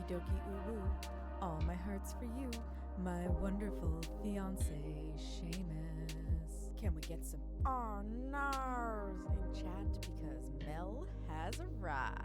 dokie ooh woo. All my heart's for you, my wonderful fiance, Seamus. Can we get some nars in chat because Mel has arrived?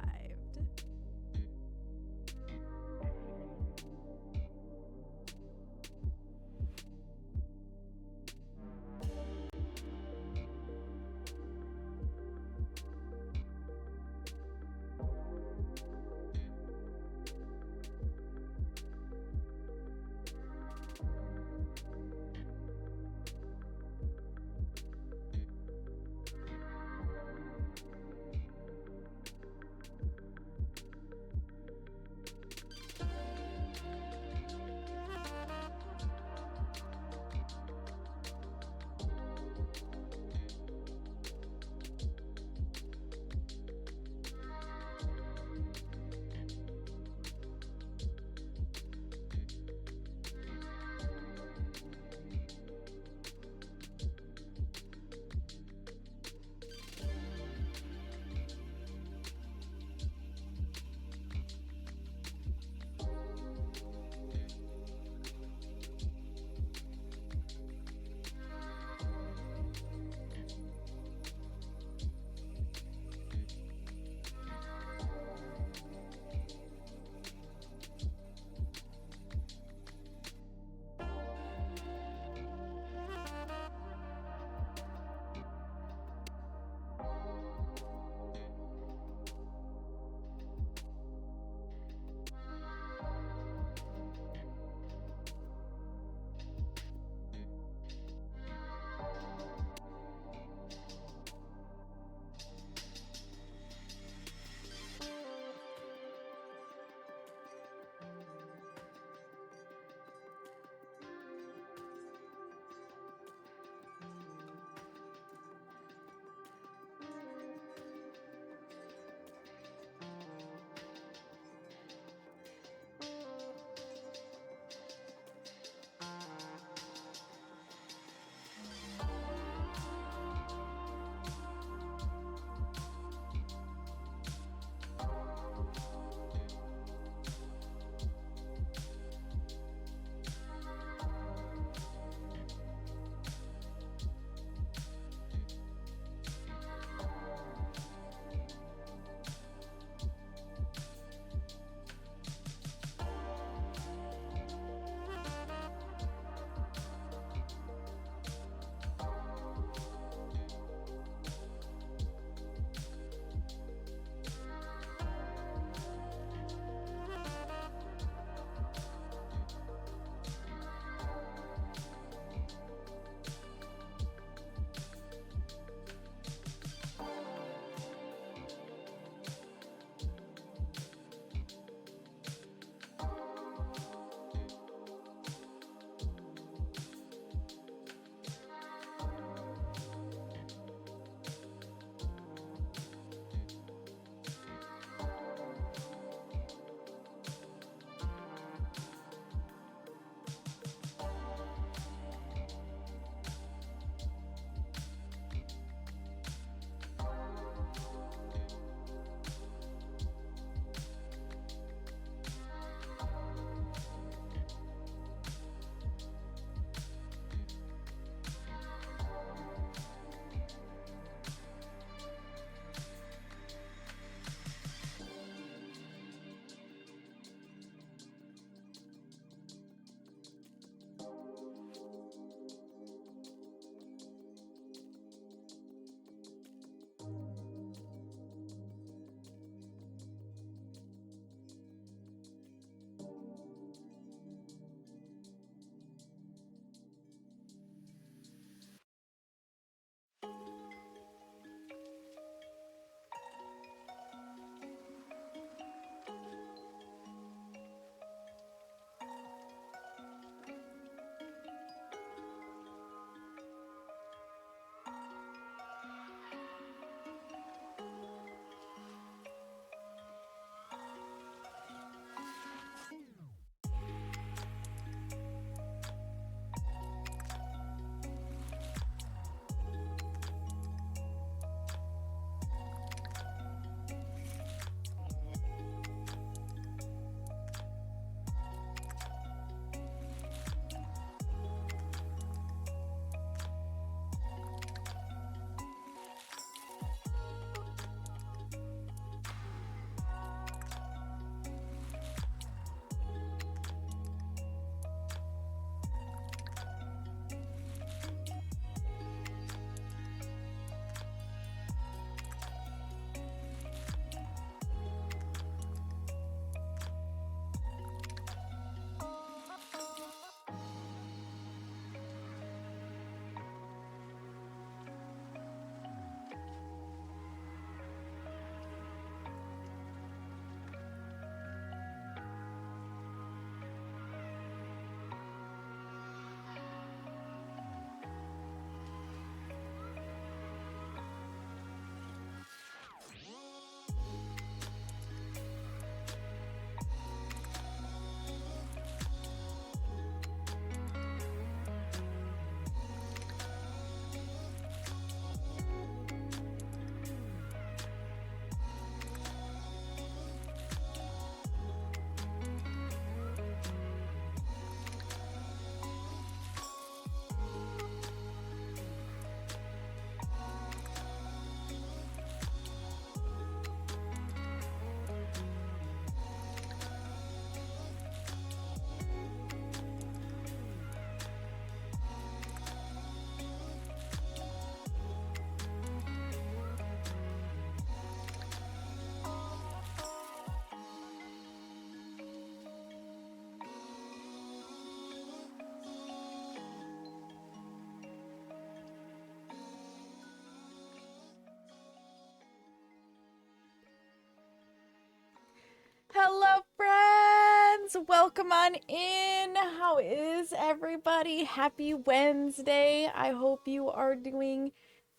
friends, welcome on in. How is everybody? Happy Wednesday. I hope you are doing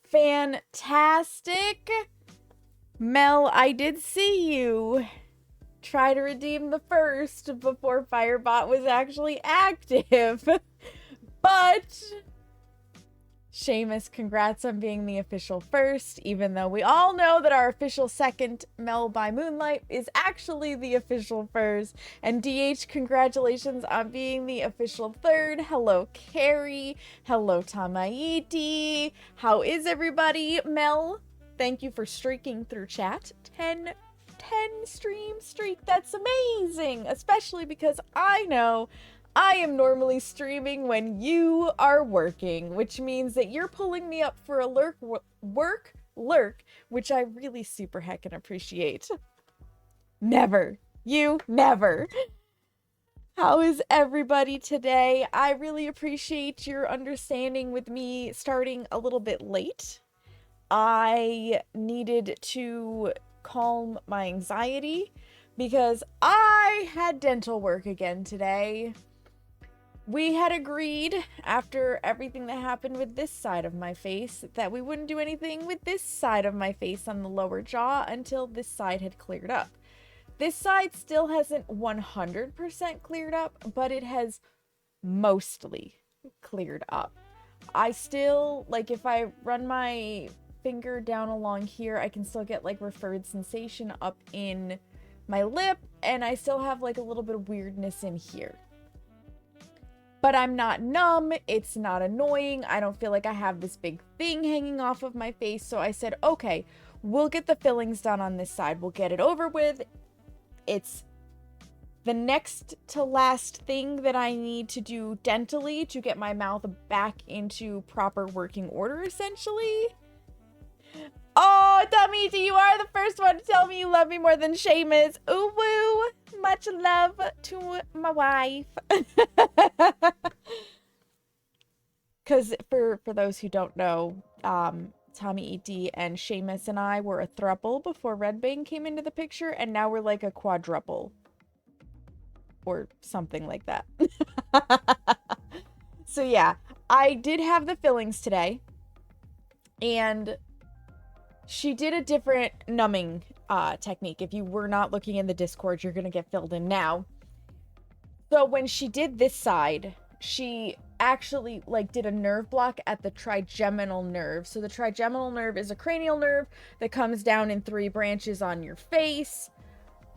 fantastic. Mel, I did see you try to redeem the first before Firebot was actually active. But Seamus, congrats on being the official first, even though we all know that our official second, Mel by Moonlight, is actually the official first. And DH, congratulations on being the official third. Hello, Carrie. Hello, Tamaiti. How is everybody? Mel, thank you for streaking through chat. 10 stream streak. That's amazing, especially because I know I am normally streaming when you are working, which means that you're pulling me up for a lurk, which I really super heckin' appreciate. Never. You never. How is everybody today? I really appreciate your understanding with me starting a little bit late. I needed to calm my anxiety because I had dental work again today. We had agreed, after everything that happened with this side of my face, that we wouldn't do anything with this side of my face on the lower jaw until this side had cleared up. This side still hasn't 100% cleared up, but it has mostly cleared up. I still, like, if I run my finger down along here, I can still get, like, referred sensation up in my lip, and I still have, like, a little bit of weirdness in here. But I'm not numb, it's not annoying, I don't feel like I have this big thing hanging off of my face, so I said, okay, we'll get the fillings done on this side, we'll get it over with. It's the next to last thing that I need to do dentally to get my mouth back into proper working order, essentially. Oh, Damiti, you are the first one to tell me you love me more than Seamus. Ooh woo! Much love to my wife. Because for those who don't know, Tommy E.D. and Seamus and I were a throuple before Red Bang came into the picture, and now we're like a quadruple. Or something like that. So yeah, I did have the fillings today. And she did a different numbing technique. If you were not looking in the Discord, you're going to get filled in now. So when she did this side, she actually like did a nerve block at the trigeminal nerve. So the trigeminal nerve is a cranial nerve that comes down in 3 branches on your face.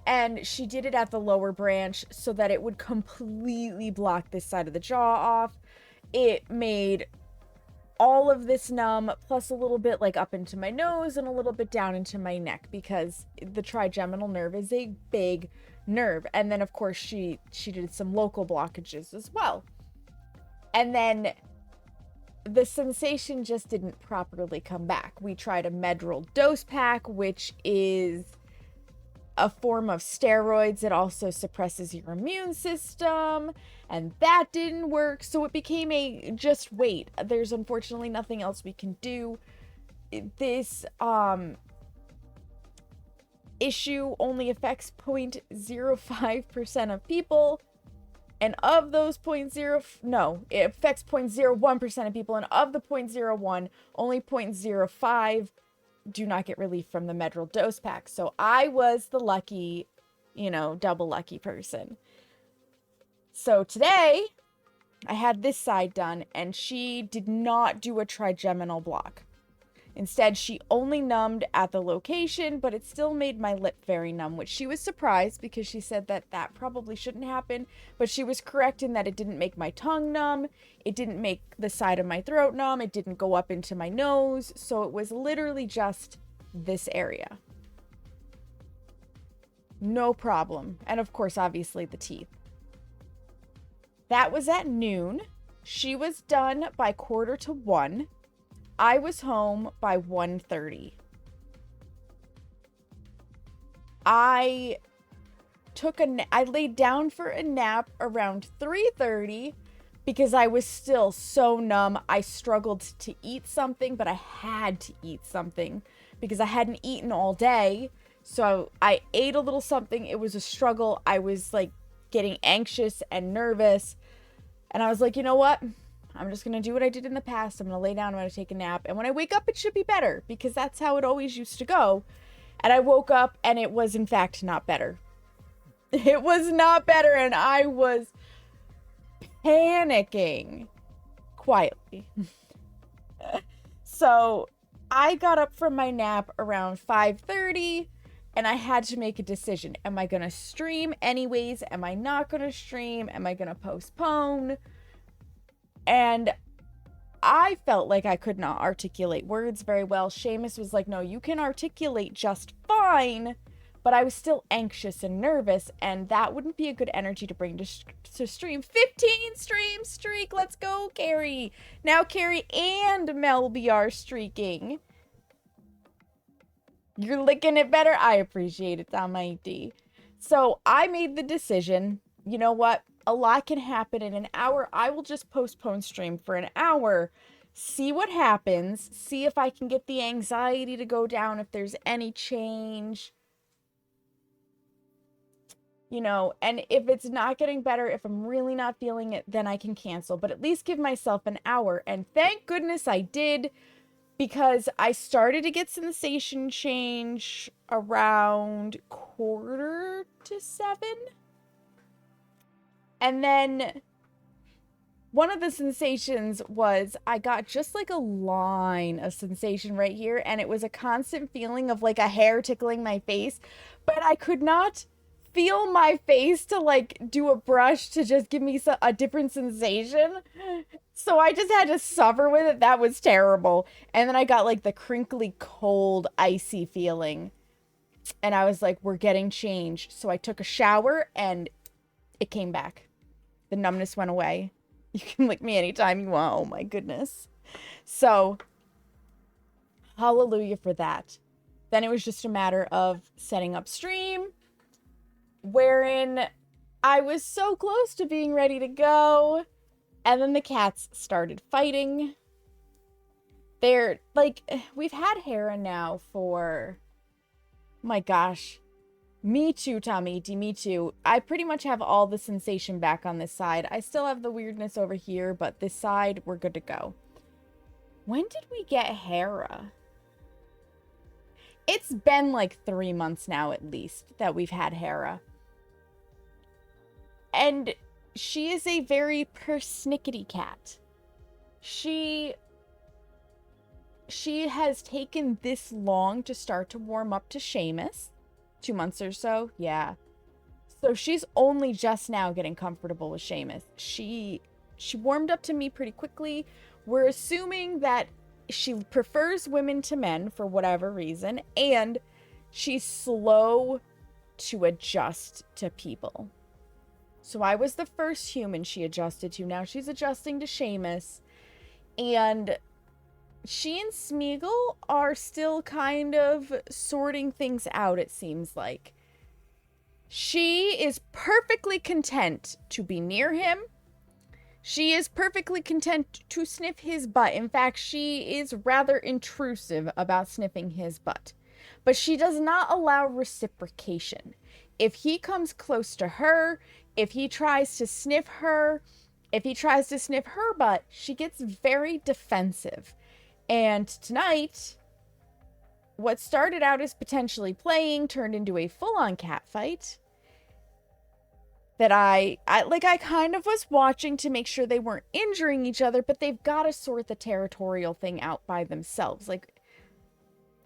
And she did it at the lower branch so that it would completely block this side of the jaw off. It made all of this numb, plus a little bit like up into my nose and a little bit down into my neck, because the trigeminal nerve is a big nerve. And then of course she did some local blockages as well. And then the sensation just didn't properly come back. We tried a Medrol dose pack, which is a form of steroids. It also suppresses your immune system, and that didn't work. So it became a just wait. There's unfortunately nothing else we can do. This issue only affects 0.05% of people, and of those it affects 0.01% of people, and of the 0.01, only 0.05 do not get relief from the Medrol dose pack. So I was the lucky, double lucky person. So today I had this side done, and she did not do a trigeminal block. Instead, she only numbed at the location, but it still made my lip very numb, which she was surprised because she said that probably shouldn't happen, but she was correct in that it didn't make my tongue numb, it didn't make the side of my throat numb, it didn't go up into my nose, so it was literally just this area. No problem. And of course, obviously the teeth. That was at noon. She was done by 12:45. I was home by 1:30. I laid down for a nap around 3:30 because I was still so numb. I struggled to eat something, but I had to eat something because I hadn't eaten all day. So I ate a little something. It was a struggle. I was like getting anxious and nervous. And I was like, you know what? I'm just going to do what I did in the past. I'm going to lay down, I'm going to take a nap. And when I wake up, it should be better, because that's how it always used to go. And I woke up and it was, in fact, not better. It was not better, and I was panicking quietly. So I got up from my nap around 5:30, and I had to make a decision. Am I going to stream anyways? Am I not going to stream? Am I going to postpone? And I felt like I could not articulate words very well. Seamus was like, no, you can articulate just fine. But I was still anxious and nervous, and that wouldn't be a good energy to bring to stream. 15 stream streak. Let's go, Carrie. Now Carrie and Melby are streaking. You're licking it better. I appreciate it, Almighty. So I made the decision. You know what? A lot can happen in an hour. I will just postpone stream for an hour. See what happens. See if I can get the anxiety to go down, if there's any change. You know, and if it's not getting better, if I'm really not feeling it, then I can cancel. But at least give myself an hour. And thank goodness I did, because I started to get sensation change around 6:45. And then one of the sensations was I got just like a line of sensation right here. And it was a constant feeling of like a hair tickling my face. But I could not feel my face to like do a brush to just give me a different sensation. So I just had to suffer with it. That was terrible. And then I got like the crinkly, cold, icy feeling. And I was like, we're getting change. So I took a shower and it came back. The numbness went away. You can lick me anytime you want. Oh my goodness. So hallelujah for that. Then it was just a matter of setting up stream, wherein I was so close to being ready to go, and then the cats started fighting. They're like, we've had Hera now for, my gosh, me too, Tommy, me too. I pretty much have all the sensation back on this side. I still have the weirdness over here, but this side, we're good to go. When did we get Hera? It's been like 3 months now, at least, that we've had Hera. And she is a very persnickety cat. She has taken this long to start to warm up to Seamus. 2 months or so, yeah. So she's only just now getting comfortable with Seamus. She warmed up to me pretty quickly. We're assuming that she prefers women to men for whatever reason, and she's slow to adjust to people. So I was the first human she adjusted to. Now she's adjusting to Seamus. And she and Smeagol are still kind of sorting things out, it seems like. She is perfectly content to be near him. She is perfectly content to sniff his butt. In fact, she is rather intrusive about sniffing his butt. But she does not allow reciprocation. If he comes close to her, if he tries to sniff her, if he tries to sniff her butt, she gets very defensive. And tonight, what started out as potentially playing turned into a full-on cat fight that I kind of was watching to make sure they weren't injuring each other, but they've got to sort the territorial thing out by themselves. Like,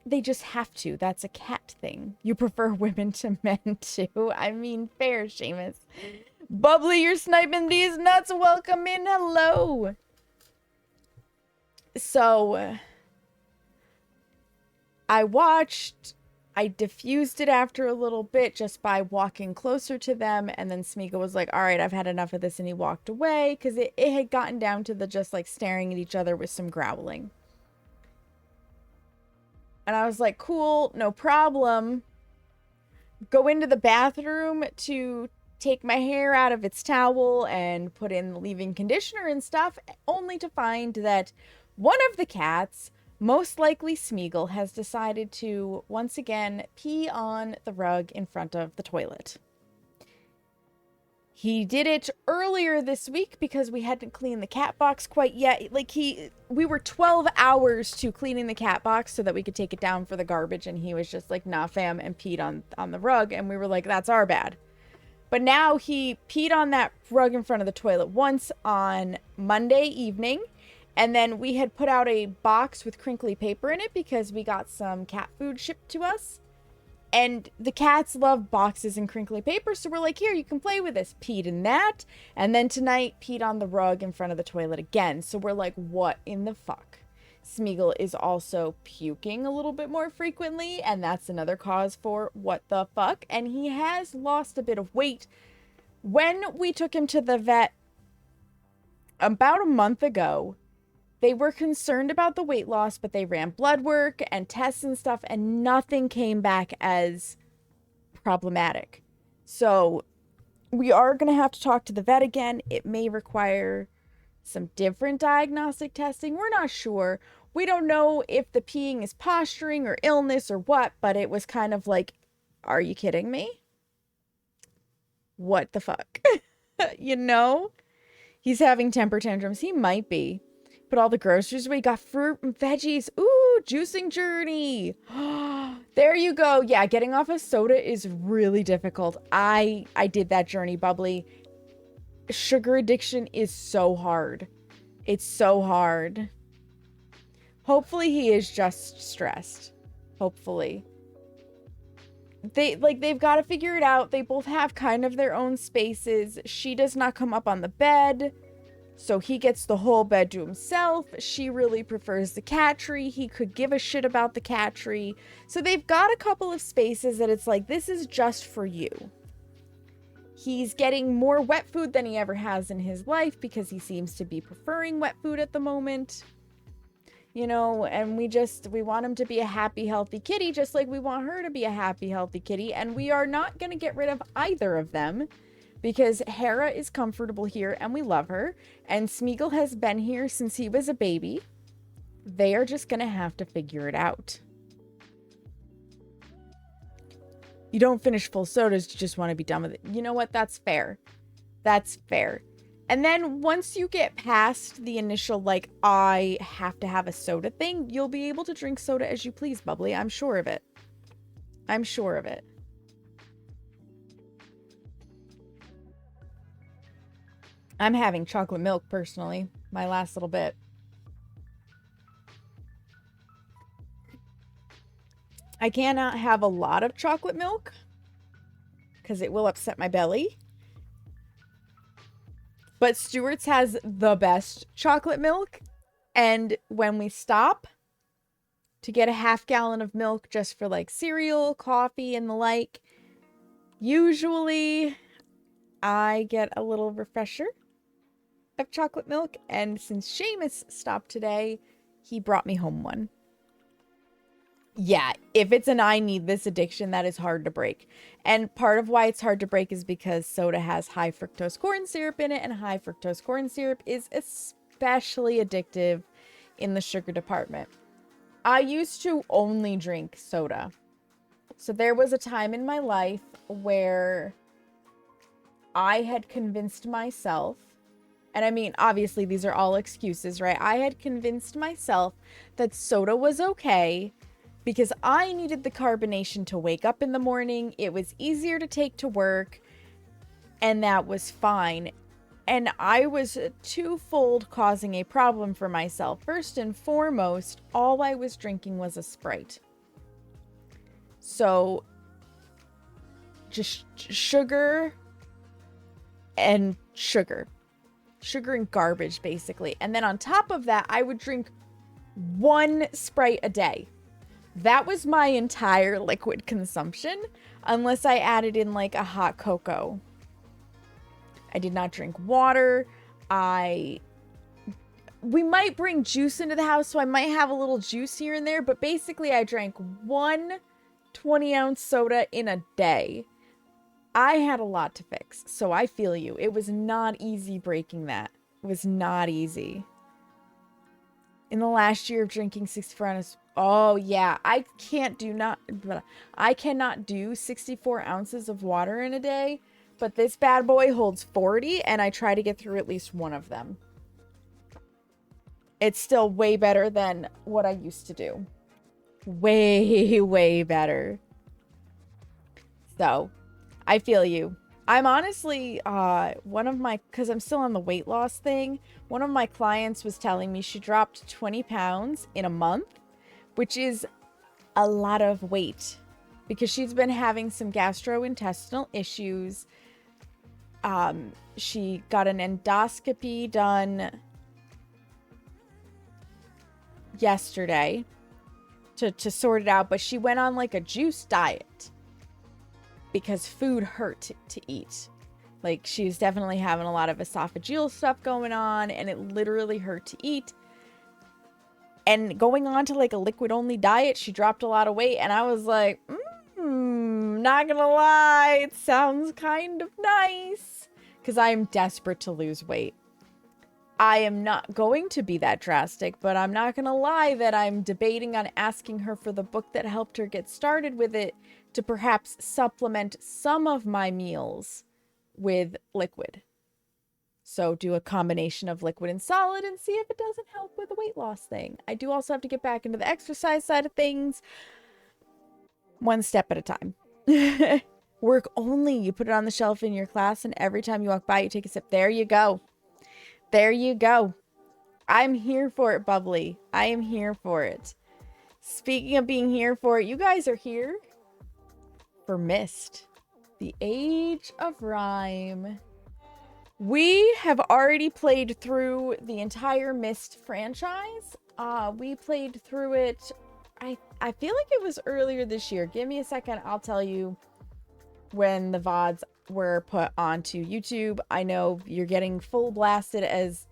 they just have to. That's a cat thing. You prefer women to men too? I mean, fair, Seamus. Bubbly, you're sniping these nuts. Welcome in. Hello. So, I watched. I diffused it after a little bit just by walking closer to them. And then Smeagol was like, all right, I've had enough of this. And he walked away because it had gotten down to the just like staring at each other with some growling. And I was like, cool, no problem. Go into the bathroom to take my hair out of its towel and put in the leave-in conditioner and stuff, only to find that one of the cats, most likely Smeagol, has decided to once again pee on the rug in front of the toilet. He did it earlier this week because we hadn't cleaned the cat box quite yet. Like, we were 12 hours to cleaning the cat box so that we could take it down for the garbage, and he was just like, nah, fam, and peed on the rug, and we were like, that's our bad. But now he peed on that rug in front of the toilet once on Monday evening, and then we had put out a box with crinkly paper in it because we got some cat food shipped to us. And the cats love boxes and crinkly paper, so we're like, here, you can play with this. Peed in that, and then tonight peed on the rug in front of the toilet again. So we're like, what in the fuck? Smeagol is also puking a little bit more frequently, and that's another cause for what the fuck. And he has lost a bit of weight. When we took him to the vet about a month ago, they were concerned about the weight loss, but they ran blood work and tests and stuff, and nothing came back as problematic. So we are going to have to talk to the vet again. It may require some different diagnostic testing. We're not sure. We don't know if the peeing is posturing or illness or what, but it was kind of like, are you kidding me? What the fuck? You know? He's having temper tantrums. He might be. Put all the groceries away. Got fruit and veggies. Ooh, juicing journey. There you go. Yeah, getting off of soda is really difficult. I did that journey, Bubbly. Sugar addiction is so hard. It's so hard. Hopefully he is just stressed. Hopefully. They've got to figure it out. They both have kind of their own spaces. She does not come up on the bed, so he gets the whole bed to himself. She really prefers the cat tree. He could give a shit about the cat tree. So they've got a couple of spaces that it's like, this is just for you. He's getting more wet food than he ever has in his life because he seems to be preferring wet food at the moment. You know, and we want him to be a happy, healthy kitty, just like we want her to be a happy, healthy kitty. And we are not going to get rid of either of them, because Hera is comfortable here and we love her. And Smeagol has been here since he was a baby. They are just going to have to figure it out. You don't finish full sodas, you just want to be done with it. You know what? That's fair. That's fair. And then once you get past the initial, like, I have to have a soda thing, you'll be able to drink soda as you please, Bubbly. I'm sure of it. I'm sure of it. I'm having chocolate milk, personally. My last little bit. I cannot have a lot of chocolate milk because it will upset my belly. But Stewart's has the best chocolate milk. And when we stop to get a half gallon of milk just for like cereal, coffee, and the like, usually I get a little refresher of chocolate milk. And since Seamus stopped today, he brought me home one. Yeah, if it's an I need this addiction, that is hard to break. And part of why it's hard to break is because soda has high fructose corn syrup in it, and high fructose corn syrup is especially addictive in the sugar department. I used to only drink soda. So there was a time in my life where I had convinced myself, and I mean, obviously these are all excuses, right? I had convinced myself that soda was okay because I needed the carbonation to wake up in the morning. It was easier to take to work, and that was fine. And I was twofold causing a problem for myself. First and foremost, all I was drinking was a Sprite. So, just sugar and sugar. Sugar and garbage, basically. And then on top of that, I would drink one Sprite a day. That was my entire liquid consumption, unless I added in like a hot cocoa. I did not drink water. We might bring juice into the house, so I might have a little juice here and there, but basically I drank one 20-ounce soda in a day. I had a lot to fix, so I feel you. It was not easy breaking that. It was not easy. In the last year of drinking 64 ounces, oh yeah, I cannot do 64 ounces of water in a day. but this bad boy holds 40, and I try to get through at least one of them. It's still way better than what I used to do. Way, way better. So, I feel you. I'm honestly, because I'm still on the weight loss thing, one of my clients was telling me she dropped 20 pounds in a month, which is a lot of weight because she's been having some gastrointestinal issues. She got an endoscopy done yesterday to sort it out, but she went on like a juice diet because food hurt to eat. Like, she was definitely having a lot of esophageal stuff going on, and it literally hurt to eat. And going on to like a liquid only diet, she dropped a lot of weight, and I was like, not gonna lie, it sounds kind of nice, because I am desperate to lose weight. I am not going to be that drastic, but I'm not gonna lie that I'm debating on asking her for the book that helped her get started with it to perhaps supplement some of my meals with liquid. So do a combination of liquid and solid and see if it doesn't help with the weight loss thing. I do also have to get back into the exercise side of things. One step at a time. Work only. You put it on the shelf in your class, and every time you walk by, you take a sip. There you go. There you go. I'm here for it, Bubbly. I am here for it. Speaking of being here for it, you guys are here for Myst, the Age of Rime. We have already played through the entire Myst franchise. We played through it, I feel like it was earlier this year. Give me a second, I'll tell you when the VODs were put onto YouTube. I know you're getting full blasted as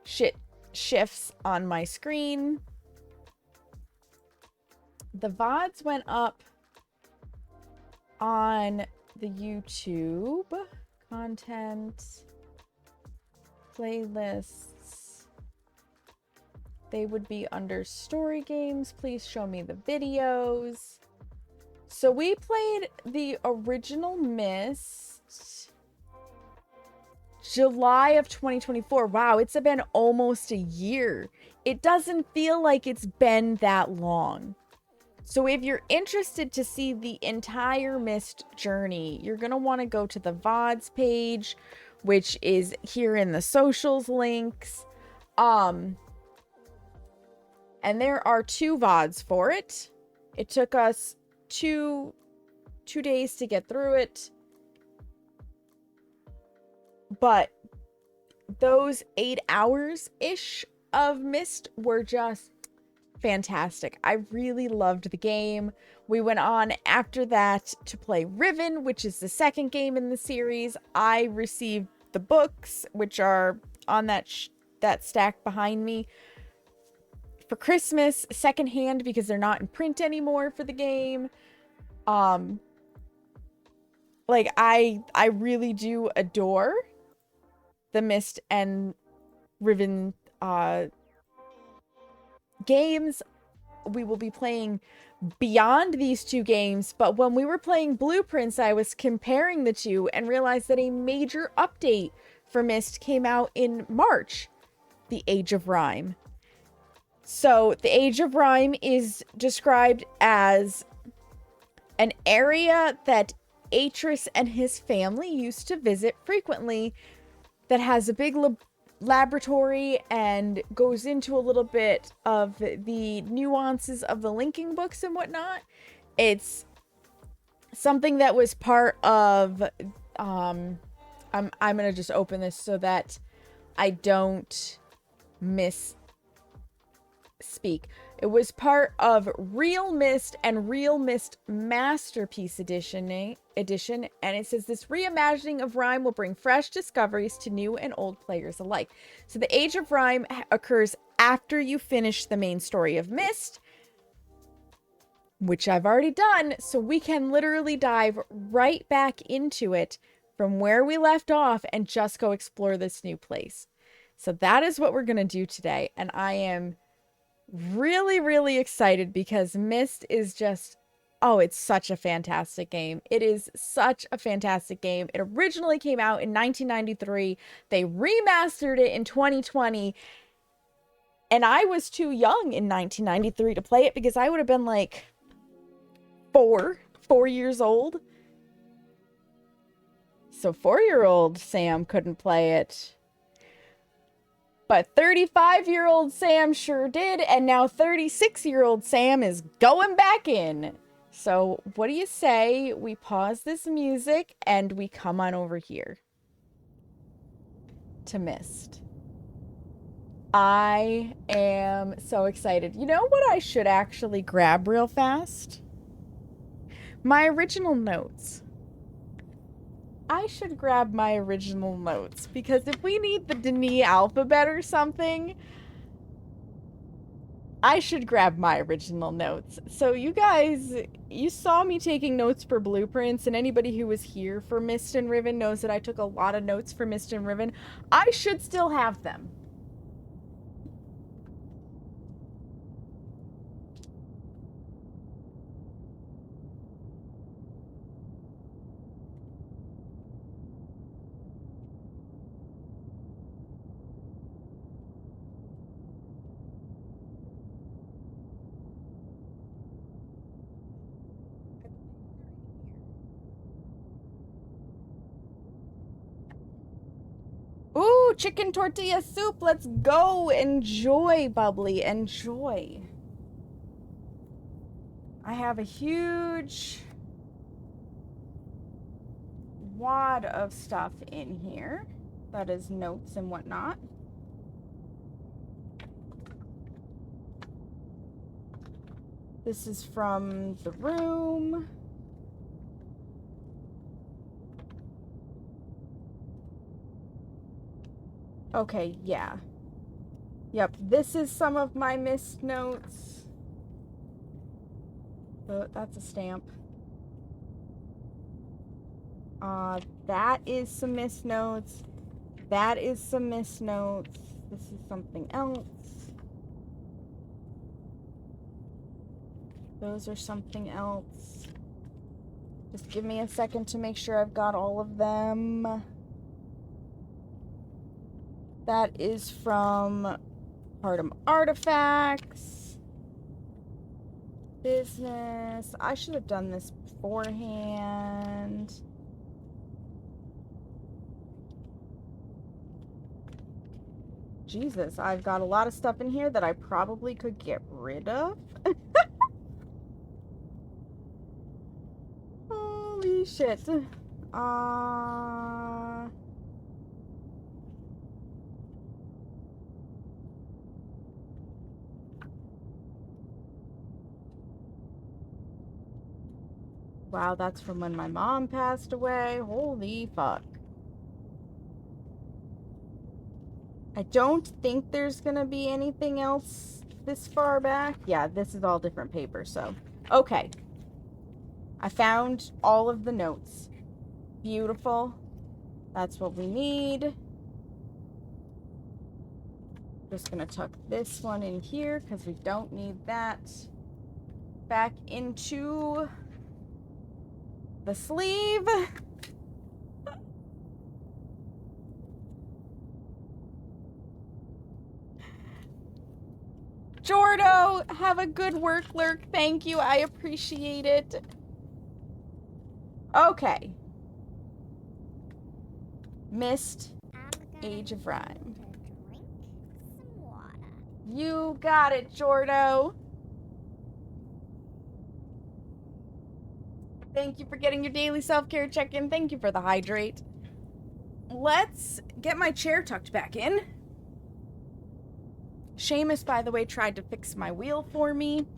shit shifts on my screen. The VODs went up on the YouTube content playlists. They would be under story games. Please show me the videos. So we played the original Myst July of 2024. Wow, it's been almost a year. It doesn't feel like it's been that long. So if you're interested to see the entire Myst journey, you're going to want to go to the VODs page, which is here in the socials links. And there are 2 VODs for it. It took us two days to get through it. But those 8 hours-ish of Myst were just fantastic. I really loved the game. We went on after that to play Riven, which is the second game in the series. I received the books, which are on that stack behind me, for Christmas, secondhand, because they're not in print anymore for the game. Like, I really do adore the Myst and Riven games. We will be playing beyond these 2 games, but when we were playing Blueprints, I was comparing the 2 and realized that a major update for Myst came out in March, the Age of Rime. So the Age of Rime is described as an area that Atrus and his family used to visit frequently, that has a big laboratory and goes into a little bit of the nuances of the linking books and whatnot. It's something that was part of I'm gonna just open this so that I don't misspeak. It was part of Real Myst and Real Myst Masterpiece Edition, and it says this reimagining of Rime will bring fresh discoveries to new and old players alike. So the Age of Rime occurs after you finish the main story of Myst, which I've already done, so we can literally dive right back into it from where we left off and just go explore this new place. So that is what we're going to do today, and I am really, really excited because Myst is just Oh, it's such a fantastic game. It is such a fantastic game. It originally came out in 1993. They remastered it in 2020. And I was too young in 1993 to play it because I would have been like 4 years old. So 4-year-old Sam couldn't play it. But 35-year-old Sam sure did. And now 36-year-old Sam is going back in. So what do you say we pause this music and we come on over here to Myst? I am so excited. You know what I should actually grab real fast? My original notes. I should grab my original notes because if we need the Denis alphabet or something, I should grab my original notes. So you guys, you saw me taking notes for blueprints, and anybody who was here for Myst and Riven knows that I took a lot of notes for Myst and Riven. I should still have them. Ooh, chicken tortilla soup. Let's go. Enjoy, Bubbly. Enjoy. I have a huge wad of stuff in here. That is notes and whatnot. This is from the room. Okay, yeah. Yep, this is some of my Myst notes. That's a stamp. That is some Myst notes. That is some Myst notes. This is something else. Those are something else. Just give me a second to make sure I've got all of them. That is from Partum Artifacts. Business. I should have done this beforehand. Jesus, I've got a lot of stuff in here that I probably could get rid of. Holy shit. Wow, that's from when my mom passed away. Holy fuck. I don't think there's gonna be anything else this far back. Yeah, this is all different paper, so. Okay. I found all of the notes. Beautiful. That's what we need. Just gonna tuck this one in here because we don't need that. Back into the sleeve. Jordo, have a good work lurk. Thank you. I appreciate it. Okay. Myst, Age of Rime. You got it, Jordo. Thank you for getting your daily self-care check-in. Thank you for the hydrate. Let's get my chair tucked back in. Seamus, by the way, tried to fix my wheel for me.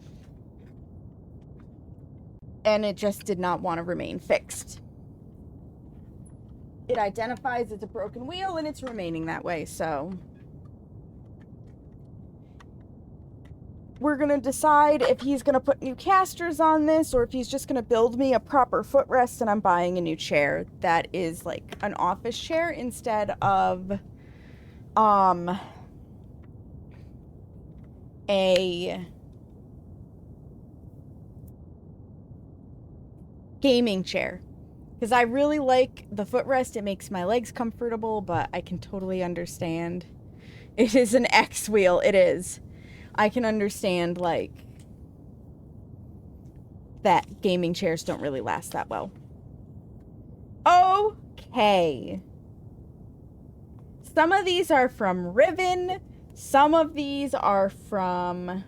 And it just did not want to remain fixed. It identifies as a broken wheel and it's remaining that way, so. We're going to decide if he's going to put new casters on this or if he's just going to build me a proper footrest and I'm buying a new chair that is like an office chair instead of gaming chair. Because I really like the footrest. It makes my legs comfortable, but I can totally understand. It is an X wheel. It is. I can understand, like, that gaming chairs don't really last that well. Okay. Some of these are from Riven. Some of these are from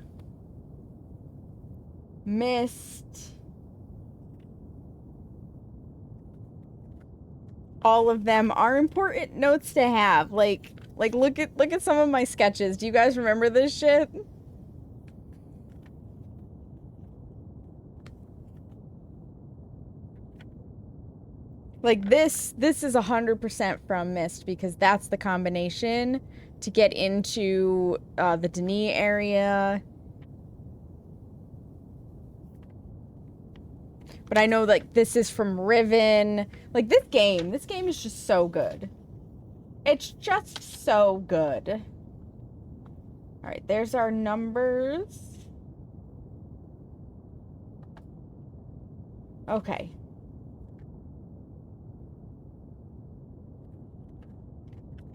Myst. All of them are important notes to have. Like look at some of my sketches. Do you guys remember this shit? Like this is 100% from Myst because that's the combination to get into the Denis area. But I know, like, this is from Riven. Like, this game is just so good. It's just so good. Alright, there's our numbers. Okay.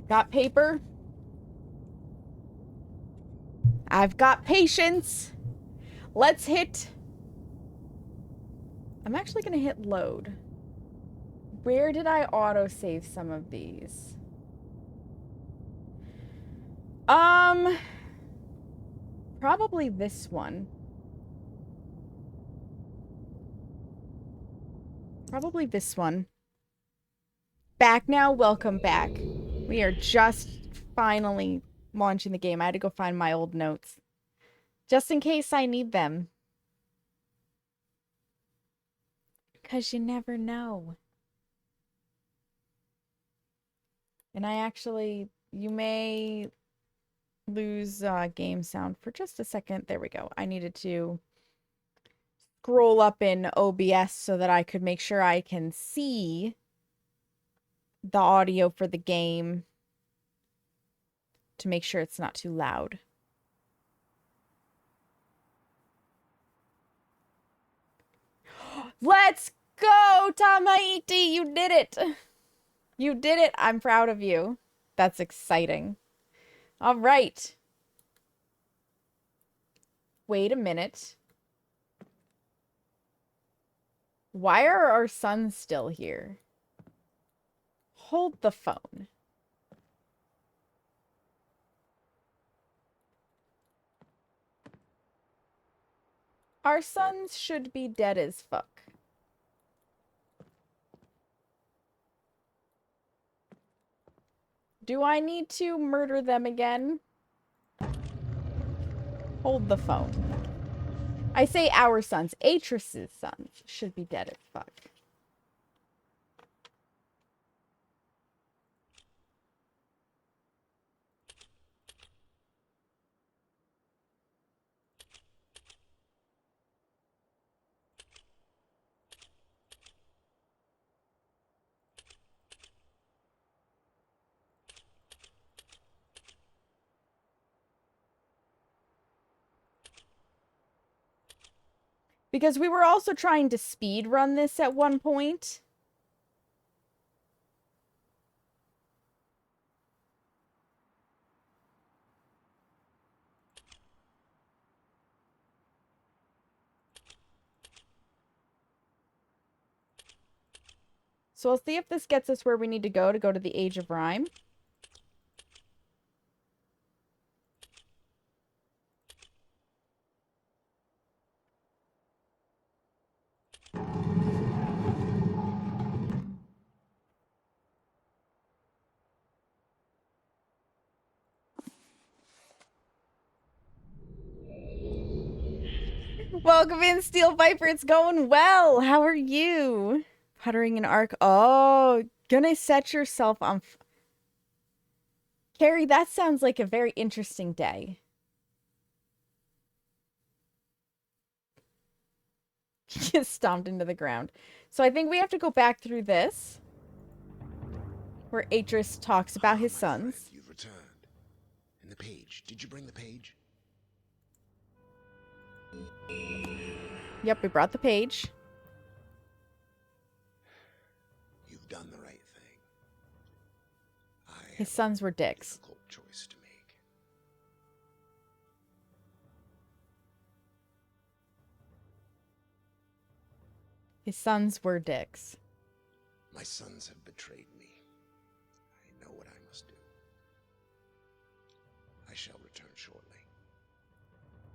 Got paper. I've got patience. Let's hit... I'm actually gonna hit load. Where did I autosave some of these? Probably this one. Probably this one. Back now, welcome back. We are just finally launching the game. I had to go find my old notes. Just in case I need them. 'Cause you never know. And I actually, you may lose game sound for just a second. There we go. I needed to scroll up in OBS so that I could make sure I can see the audio for the game to make sure it's not too loud. Let's go, Tamaiti! You did it! You did it! I'm proud of you. That's exciting. All right. Wait a minute. Why are our sons still here? Hold the phone. Our sons should be dead as fuck. Do I need to murder them again? Hold the phone. I say our sons. Atrus's sons should be dead as fuck. Because we were also trying to speed run this at one point. So we'll see if this gets us where we need to go to the Age of Rime. Welcome in, Steel Viper. It's going well. How are you? Puttering an arc. Oh, gonna set yourself on... Carrie, that sounds like a very interesting day. Just stomped into the ground. So I think we have to go back through this. Where Atrus talks about his sons. You've returned. And the page. Did you bring the page? Yep, we brought the page. His sons were dicks. Difficult choice to make. His sons were dicks. My sons have betrayed me. I know what I must do. I shall return shortly.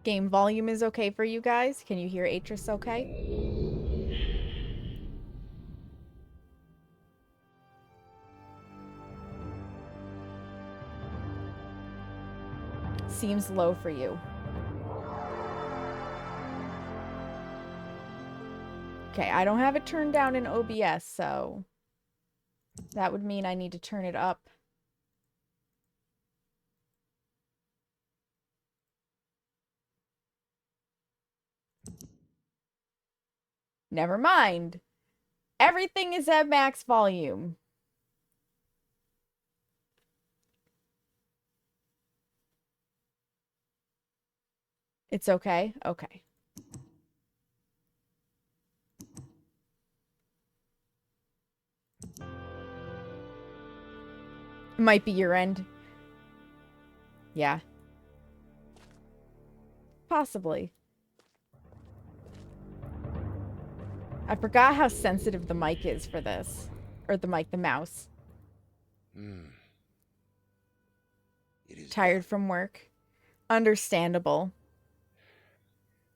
Game volume is okay for you guys? Can you hear Atrus okay? Seems low for you. Okay, I don't have it turned down in OBS, so that would mean I need to turn it up. Never mind. Everything is at max volume. It's okay? Okay. Might be your end. Yeah. Possibly. I forgot how sensitive the mic is for this. Or the mouse. It is Tired done. from work. Understandable.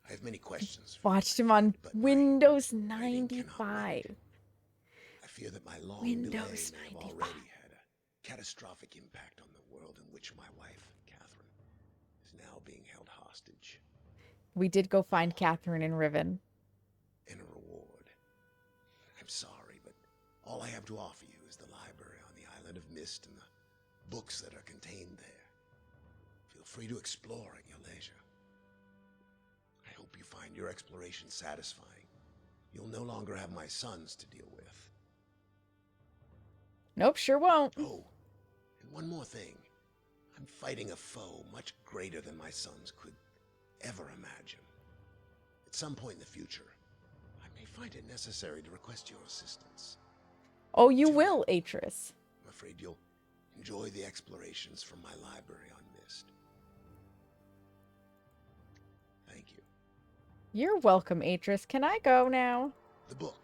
I have many questions. For Watched you, him my on friend, but my Windows writing cannot 95. wait. I fear that my long Windows delay may have 95. already had a catastrophic impact on the world in which my wife, Catherine, is now being held hostage. We did go find Catherine in Riven. In a reward. I'm sorry, but all I have to offer you is the library on the island of Myst and the books that are contained there. Feel free to explore at your leisure. I hope you find your exploration satisfying. You'll no longer have my sons to deal with. Nope, sure won't. Oh, and one more thing. I'm fighting a foe much greater than my sons could ever imagine. At some point in the future, I may find it necessary to request your assistance. Oh, you will, Atrus. I'm afraid you'll enjoy the explorations from my library on Myst. Thank you. You're welcome, Atrus. Can I go now? The book.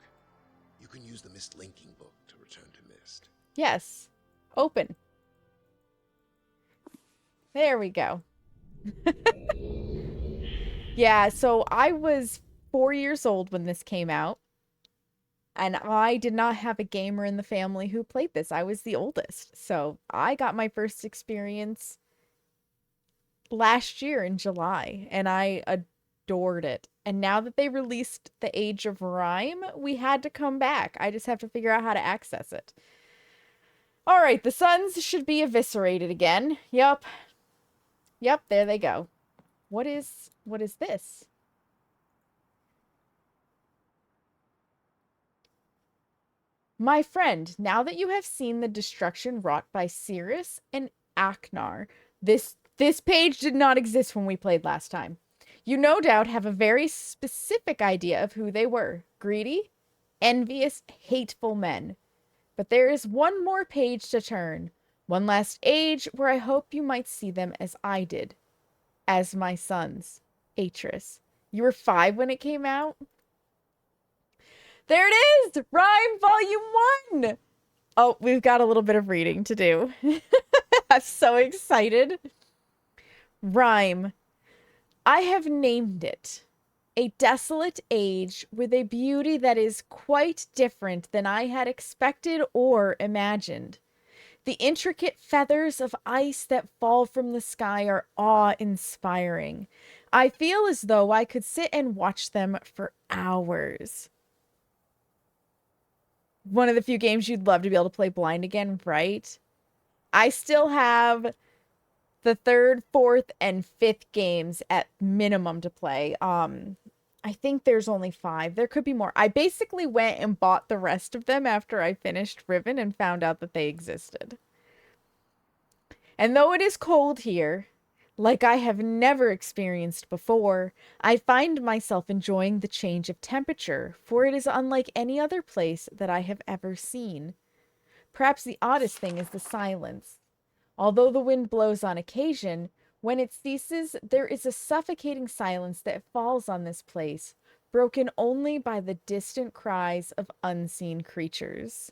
You can use the Myst linking book to return to Myst. Yes. Open. There we go. Yeah, so I was 4 years old when this came out. And I did not have a gamer in the family who played this. I was the oldest. So I got my first experience last year in July. And I adored it. And now that they released the Age of Rime, we had to come back. I just have to figure out how to access it. All right, the sons should be eviscerated again. Yup. Yep, there they go. What is this? My friend, now that you have seen the destruction wrought by Cirrus and Aknar, this page did not exist when we played last time. You no doubt have a very specific idea of who they were. Greedy, envious, hateful men. But there is one more page to turn. One last age where I hope you might see them as I did. As my sons. Atrus. You were 5 when it came out? There it is! Rime Volume 1! Oh, we've got a little bit of reading to do. I'm so excited. Rime. I have named it. A desolate age with a beauty that is quite different than I had expected or imagined. The intricate feathers of ice that fall from the sky are awe-inspiring. I feel as though I could sit and watch them for hours. One of the few games you'd love to be able to play blind again, right? I still have the 3rd, 4th, and 5th games at minimum to play. I think there's only 5. There could be more. I basically went and bought the rest of them after I finished Riven and found out that they existed. And though it is cold here, like I have never experienced before, I find myself enjoying the change of temperature, for it is unlike any other place that I have ever seen. Perhaps the oddest thing is the silence. Although the wind blows on occasion, when it ceases, there is a suffocating silence that falls on this place, broken only by the distant cries of unseen creatures.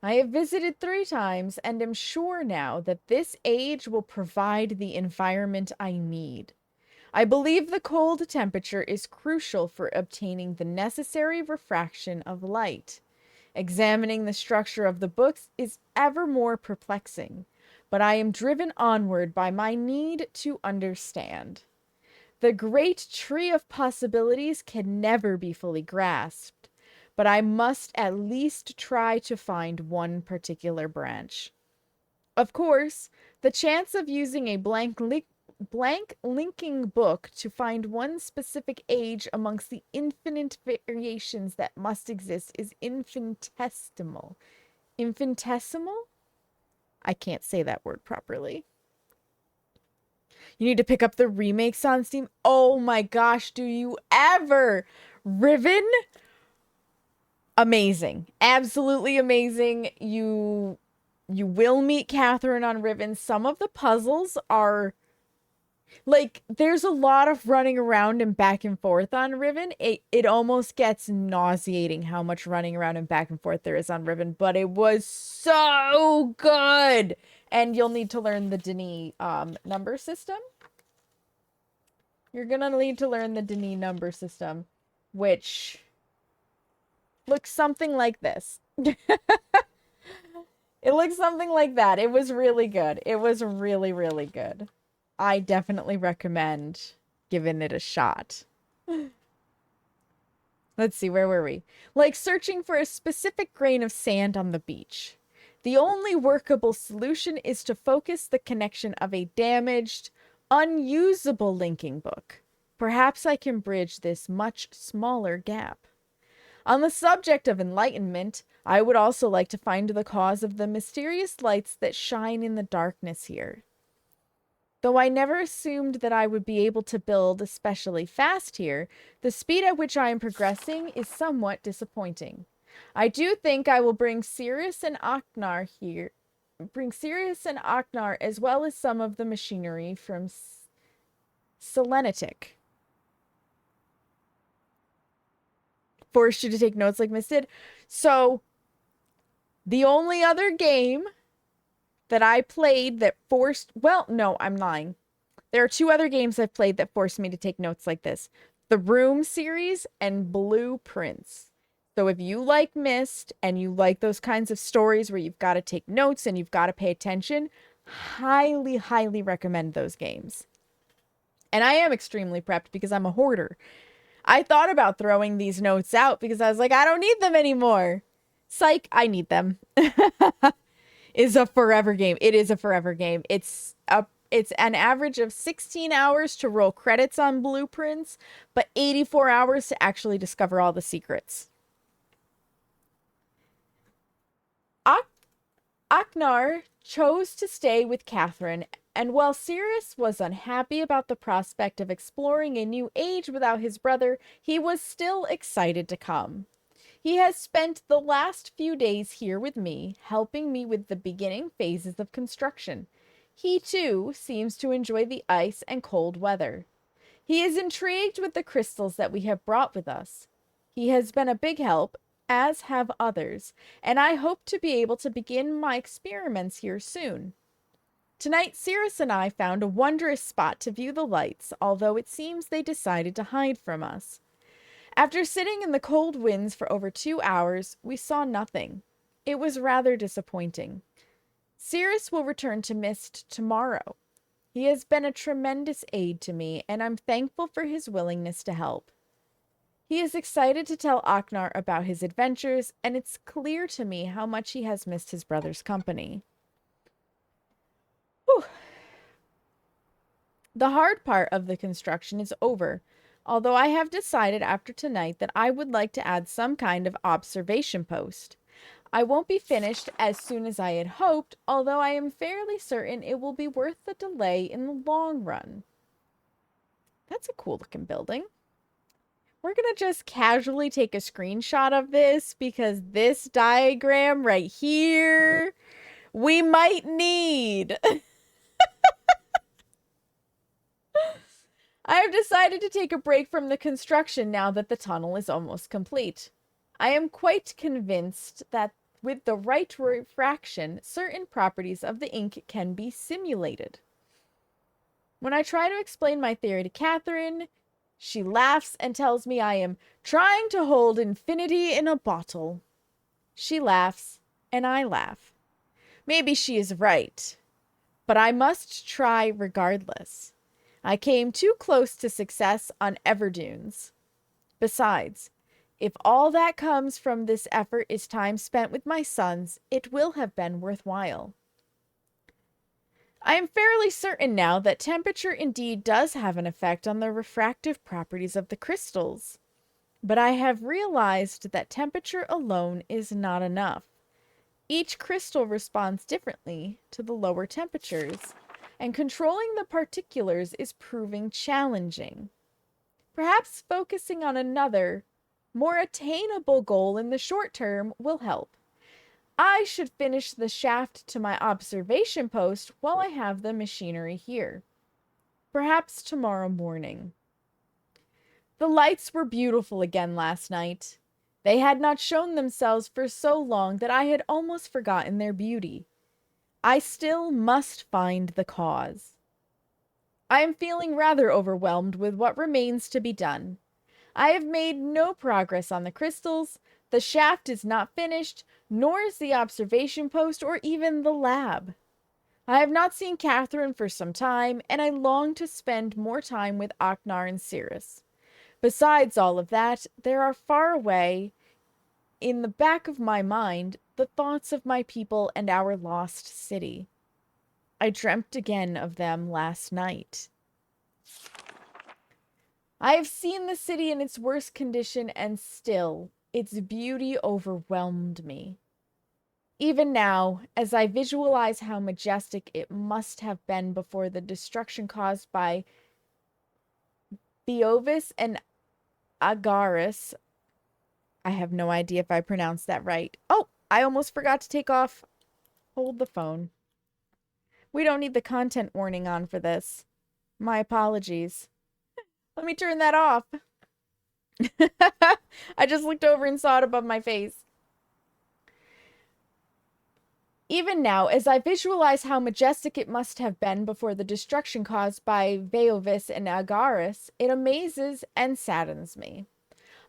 I have visited 3 times and am sure now that this age will provide the environment I need. I believe the cold temperature is crucial for obtaining the necessary refraction of light. Examining the structure of the books is ever more perplexing, but I am driven onward by my need to understand. The great tree of possibilities can never be fully grasped, but I must at least try to find one particular branch. Of course, the chance of using a blank linking book to find one specific age amongst the infinite variations that must exist is infinitesimal. Infinitesimal? I can't say that word properly. You need to pick up the remakes on Steam. Oh my gosh, do you ever? Riven? Amazing. Absolutely amazing. You will meet Catherine on Riven. Some of the puzzles are like, there's a lot of running around and back and forth on Riven. It almost gets nauseating how much running around and back and forth there is on Riven, but it was so good. And you'll need to learn the Denis number system. You're gonna need to learn the Denis number system, which looks something like this. It looks something like that. It was really good. It was really, really good. I definitely recommend giving it a shot. Let's see, where were we? Like searching for a specific grain of sand on the beach. The only workable solution is to focus the connection of a damaged, unusable linking book. Perhaps I can bridge this much smaller gap. On the subject of enlightenment, I would also like to find the cause of the mysterious lights that shine in the darkness here. Though I never assumed that I would be able to build especially fast here, the speed at which I am progressing is somewhat disappointing. I do think I will bring Sirius and Aknar here. Bring Sirius and Aknar as well as some of the machinery from Selenitic. Forced you to take notes like Myst did. So, the only other game that I played that forced... Well, no, I'm lying. There are 2 other games I've played that forced me to take notes like this. The Room series and Blueprints. So if you like Myst and you like those kinds of stories where you've got to take notes and you've got to pay attention, highly, highly recommend those games. And I am extremely prepped because I'm a hoarder. I thought about throwing these notes out because I was like, I don't need them anymore. Psych, I need them. Is a forever game. It is a forever game. It's an average of 16 hours to roll credits on Blueprints, but 84 hours to actually discover all the secrets. Aknar chose to stay with Catherine, and while Sirius was unhappy about the prospect of exploring a new age without his brother, he was still excited to come. He has spent the last few days here with me, helping me with the beginning phases of construction. He, too, seems to enjoy the ice and cold weather. He is intrigued with the crystals that we have brought with us. He has been a big help, as have others, and I hope to be able to begin my experiments here soon. Tonight, Sirius and I found a wondrous spot to view the lights, although it seems they decided to hide from us. After sitting in the cold winds for over 2 hours, we saw nothing. It was rather disappointing. Sirius will return to Myst tomorrow. He has been a tremendous aid to me, and I'm thankful for his willingness to help. He is excited to tell Aknar about his adventures, and it's clear to me how much he has missed his brother's company. Whew. The hard part of the construction is over, although I have decided after tonight that I would like to add some kind of observation post. I won't be finished as soon as I had hoped, although I am fairly certain it will be worth the delay in the long run. That's a cool looking building. We're going to just casually take a screenshot of this because this diagram right here we might need. I have decided to take a break from the construction now that the tunnel is almost complete. I am quite convinced that with the right refraction, certain properties of the ink can be simulated. When I try to explain my theory to Catherine, she laughs and tells me I am trying to hold infinity in a bottle. She laughs, and I laugh. Maybe she is right, but I must try regardless. I came too close to success on Everdunes. Besides, if all that comes from this effort is time spent with my sons, it will have been worthwhile. I am fairly certain now that temperature indeed does have an effect on the refractive properties of the crystals. But I have realized that temperature alone is not enough. Each crystal responds differently to the lower temperatures, and controlling the particulars is proving challenging. Perhaps focusing on another, more attainable goal in the short term will help. I should finish the shaft to my observation post while I have the machinery here. Perhaps tomorrow morning. The lights were beautiful again last night. They had not shown themselves for so long that I had almost forgotten their beauty. I still must find the cause. I am feeling rather overwhelmed with what remains to be done. I have made no progress on the crystals, the shaft is not finished, nor is the observation post or even the lab. I have not seen Catherine for some time, and I long to spend more time with Aknar and Cirrus. Besides all of that, there are far away, in the back of my mind, the thoughts of my people and our lost city. I dreamt again of them last night. I have seen the city in its worst condition, and still, its beauty overwhelmed me. Even now, as I visualize how majestic it must have been before the destruction caused by Beovis and Agaris, I have no idea if I pronounced that right. Oh, I almost forgot to take off. Hold the phone. We don't need the content warning on for this. My apologies. Let me turn that off. I just looked over and saw it above my face. Even now, as I visualize how majestic it must have been before the destruction caused by Beovis and Agaris, it amazes and saddens me.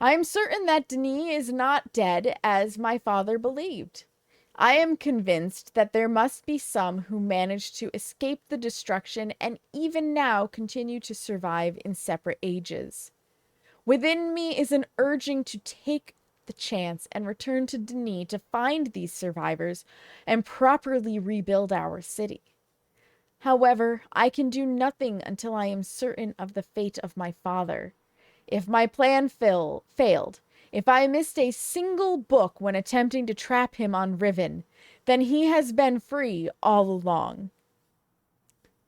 I am certain that Denis is not dead as my father believed. I am convinced that there must be some who managed to escape the destruction and even now continue to survive in separate ages. Within me is an urging to take the chance and return to Denis to find these survivors and properly rebuild our city. However, I can do nothing until I am certain of the fate of my father. If my plan failed, if I missed a single book when attempting to trap him on Riven, then he has been free all along.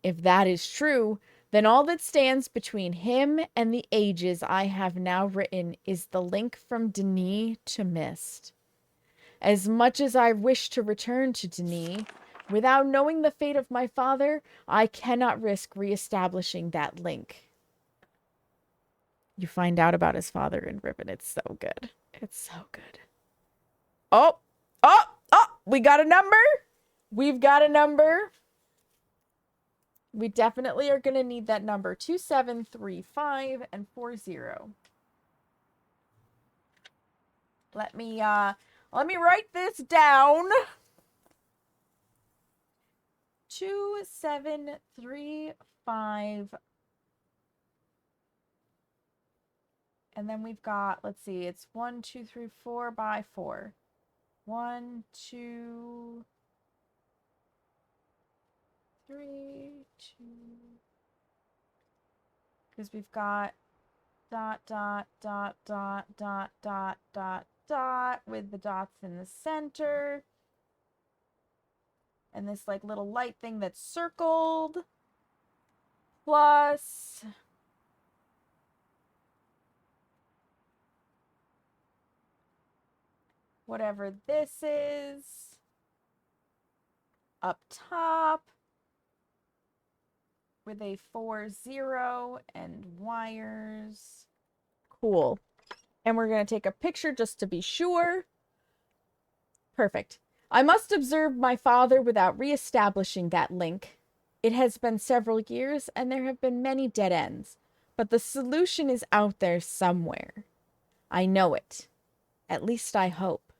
If that is true, then all that stands between him and the ages I have now written is the link from Denis to Myst. As much as I wish to return to Denis, without knowing the fate of my father, I cannot risk reestablishing that link. You find out about his father in Riven. It's so good. It's so good. Oh, we got a number. We've got a number. We definitely are going to need that number. 2735 and 40. Let me write this down. 2735. And then we've got, let's see, it's 1, 2, 3, 4 by 4. 1, 2, 3, 2. Because we've got dot, dot, dot, dot, dot, dot, dot, dot, with the dots in the center. And this like little light thing that's circled. Plus whatever this is. up top with a 4-0 and wires. Cool. And we're going to take a picture just to be sure. Perfect. I must observe my father without re-establishing that link. It has been several years, and there have been many dead ends. But the solution is out there somewhere. I know it. At least I hope.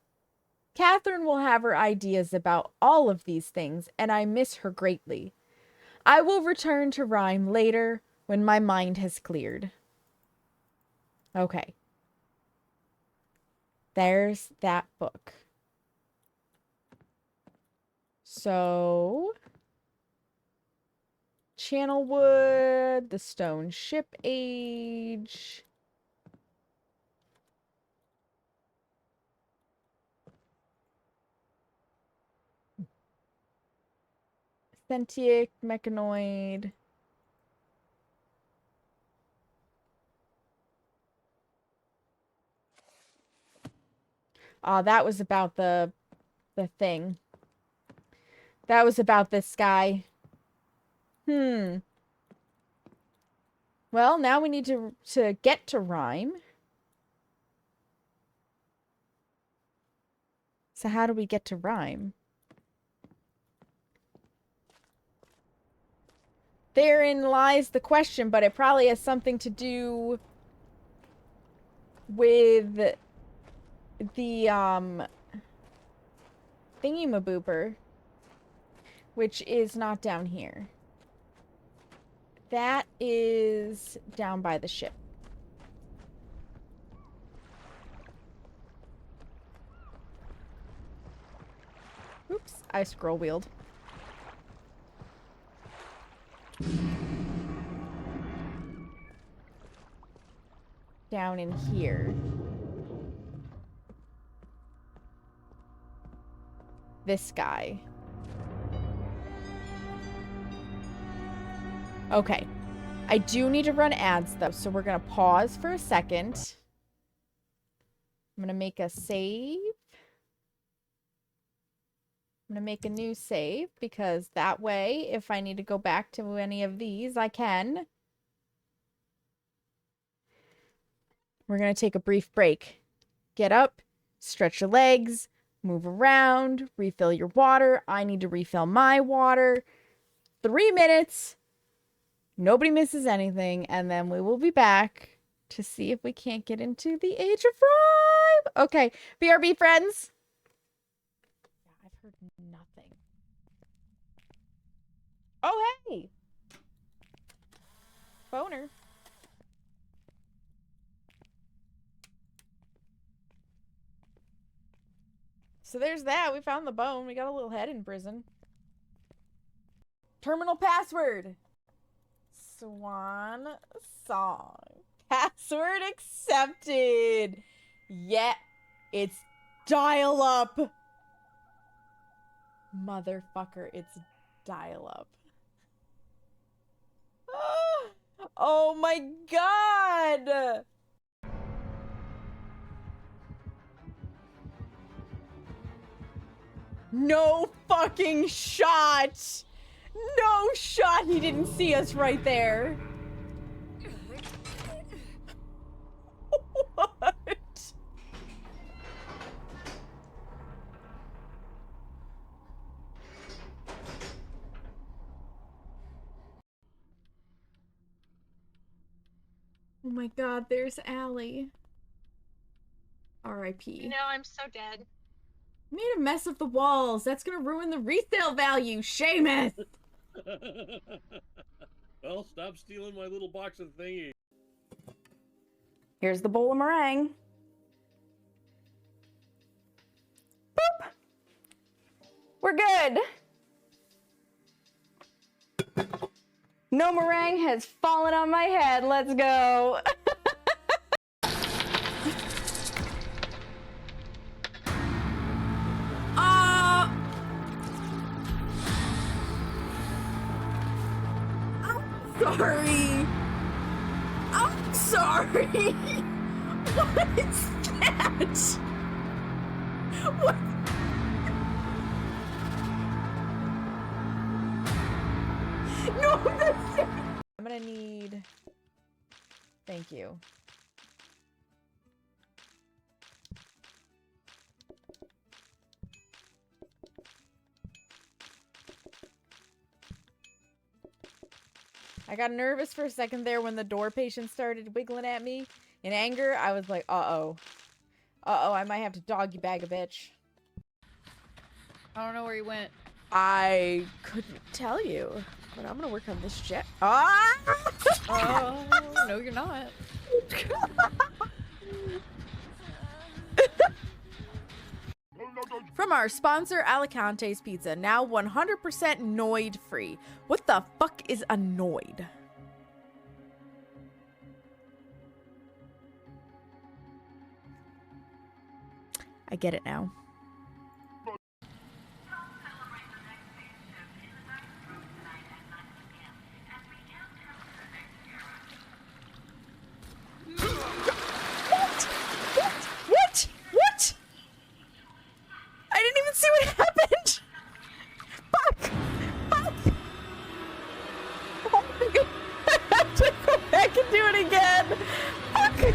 Catherine will have her ideas about all of these things, and I miss her greatly. I will return to Rime later when my mind has cleared. Okay. There's that book. So, Channelwood, the Stone Ship Age. Sentient Mechanoid. That was about the thing. That was about this guy. Well, now we need to get to Rime. So how do we get to Rime? Therein lies the question, but it probably has something to do with the thingy-mabooper, which is not down here. That is down by the ship. Oops, I scroll wheeled. Down in here. This guy. Okay. I do need to run ads, though, so we're going to pause for a second. I'm going to make a save. I'm going to make a new save, because that way, if I need to go back to any of these, I can. We're going to take a brief break. Get up, stretch your legs, move around, refill your water. I need to refill my water. 3 minutes. Nobody misses anything. And then we will be back to see if we can't get into the Age of Rime. Okay. BRB friends. Yeah, I've heard nothing. Oh, hey. Boner. So there's that. We found the bone. We got a little head in prison. Terminal password. Swan song. Password accepted. Yeah, it's dial up. Motherfucker, it's dial up. Oh my god. No fucking shot! No shot he didn't see us right there! What? Oh my god, there's Allie. R.I.P. No, I'm so dead. Made a mess of the walls. That's gonna ruin the resale value. Seamus! Well, stop stealing my little box of thingy. Here's the bowl of meringue. Boop! We're good. No meringue has fallen on my head. Let's go. Sorry. I'm sorry. What is that? What? Thank you. I got nervous for a second there when the door patient started wiggling at me. In anger, I was like, uh-oh. Uh-oh, I might have to doggy bag a bitch. I don't know where he went. I couldn't tell you, but I'm gonna work on this jet. Ah! Oh, no, you're not. From our sponsor, Alicante's Pizza, now 100% Noid free. What the fuck is a Noid? I get it now. What? I didn't even see what happened. Fuck. I have to go back and do it again. Fuck.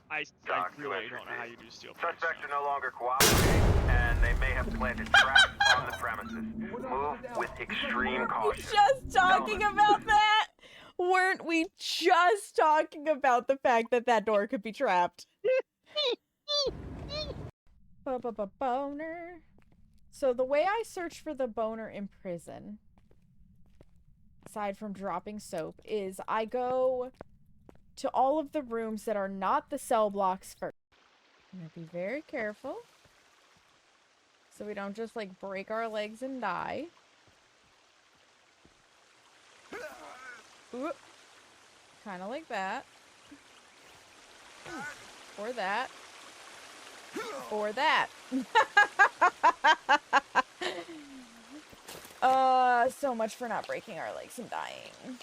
I really don't know how you do steel plates. Suspects are no longer cooperating, and they may have planted traps on the premises. Move with extreme caution. Just talking about that? Weren't we just talking about the fact that that door could be trapped? Boner. So the way I search for the boner in prison, aside from dropping soap, is I go to all of the rooms that are not the cell blocks first. I'm gonna be very careful so we don't just like break our legs and die. Kind of like that. Or that. Or that. So much for not breaking our legs and dying.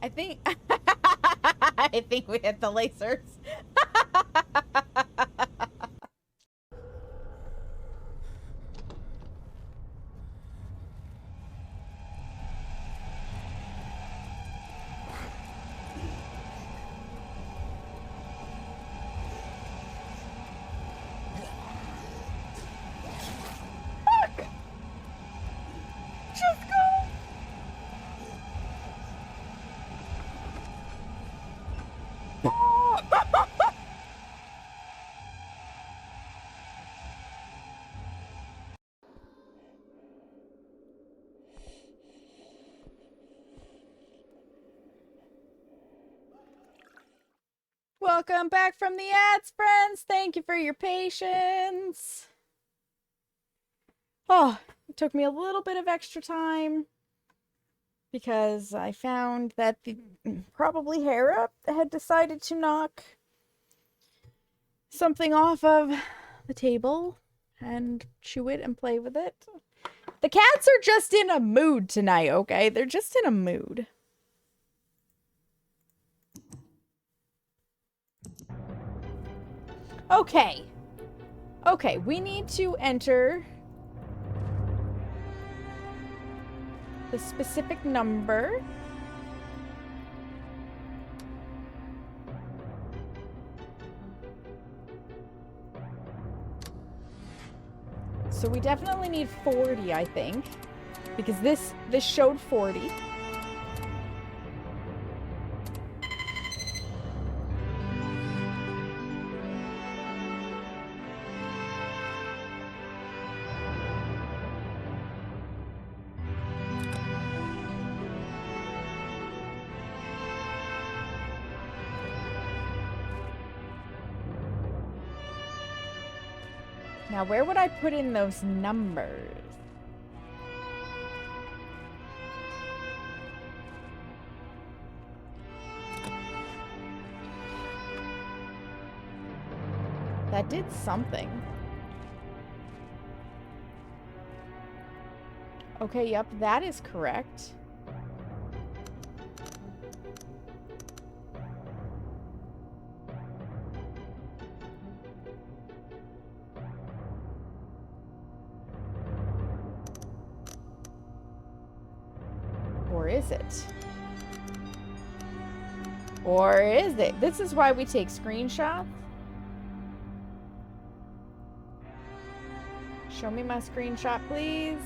I think I think we hit the lasers. Fuck. Just go. Welcome back from the ads, friends. Thank you for your patience. Oh, it took me a little bit of extra time because I found that the probably Hera had decided to knock something off of the table and chew it and play with it. The cats are just in a mood tonight, okay? They're just in a mood. Okay. Okay, we need to enter the specific number. So we definitely need 40, I think, because this showed 40. Now, where would I put in those numbers? That did something. Okay, yep, that is correct. is it? Or is it? This is why we take screenshots. Show me my screenshot, please.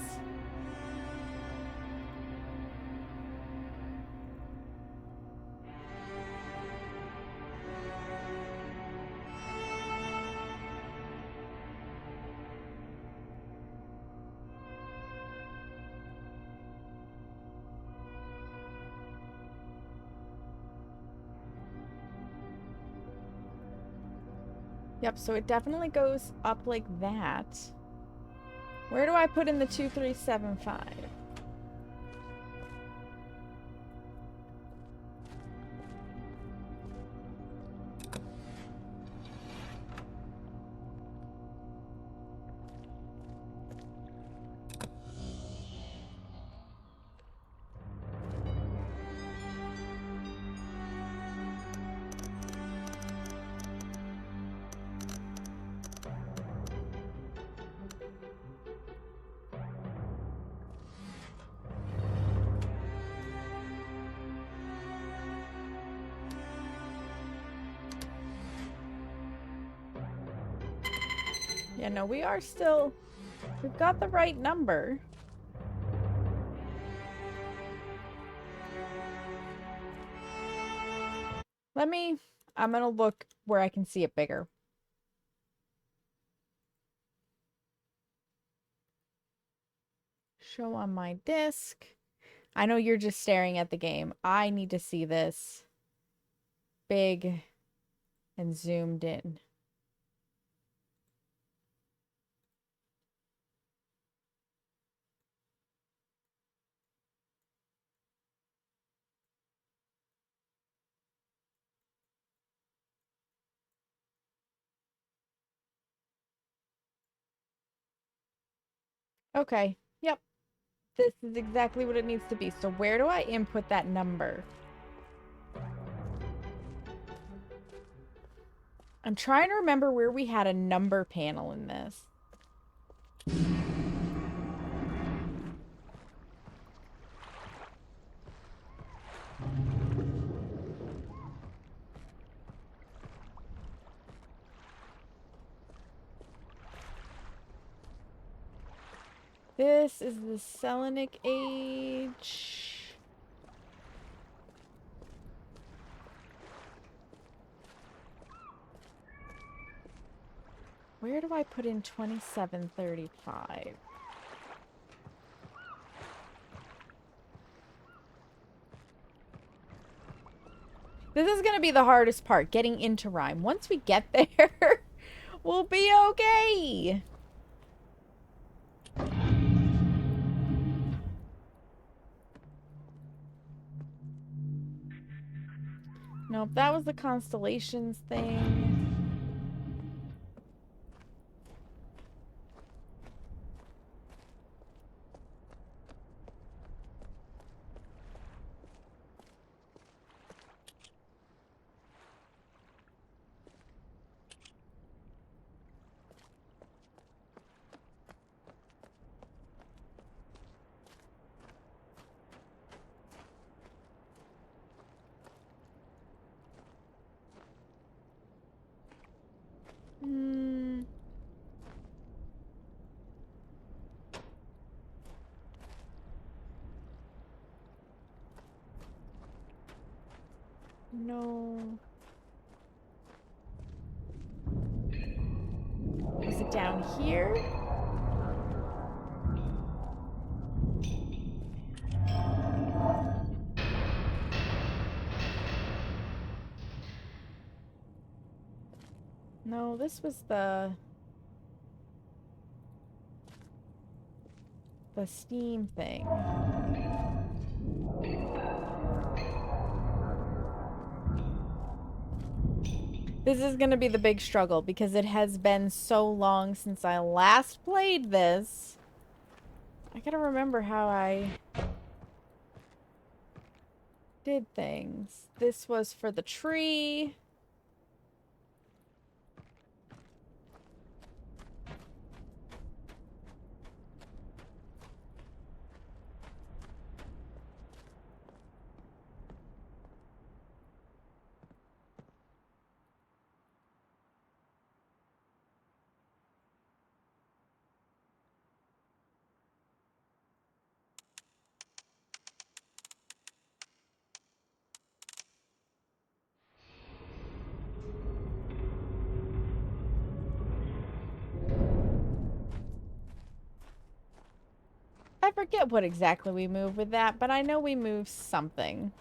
Yep, so it definitely goes up like that. Where do I put in the 2375? Yeah, no, we are still... We've got the right number. I'm gonna look where I can see it bigger. Show on my disc. I know you're just staring at the game. I need to see this big and zoomed in. Okay, yep. This is exactly what it needs to be. So where do I input that number? I'm trying to remember where we had a number panel in this. This is the Selenic Age. Where do I put in 2735? This is going to be the hardest part, getting into Rime. Once we get there, we'll be okay. Nope, that was the constellations thing. No. Is it down here? No, this was the steam thing. This is gonna be the big struggle because it has been so long since I last played this. I gotta remember how I did things. This was for the tree. forget what exactly we move with that, but I know we move something.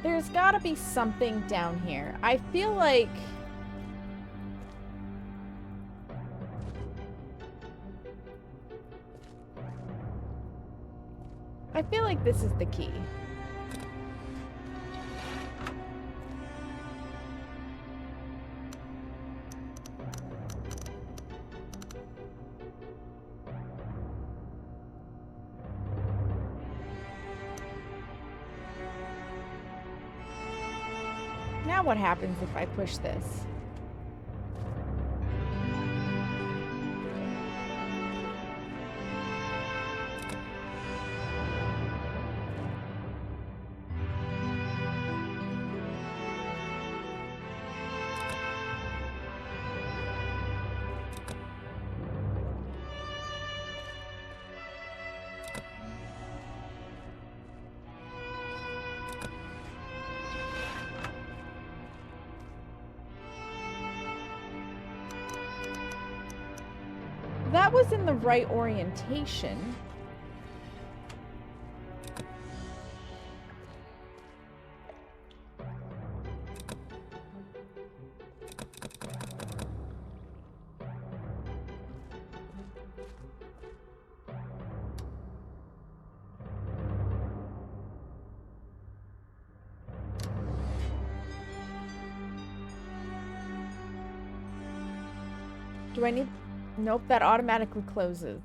There's gotta be something down here. I feel like... this is the key. Now what happens if I push this? That was in the right orientation. Do I need... Nope, that automatically closes.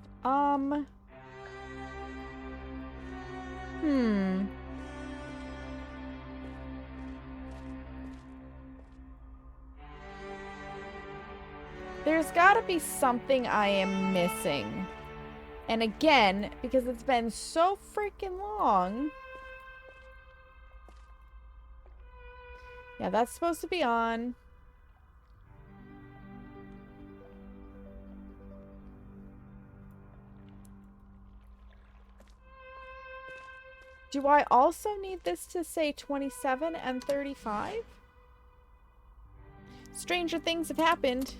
There's gotta be something I am missing. And again, because it's been so freaking long. Yeah, that's supposed to be on. Do I also need this to say 27 and 35? Stranger things have happened.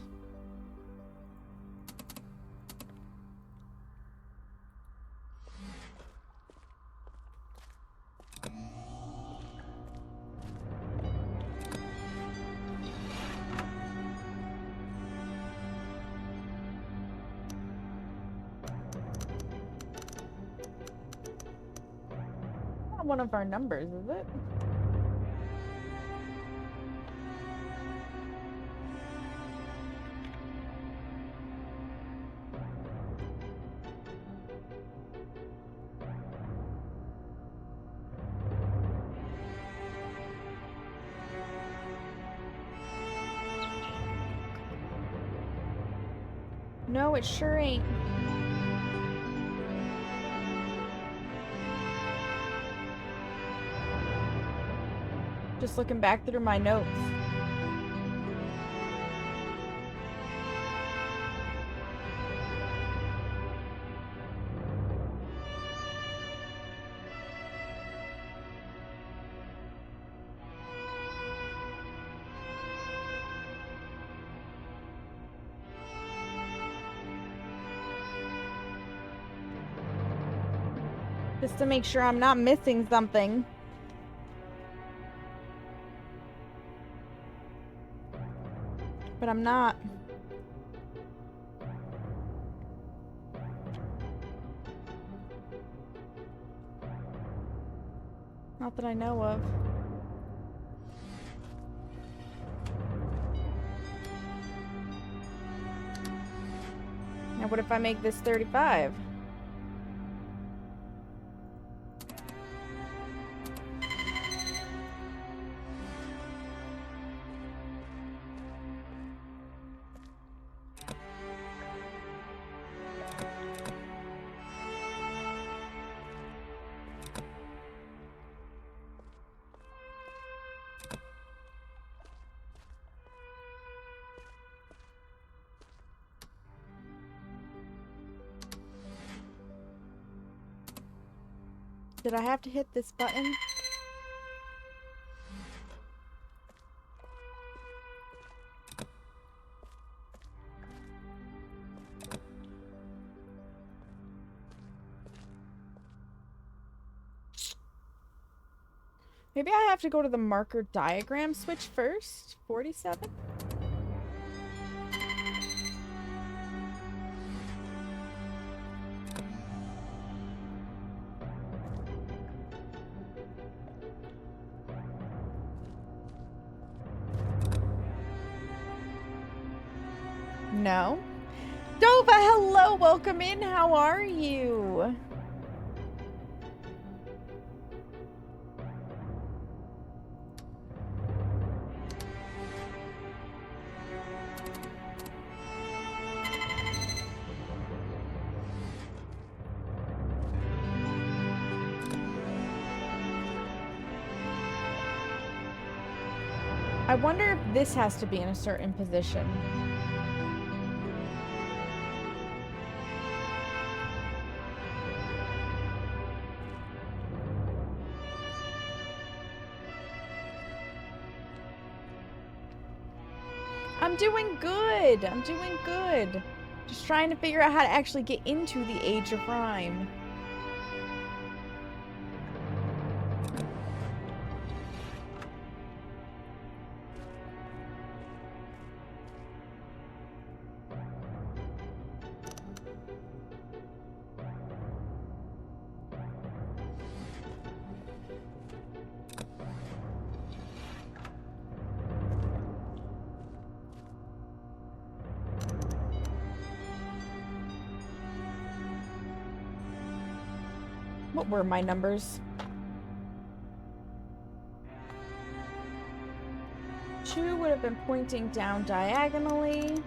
Not one of our numbers, is it? No, it sure ain't. Just looking back through my notes. Just to make sure I'm not missing something. But I'm not. Not that I know of. Now what if I make this 35? Did I have to hit this button? Maybe I have to go to the marker diagram switch first? 47? No. Dova, hello, welcome in. How are you? I wonder if this has to be in a certain position. I'm doing good. I'm doing good. Just trying to figure out how to actually get into the Age of Rime. What were my numbers? 2 would have been pointing down diagonally.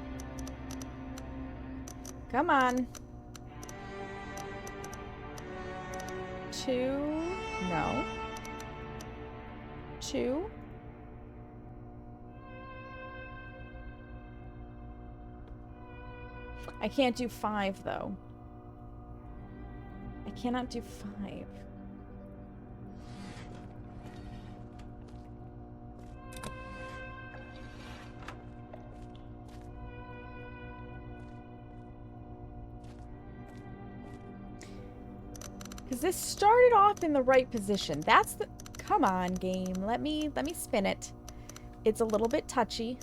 Come on. 2. No. 2. I can't do 5 though. I cannot do 5. Because this started off in the right position. That's the... Come on, game. Let me spin it. It's a little bit touchy.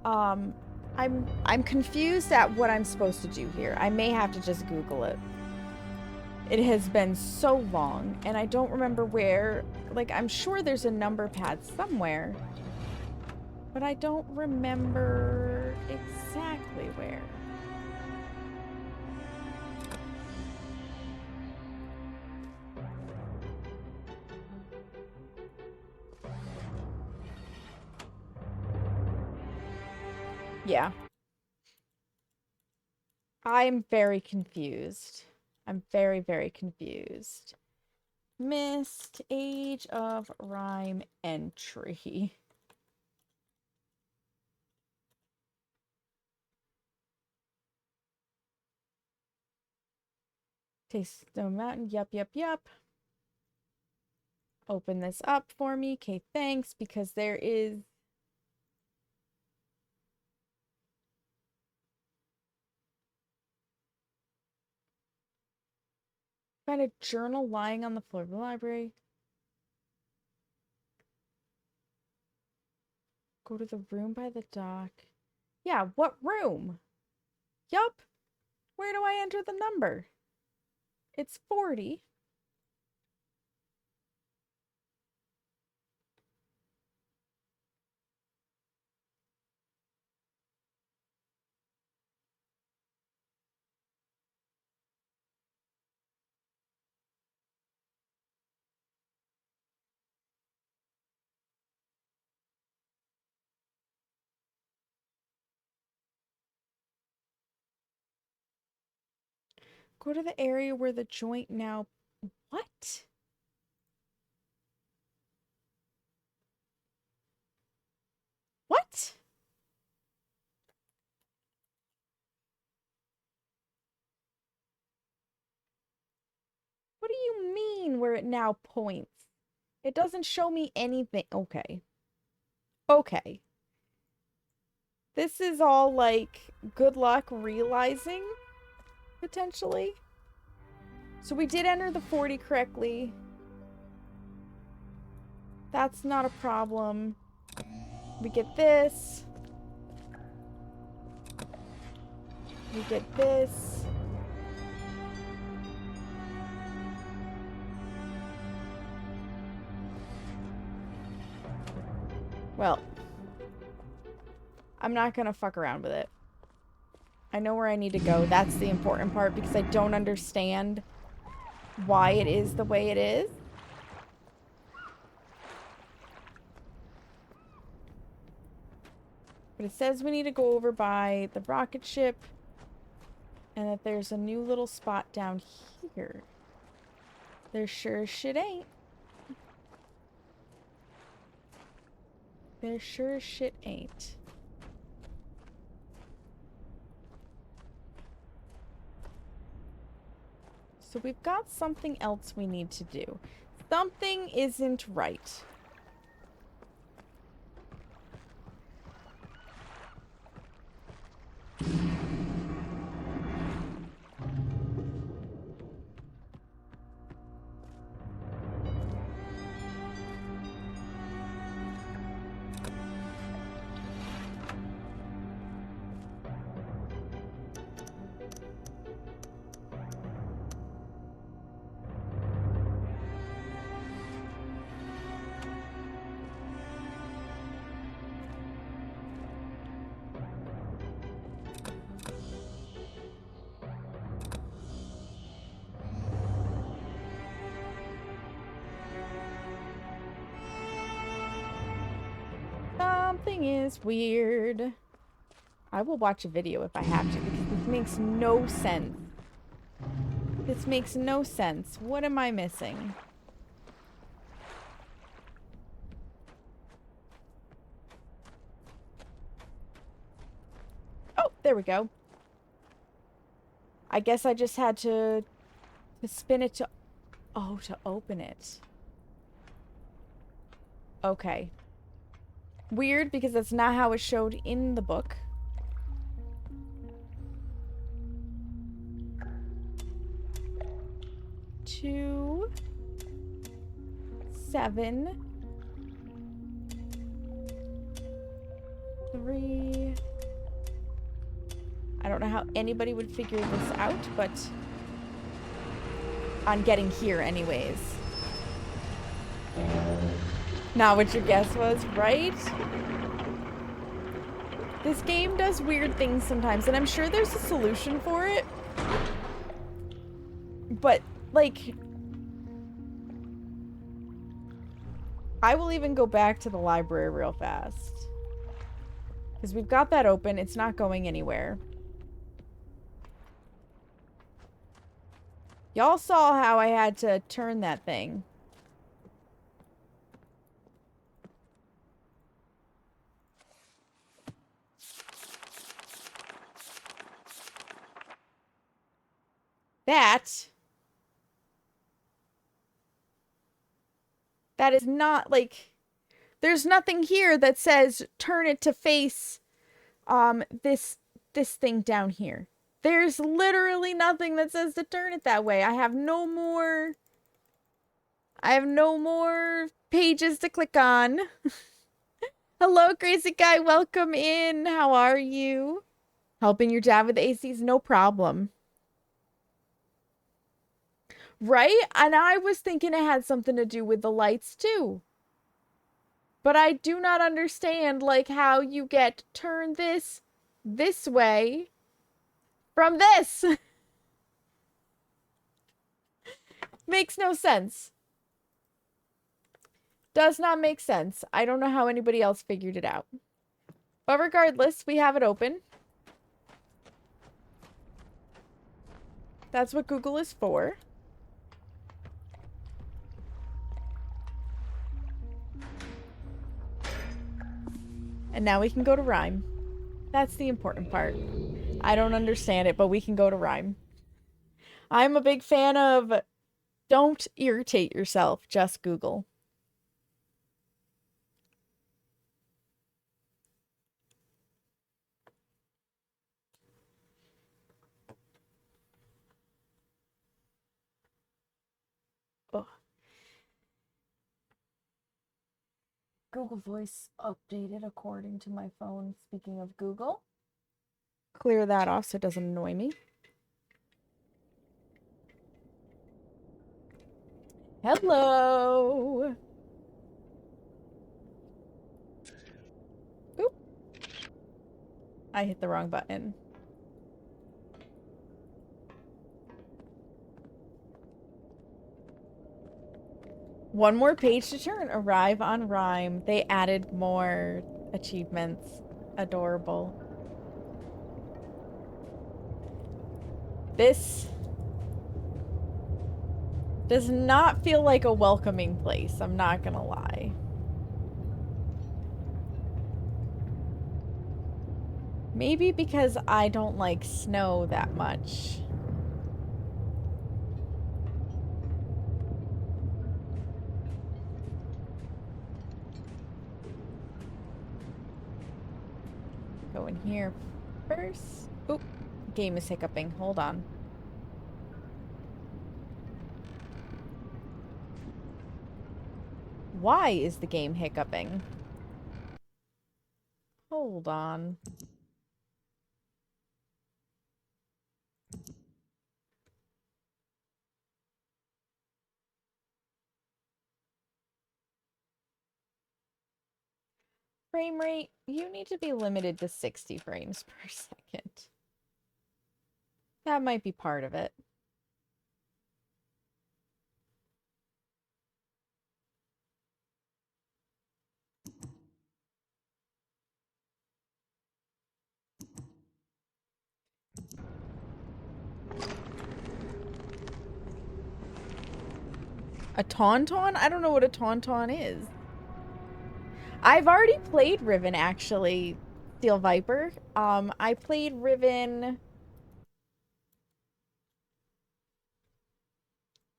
I'm confused at what I'm supposed to do here. I may have to just Google it. It has been so long, and I don't remember where. Like, I'm sure there's a number pad somewhere, but I don't remember exactly where. Yeah. I'm very confused. I'm very, very confused. Myst Age of Rime entry. Taste Stone Mountain. Yup. Open this up for me. Okay, thanks, because there is... Find a journal lying on the floor of the library. Go to the room by the dock. Yeah, what room? Yup. Where do I enter the number? It's 40. Go to the area where the joint now... What? What? What where it now points. It doesn't show me anything. Okay. Okay. This is all like good luck realizing, potentially. So we did enter the 40 correctly. That's not a problem. We get this. We get this. Well, I'm not gonna fuck around with it. I know where I need to go. That's the important part because I don't understand why it is the way it is. But it says we need to go over by the rocket ship and that there's a new little spot down here. There sure as shit ain't. There sure as shit ain't. So we've got something else we need to do. Something isn't right. Something is weird. I will watch a video if I have to because this makes no sense. This makes no sense. What am I missing? Oh, there we go. I guess I just had to spin it to... Oh, to open it. Okay. Weird, because that's not how it showed in the book. Two, 7, 3. I don't know how anybody would figure this out, but on getting here anyways. Not what your guess was, right? This game does weird things sometimes, and I'm sure there's a solution for it. But, like... I will even go back to the library real fast. Because we've got that open, it's not going anywhere. Y'all saw how I had to turn that thing. That is not, like, there's nothing here that says turn it to face this thing down here. There's literally nothing that says to turn it that way. I have no more pages to click on. Hello, crazy guy, welcome in. How are you? Helping your dad with the ACs, no problem. Right? And I was thinking it had something to do with the lights too. But I do not understand, like, how you get turn this way from this. Makes no sense. Does not make sense. I don't know how anybody else figured it out. But regardless, we have it open. That's what Google is for. And now we can go to Rime. That's the important part. I don't understand it, but we can go to Rime. I'm a big fan of Don't irritate yourself. Just Google. Ugh. Google Voice updated according to my phone. Speaking of Google, clear that off so it doesn't annoy me. Hello. Oop. I hit the wrong button. One more page to turn. Arrive on Rime. They added more achievements. Adorable. This does not feel like a welcoming place. I'm not gonna lie. Maybe because I don't like snow that much. Go in here first. Oop, game is hiccuping. Hold on. Why is the game hiccuping? Hold on. Frame rate, you need to be limited to 60 frames per second. That might be part of it. A tauntaun? I don't know what a tauntaun is. I've already played Riven, actually, Steel Viper. I played Riven...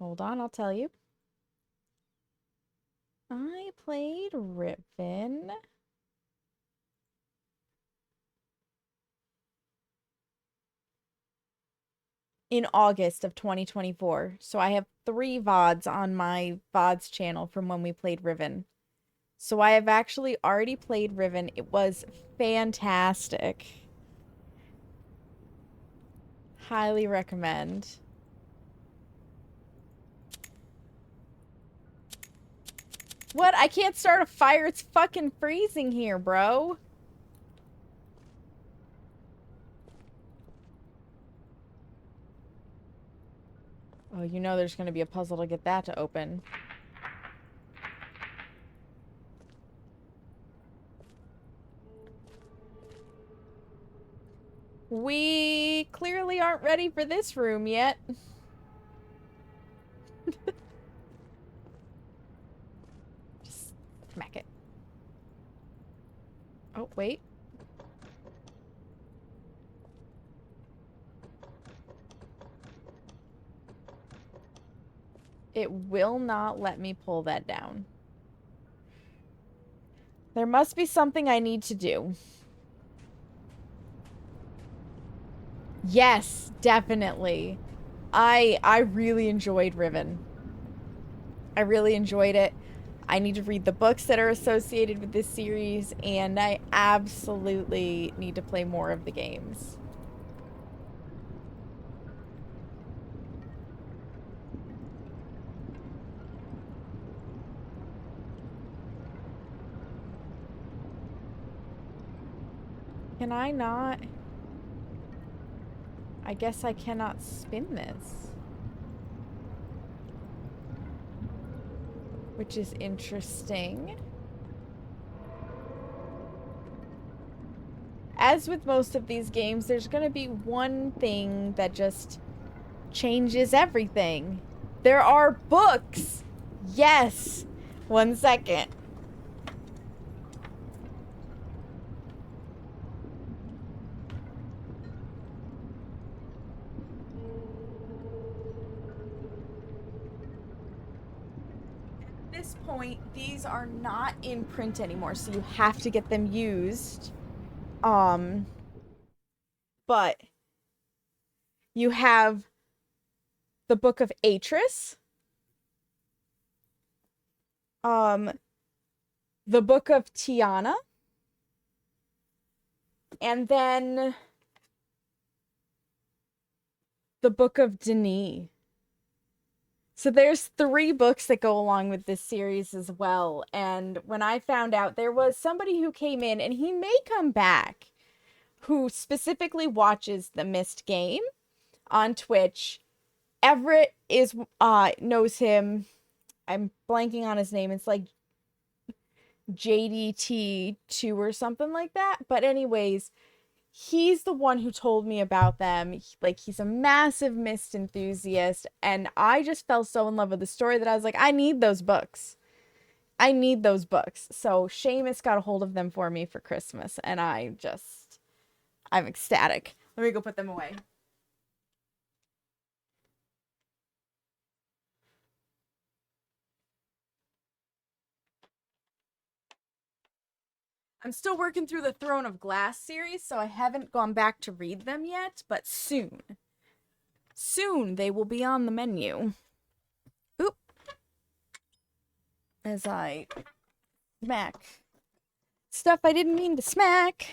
Hold on, I'll tell you. I played Riven... in August of 2024. So I have 3 VODs on my VODs channel from when we played Riven. So I have actually already played Riven. It was fantastic. Highly recommend. What? I can't start a fire. It's fucking freezing here, bro. Oh, you know there's going to be a puzzle to get that to open. We clearly aren't ready for this room yet. Just smack it. Oh, wait. It will not let me pull that down. There must be something I need to do. Yes, definitely. I really enjoyed Riven. I really enjoyed it. I need to read the books that are associated with this series, and I absolutely need to play more of the games. Can I not? I guess I cannot spin this. Which is interesting. As with most of these games, there's gonna be one thing that just changes everything. There are books! Yes! 1 second. this point, these are not in print anymore, so you have to get them used. But you have the Book of Atrus, the Book of Tiana, and then the Book of Denis. So there's 3 books that go along with this series as well. And when I found out, there was somebody who came in, and he may come back, who specifically watches the Myst game on Twitch. Everett is knows him. I'm blanking on his name. It's like JDT2 or something like that. But anyways, he's the one who told me about them. He's a massive Myst enthusiast, and I just fell so in love with the story that I was like, I need those books. I need those books. So Seamus got a hold of them for me for Christmas, and I'm ecstatic. Let me go put them away. I'm still working through the Throne of Glass series, so I haven't gone back to read them yet, but soon. Soon they will be on the menu. Oop. As I smack stuff I didn't mean to smack.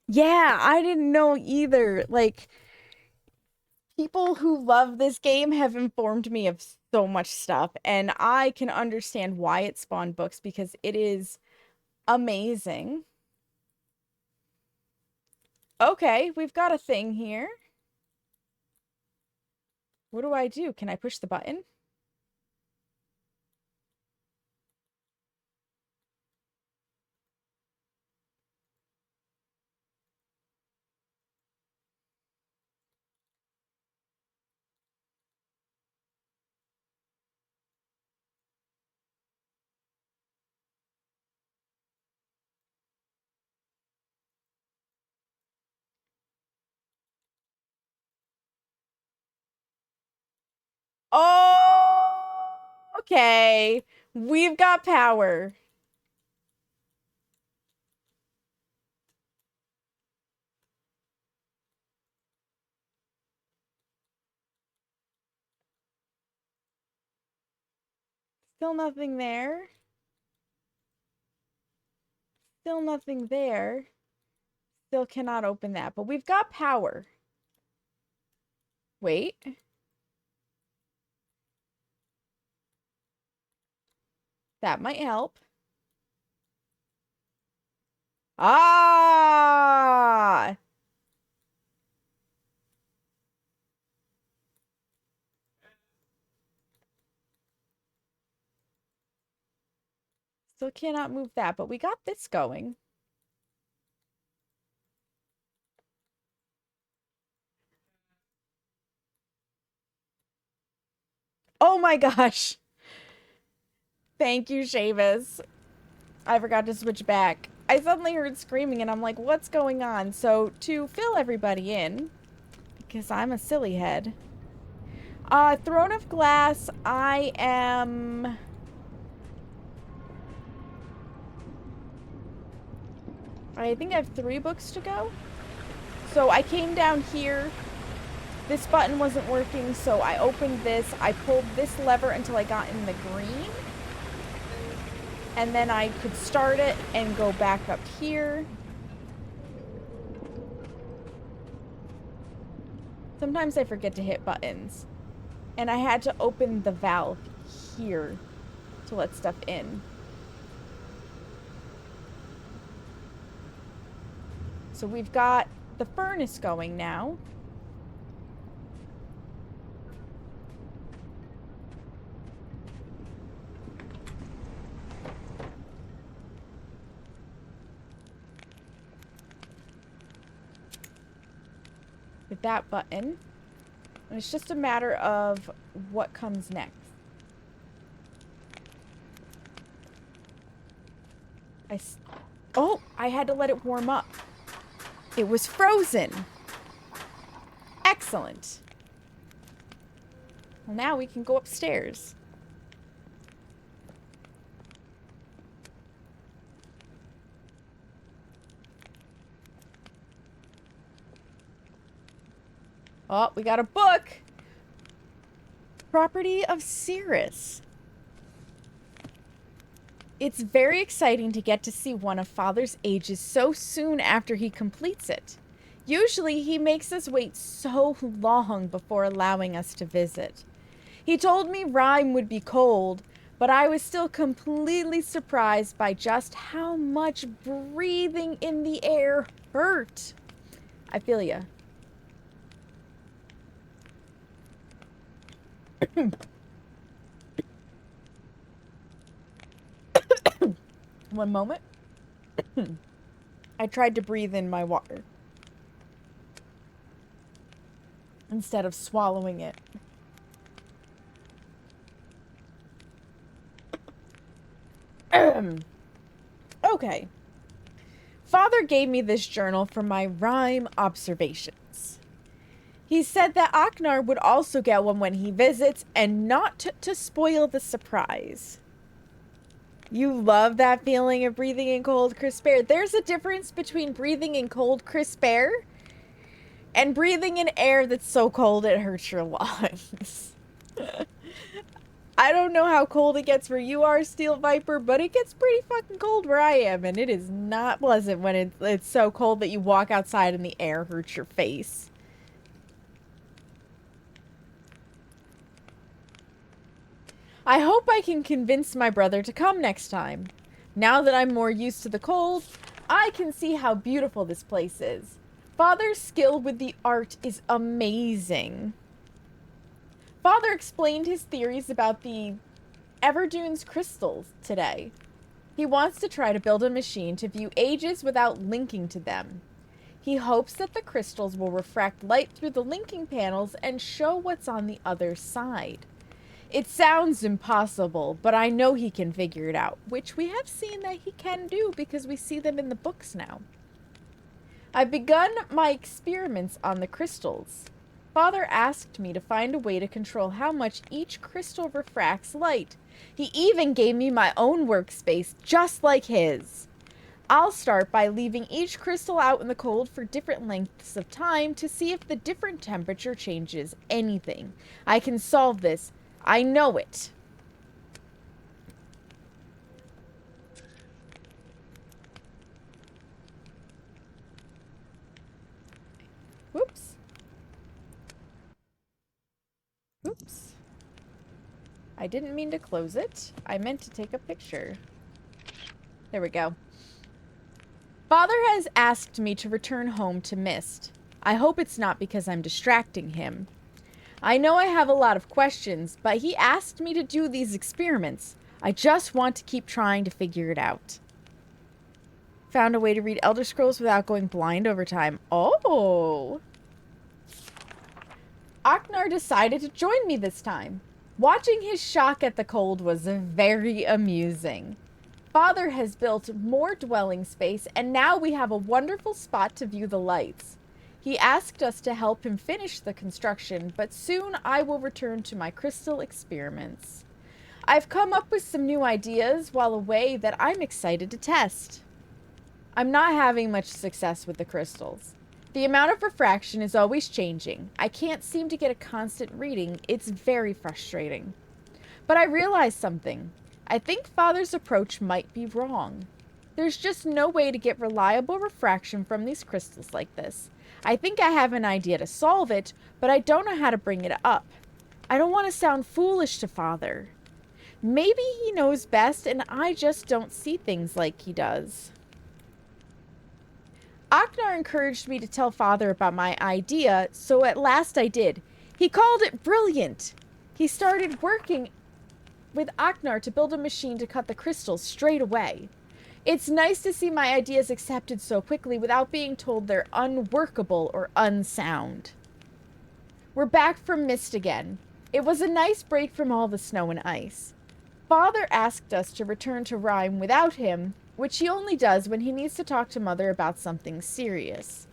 Yeah, I didn't know either. People who love this game have informed me of so much stuff, and I can understand why it spawned books because it is amazing. Okay, we've got a thing here. What do I do? Can I push the button? Oh, okay. We've got power. Still nothing there. Still nothing there. Still cannot open that, but we've got power. Wait. That might help. Ah! Still cannot move that, but we got this going. Oh my gosh. Thank you, Seamus. I forgot to switch back. I suddenly heard screaming and I'm like, what's going on? So to fill everybody in, because I'm a silly head. Throne of Glass, I think I have 3 books to go. So I came down here. This button wasn't working, so I opened this. I pulled this lever until I got in the green. And then I could start it and go back up here. Sometimes I forget to hit buttons. And I had to open the valve here to let stuff in. So we've got the furnace going now. With that button. And it's just a matter of what comes next. Oh, I had to let it warm up. It was frozen. Excellent. Well, now we can go upstairs. Oh, we got a book. Property of Cirrus. It's very exciting to get to see one of Father's ages so soon after he completes it. Usually, he makes us wait so long before allowing us to visit. He told me Rime would be cold, but I was still completely surprised by just how much breathing in the air hurt. I feel ya. One moment. I tried to breathe in my water instead of swallowing it. Okay. Father gave me this journal for my rhyme observations. He said that Aknar would also get one when he visits, and not to spoil the surprise. You love that feeling of breathing in cold, crisp air. There's a difference between breathing in cold, crisp air and breathing in air that's so cold it hurts your lungs. I don't know how cold it gets where you are, Steel Viper, but it gets pretty fucking cold where I am, and it is not pleasant when it's so cold that you walk outside and the air hurts your face. I hope I can convince my brother to come next time. Now that I'm more used to the cold, I can see how beautiful this place is. Father's skill with the art is amazing. Father explained his theories about the Everdune's crystals today. He wants to try to build a machine to view ages without linking to them. He hopes that the crystals will refract light through the linking panels and show what's on the other side. It sounds impossible, but I know he can figure it out, which we have seen that he can do because we see them in the books now. I've begun my experiments on the crystals. Father asked me to find a way to control how much each crystal refracts light. He even gave me my own workspace, just like his. I'll start by leaving each crystal out in the cold for different lengths of time to see if the different temperature changes anything. I can solve this. I know it. Whoops. Oops. I didn't mean to close it. I meant to take a picture. There we go. Father has asked me to return home to Myst. I hope it's not because I'm distracting him. I know I have a lot of questions, but he asked me to do these experiments. I just want to keep trying to figure it out. Found a way to read Elder Scrolls without going blind over time. Oh! Aknar decided to join me this time. Watching his shock at the cold was very amusing. Father has built more dwelling space, and now we have a wonderful spot to view the lights. He asked us to help him finish the construction, but soon I will return to my crystal experiments. I've come up with some new ideas while away that I'm excited to test. I'm not having much success with the crystals. The amount of refraction is always changing. I can't seem to get a constant reading. It's very frustrating. But I realized something. I think Father's approach might be wrong. There's just no way to get reliable refraction from these crystals like this. I think I have an idea to solve it, but I don't know how to bring it up. I don't want to sound foolish to Father. Maybe he knows best and I just don't see things like he does. Aknar encouraged me to tell Father about my idea, so at last I did. He called it brilliant. He started working with Aknar to build a machine to cut the crystals straight away. It's nice to see my ideas accepted so quickly without being told they're unworkable or unsound. We're back from Myst again. It was a nice break from all the snow and ice. Father asked us to return to Rime without him, which he only does when he needs to talk to Mother about something serious.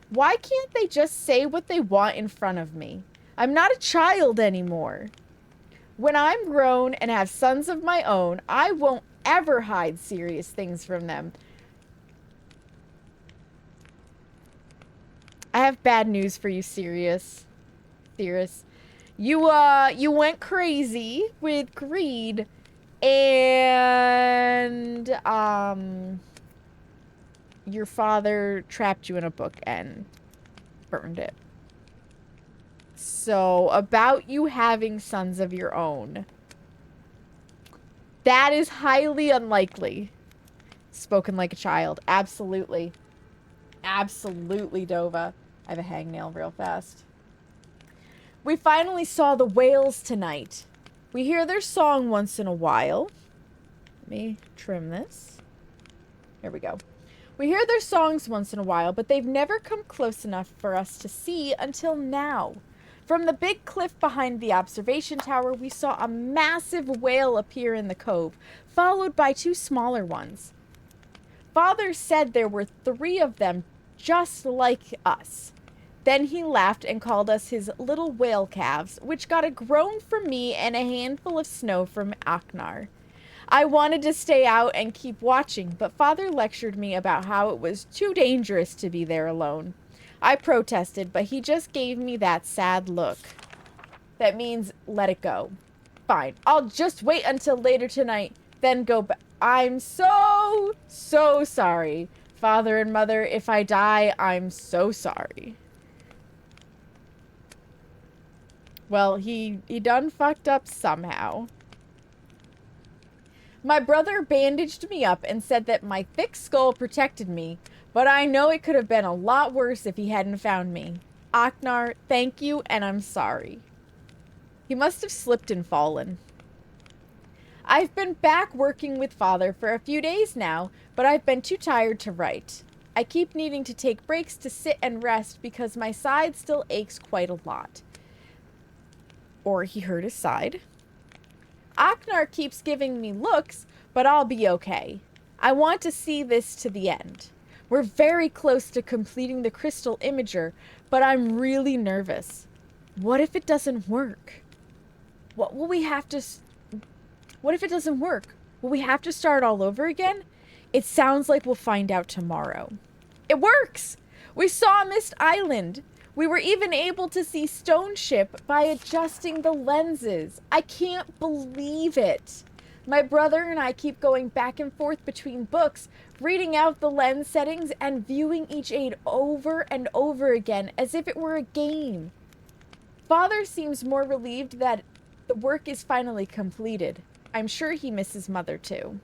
Why can't they just say what they want in front of me? I'm not a child anymore. When I'm grown and have sons of my own, I won't ever hide serious things from them. I have bad news for you, Sirius. Theris. You went crazy with greed, and your father trapped you in a book and burned it. So, about you having sons of your own. That is highly unlikely. Spoken like a child. Absolutely. Absolutely, Dova. I have a hangnail real fast. We finally saw the whales tonight. We hear their song once in a while. Let me trim this. There we go. We hear their songs once in a while, but they've never come close enough for us to see until now. From the big cliff behind the observation tower, we saw a massive whale appear in the cove, followed by 2 smaller ones. Father said there were 3 of them just like us. Then he laughed and called us his little whale calves, which got a groan from me and a handful of snow from Aknar. I wanted to stay out and keep watching, but Father lectured me about how it was too dangerous to be there alone. I protested, but he just gave me that sad look. That means let it go. Fine, I'll just wait until later tonight, then go back. I'm so sorry. Father and Mother, if I die, I'm so sorry. Well, he done fucked up somehow. My brother bandaged me up and said that my thick skull protected me, but I know it could have been a lot worse if he hadn't found me. Aknar, thank you, and I'm sorry. He must have slipped and fallen. I've been back working with Father for a few days now, but I've been too tired to write. I keep needing to take breaks to sit and rest because my side still aches quite a lot. Or he hurt his side. Aknar keeps giving me looks, but I'll be okay. I want to see this to the end. We're very close to completing the crystal imager, but I'm really nervous. What if it doesn't work? What if it doesn't work? Will we have to start all over again? It sounds like we'll find out tomorrow. It works! We saw Myst Island. We were even able to see Stone Ship by adjusting the lenses. I can't believe it. My brother and I keep going back and forth between books, reading out the lens settings and viewing each aid over and over again as if it were a game. Father seems more relieved that the work is finally completed. I'm sure he misses Mother too.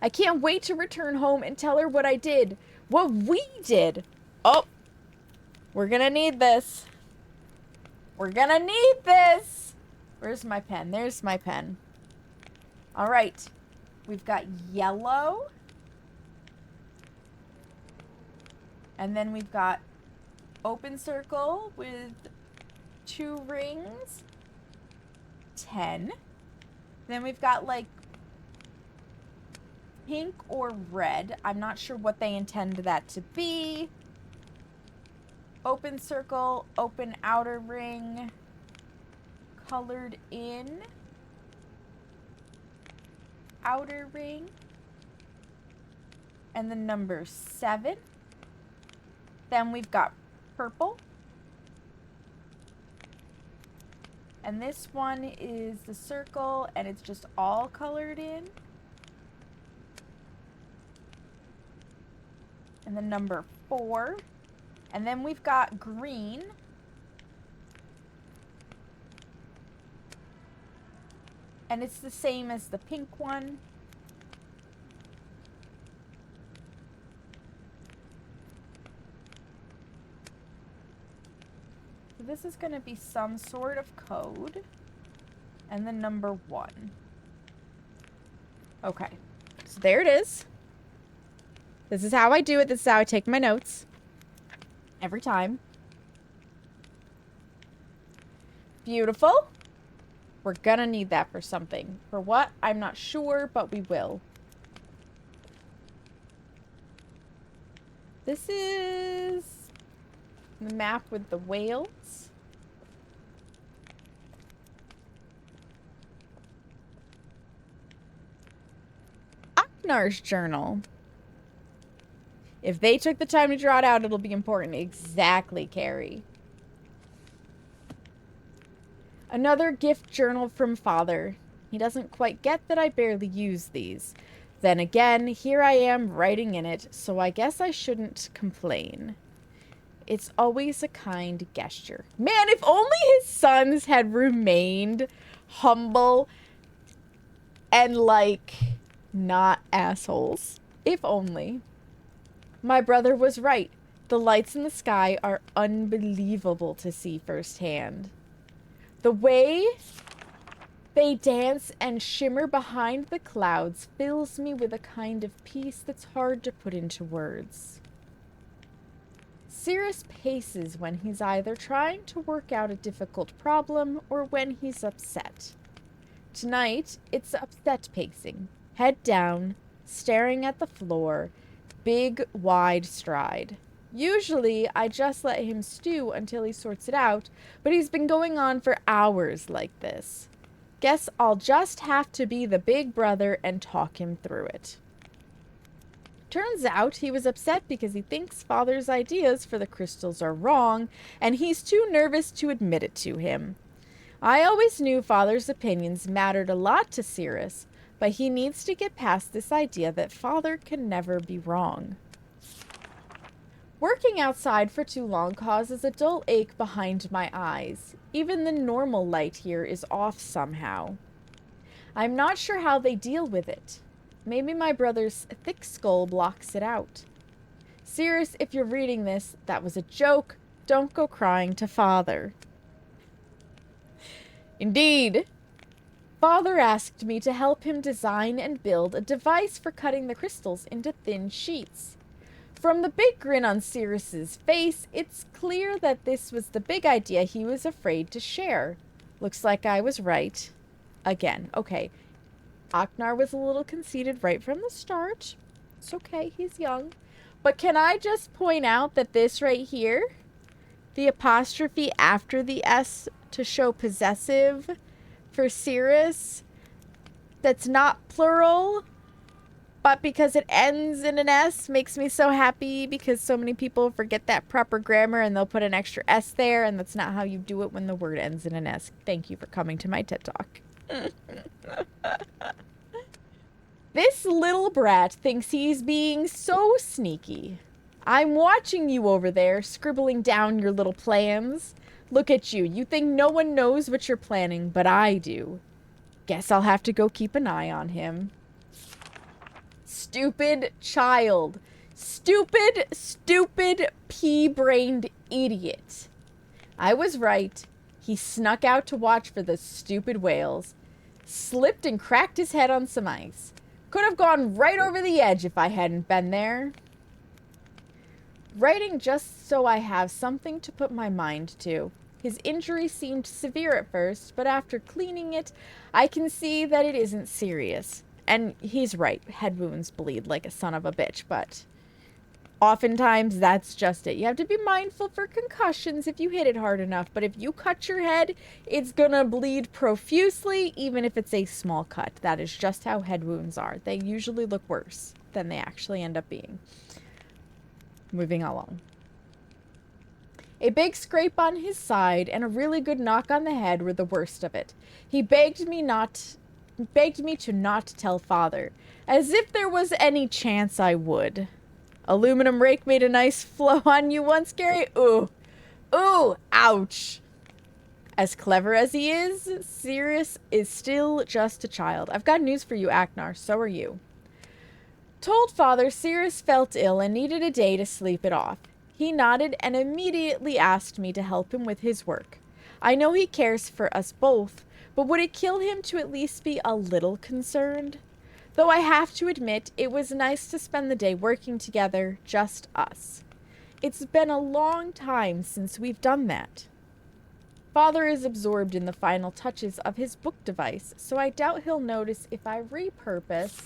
I can't wait to return home and tell her what I did. What we did. Oh. We're gonna need this. We're gonna need this. Where's my pen? There's my pen. All right. We've got yellow. And then we've got open circle with 2 rings. 10. Then we've got like pink or red. I'm not sure what they intend that to be. Open circle, open outer ring, colored in, outer ring, and the number 7. Then we've got purple. And this one is the circle, and it's just all colored in. And the number 4. And then we've got green. And it's the same as the pink one. So this is going to be some sort of code. And the number 1. Okay. So there it is. This is how I do it. This is how I take my notes. Every time. Beautiful. We're gonna need that for something. For what? I'm not sure, but we will. This is the map with the whales. Aknar's journal. If they took the time to draw it out, it'll be important. Exactly, Carrie. Another gift journal from Father. He doesn't quite get that I barely use these. Then again, here I am writing in it, so I guess I shouldn't complain. It's always a kind gesture. Man, if only his sons had remained humble and, like, not assholes. If only. My brother was right. The lights in the sky are unbelievable to see firsthand. The way they dance and shimmer behind the clouds fills me with a kind of peace that's hard to put into words. Cirrus paces when he's either trying to work out a difficult problem or when he's upset. Tonight, it's upset pacing. Head down, staring at the floor, big, wide stride. Usually, I just let him stew until he sorts it out, but he's been going on for hours like this. Guess I'll just have to be the big brother and talk him through it. Turns out he was upset because he thinks Father's ideas for the crystals are wrong, and he's too nervous to admit it to him. I always knew Father's opinions mattered a lot to Cirrus, but he needs to get past this idea that Father can never be wrong. Working outside for too long causes a dull ache behind my eyes. Even the normal light here is off somehow. I'm not sure how they deal with it. Maybe my brother's thick skull blocks it out. Cirrus, if you're reading this, that was a joke. Don't go crying to Father. Indeed. Father asked me to help him design and build a device for cutting the crystals into thin sheets. From the big grin on Cirrus's face, it's clear that this was the big idea he was afraid to share. Looks like I was right. Again, okay. Aknar was a little conceited right from the start. It's okay, he's young. But can I just point out that this right here, the apostrophe after the S to show possessive for Cirrus, that's not plural, but because it ends in an S makes me so happy because so many people forget that proper grammar and they'll put an extra S there, and that's not how you do it when the word ends in an S. Thank you for coming to my TED Talk. This little brat thinks he's being so sneaky. I'm watching you over there, scribbling down your little plans. Look at you. You think no one knows what you're planning, but I do. Guess I'll have to go keep an eye on him. Stupid child. Stupid, stupid, pea-brained idiot. I was right. He snuck out to watch for the stupid whales. Slipped and cracked his head on some ice. Could have gone right over the edge if I hadn't been there. Writing just so I have something to put my mind to. His injury seemed severe at first, but after cleaning it, I can see that it isn't serious. And he's right, head wounds bleed like a son of a bitch, but oftentimes that's just it. You have to be mindful for concussions if you hit it hard enough, but if you cut your head, it's gonna bleed profusely, even if it's a small cut. That is just how head wounds are. They usually look worse than they actually end up being. Moving along. A big scrape on his side and a really good knock on the head were the worst of it. He begged me to not tell Father, as if there was any chance I would. Aluminum rake made a nice flow on you once, Gary? Ooh. Ooh, ouch. As clever as he is, Cirrus is still just a child. I've got news for you, Aknar. So are you. Told Father Cirrus felt ill and needed a day to sleep it off. He nodded and immediately asked me to help him with his work. I know he cares for us both, but would it kill him to at least be a little concerned? Though I have to admit, it was nice to spend the day working together, just us. It's been a long time since we've done that. Father is absorbed in the final touches of his book device, so I doubt he'll notice if I repurpose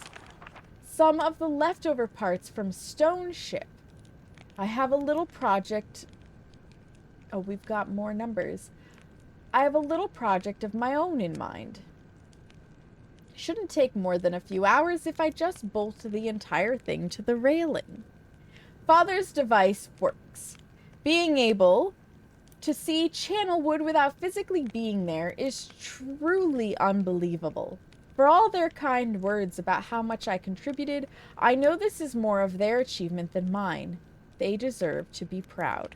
some of the leftover parts from Stone Ship. I have a little project. Oh, we've got more numbers. I have a little project of my own in mind. Shouldn't take more than a few hours if I just bolt the entire thing to the railing. Father's device works. Being able To see Channelwood without physically being there is truly unbelievable. For all their kind words about how much I contributed, I know this is more of their achievement than mine. They deserve to be proud.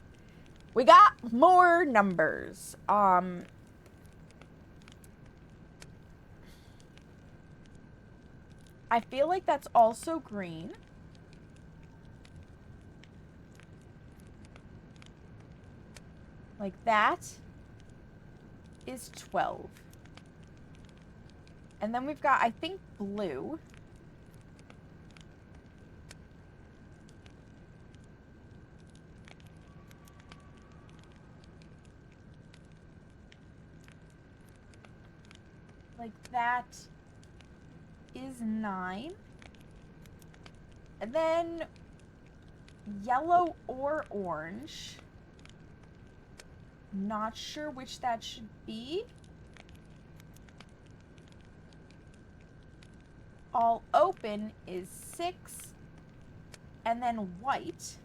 We got more numbers. I feel like that's also green. Like that is 12. And then we've got, I think, blue. Like that is 9. And then yellow or orange. Not sure which that should be. All open is 6. And then white.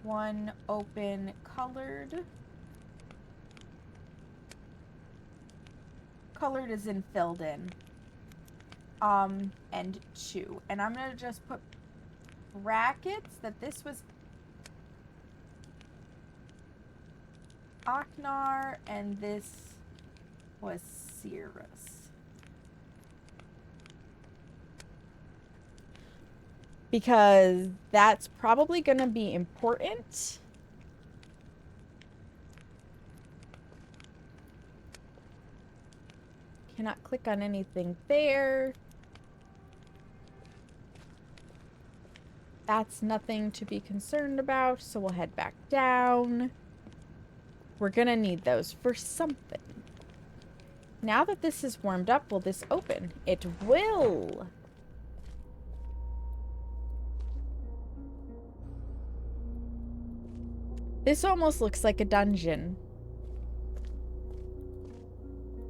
1 open colored. Colored is in filled in. And 2. And I'm gonna just put brackets that this was Aknar and this was Cirrus. Because that's probably gonna be important. Cannot click on anything there. That's nothing to be concerned about, so we'll head back down. We're gonna need those for something. Now that this is warmed up, will this open? It will! This almost looks like a dungeon.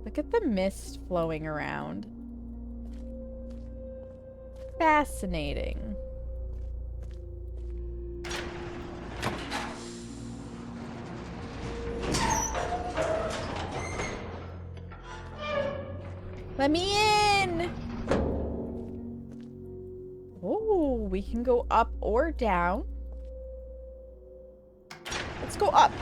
Look at the mist flowing around. Fascinating. Let me in! Oh, we can go up or down. Let's go up.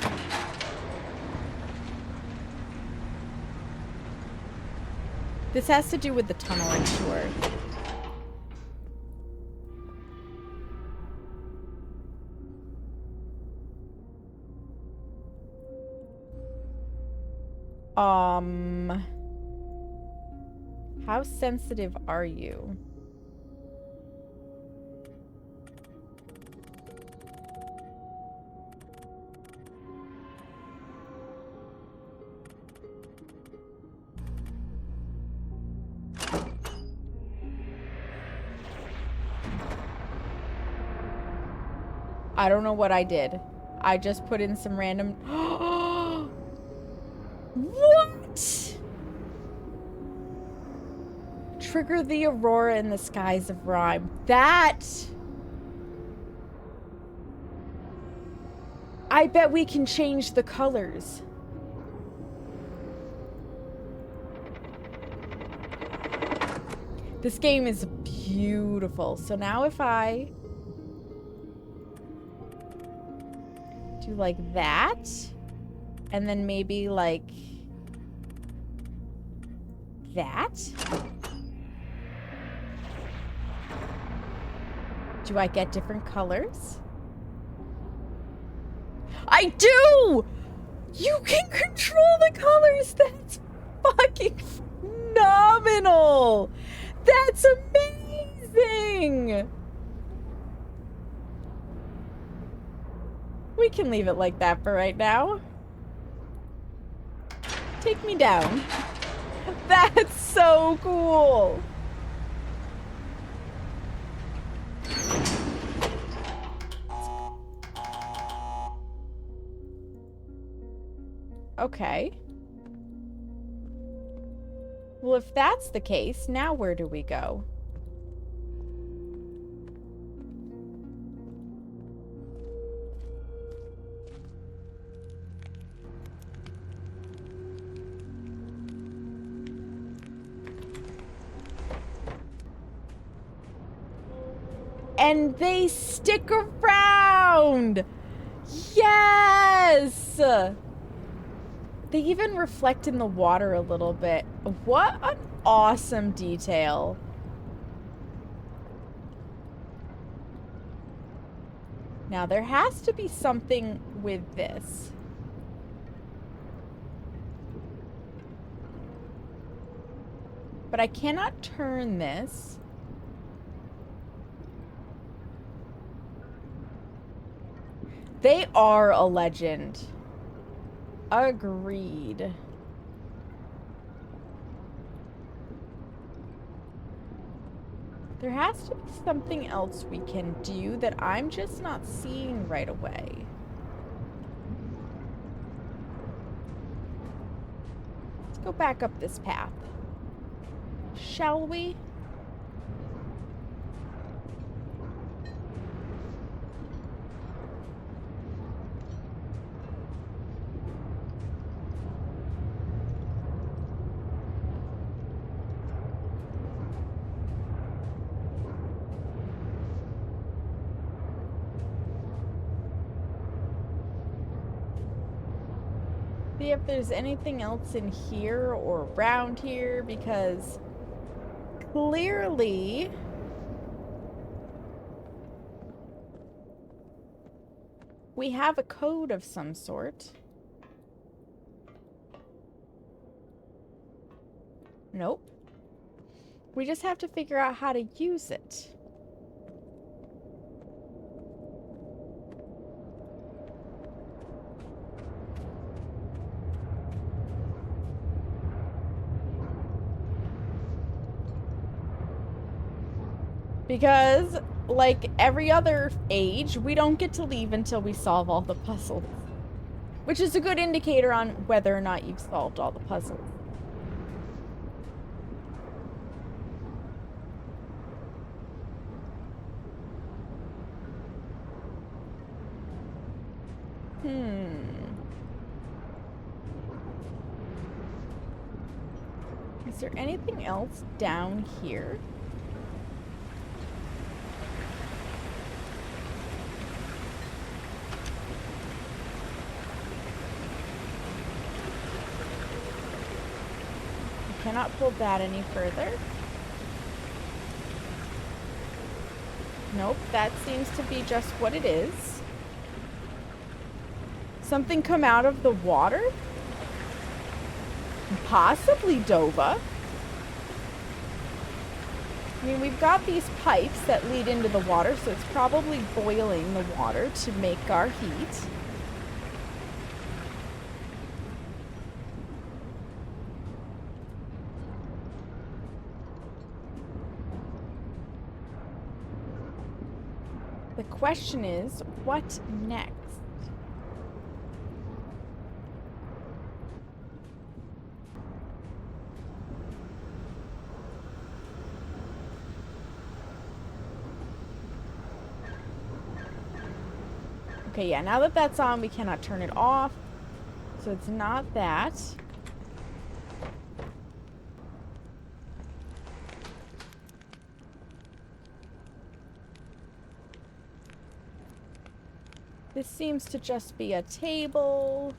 This has to do with the tunnel, I'm sure. How sensitive are you? I don't know what I did. I just put in some random... What? Trigger the aurora in the skies of Rime. That... I bet we can change the colors. This game is beautiful. So now if I... do like that, and then maybe like that. Do I get different colors? I do! You can control the colors! That's fucking phenomenal! That's amazing! We can leave it like that for right now. Take me down. That's so cool. Okay. Well, if that's the case, now where do we go? and they stick around. Yes! They even reflect in the water a little bit. What an awesome detail. Now, there has to be something with this. But I cannot turn this. They are a legend. Agreed. There has to be something else we can do that I'm just not seeing right away. Let's go back up this path. Shall we? See if there's anything else in here or around here, because clearly we have a code of some sort. Nope. We just have to figure out how to use it. Because, like every other age, we don't get to leave until we solve all the puzzles. Which is a good indicator on whether or not you've solved all the puzzles. Is there anything else down here? Cannot pull that any further. Nope, that seems to be just what it is. Something come out of the water? Possibly Dova. I mean, we've got these pipes that lead into the water, so it's probably boiling the water to make our heat. The question is, what next? Okay, yeah, now that that's on, we cannot turn it off. So it's not that. This seems to just be a table.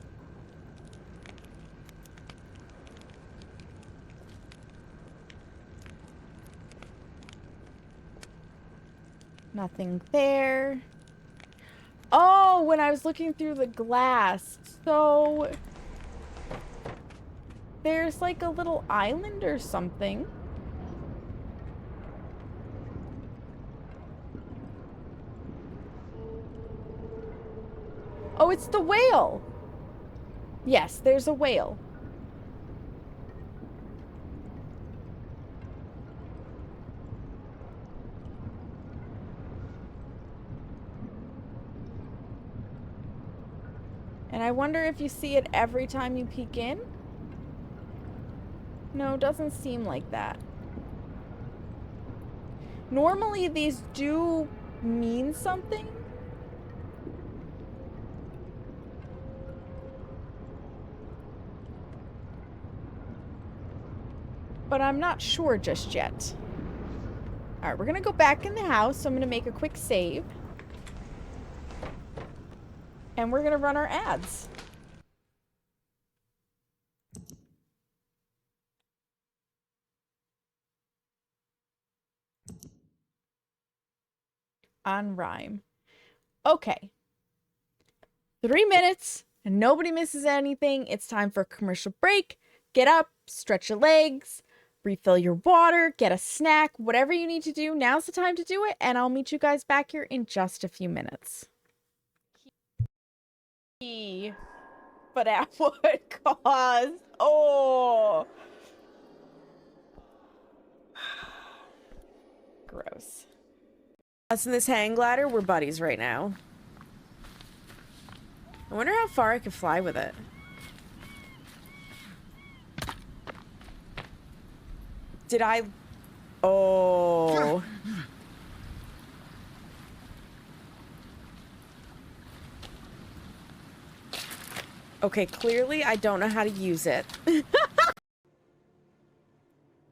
Nothing there. Oh, when I was looking through the glass. So there's like a little island or something. Oh, it's the whale. Yes, there's a whale. And I wonder if you see it every time you peek in? No, doesn't seem like that. Normally these do mean something. But I'm not sure just yet. Alright, we're gonna go back in the house, so I'm gonna make a quick save. And we're gonna run our ads. On Rime. Okay. 3 minutes, and nobody misses anything. It's time for a commercial break. Get up, stretch your legs, refill your water, get a snack, whatever you need to do. Now's the time to do it, and I'll meet you guys back here in just a few minutes. But at what cost? Oh. Gross. Us and this hang glider, we're buddies right now. I wonder how far I could fly with it. Did I... Oh. Okay, clearly I don't know how to use it.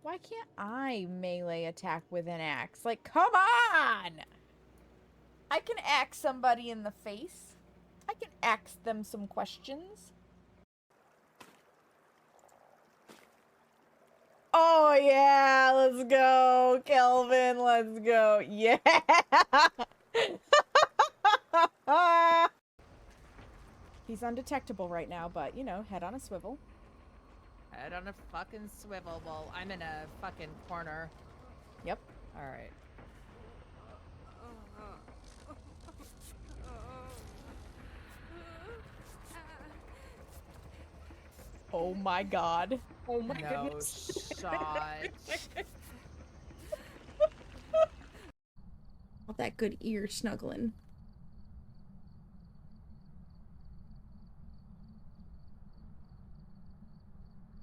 Why can't I melee attack with an axe? Like, come on! I can axe somebody in the face. I can ask them some questions. Oh, yeah, let's go, Kelvin, let's go. Yeah! He's undetectable right now, but, you know, head on a swivel. Head on a fucking swivel while I'm in a fucking corner. Yep. Alright. Oh my god. Oh my No goodness. shot. All that good ear snuggling.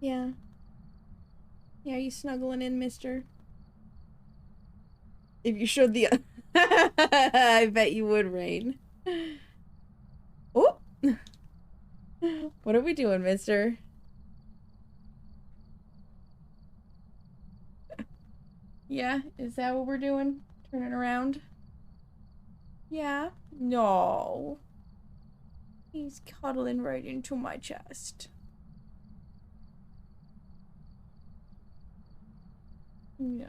Yeah. Yeah, you snuggling in, mister? If you showed the... I bet you would, Rain. Oh! What are we doing, mister? Yeah, is that what we're doing? Turning around? Yeah? No. He's cuddling right into my chest. Yeah.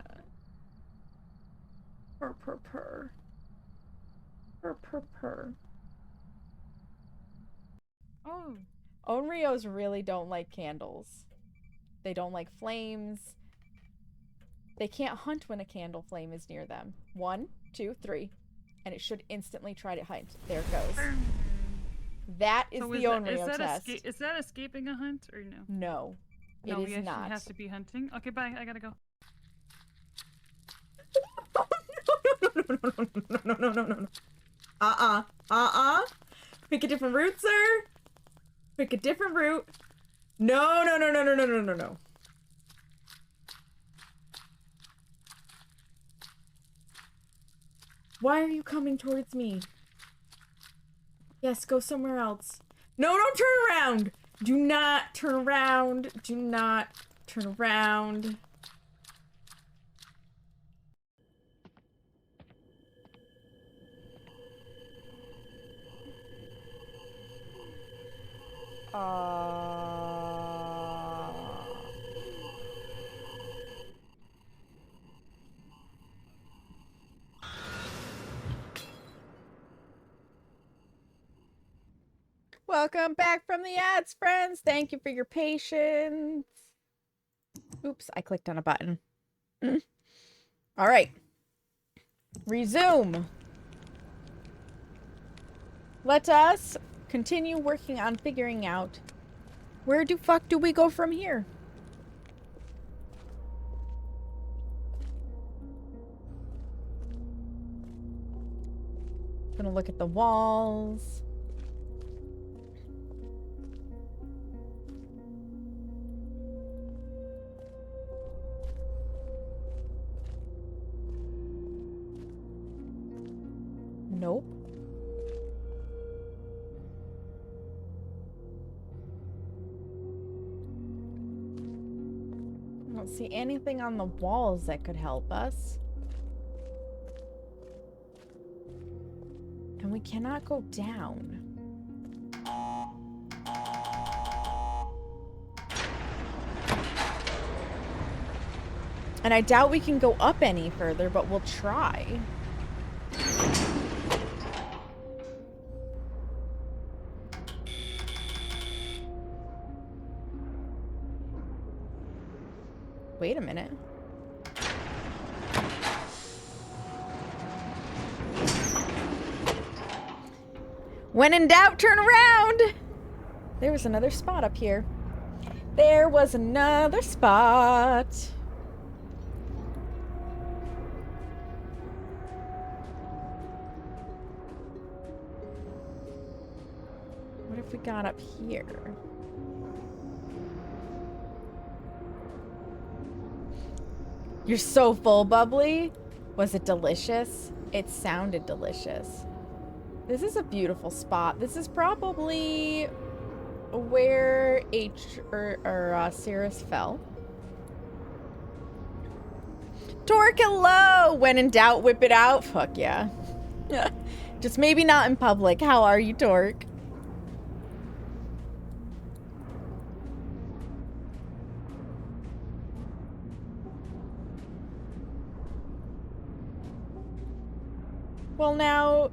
Purr, purr, purr. Purr, purr, purr. Oh. Onryos really don't like candles. They don't like flames. They can't hunt when a candle flame is near them. 1, 2, 3. And it should instantly try to hunt. There it goes. That is the Onryo test. Is that escaping a hunt or no? No. No, It is we not. actually have to be hunting. Okay, bye. I gotta go. No. Pick a different route, sir. Pick a different route. No. Why are you coming towards me? Yes, go somewhere else. No, don't turn around. Do not turn around. Do not turn around. Welcome back from the ads, friends. Thank you for your patience. Oops, I clicked on a button. All right. Resume. Let us continue working on figuring out where do fuck do we go from here? Gonna look at the walls. Nope. I don't see anything on the walls that could help us. And we cannot go down. And I doubt we can go up any further, but we'll try. Wait a minute. When in doubt, turn around! There was another spot up here. There was another spot. What if we got up here? You're so full, Bubbly. Was it delicious? It sounded delicious. This is a beautiful spot. This is probably where Cirrus fell. Torque, hello! When in doubt, whip it out. Fuck yeah. Just maybe not in public. How are you, Torque? Well, now,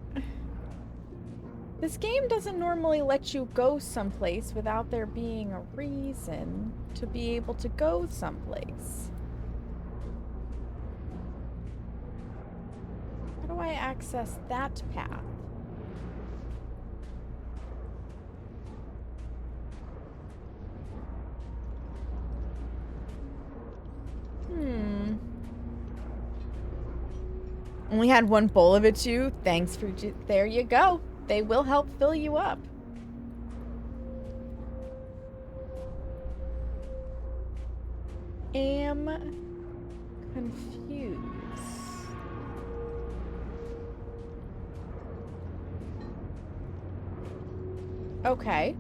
this game doesn't normally let you go someplace without there being a reason to be able to go someplace. How do I access that path? Only had one bowl of it too. Thanks for there you go. They will help fill you up. Am confused. Okay.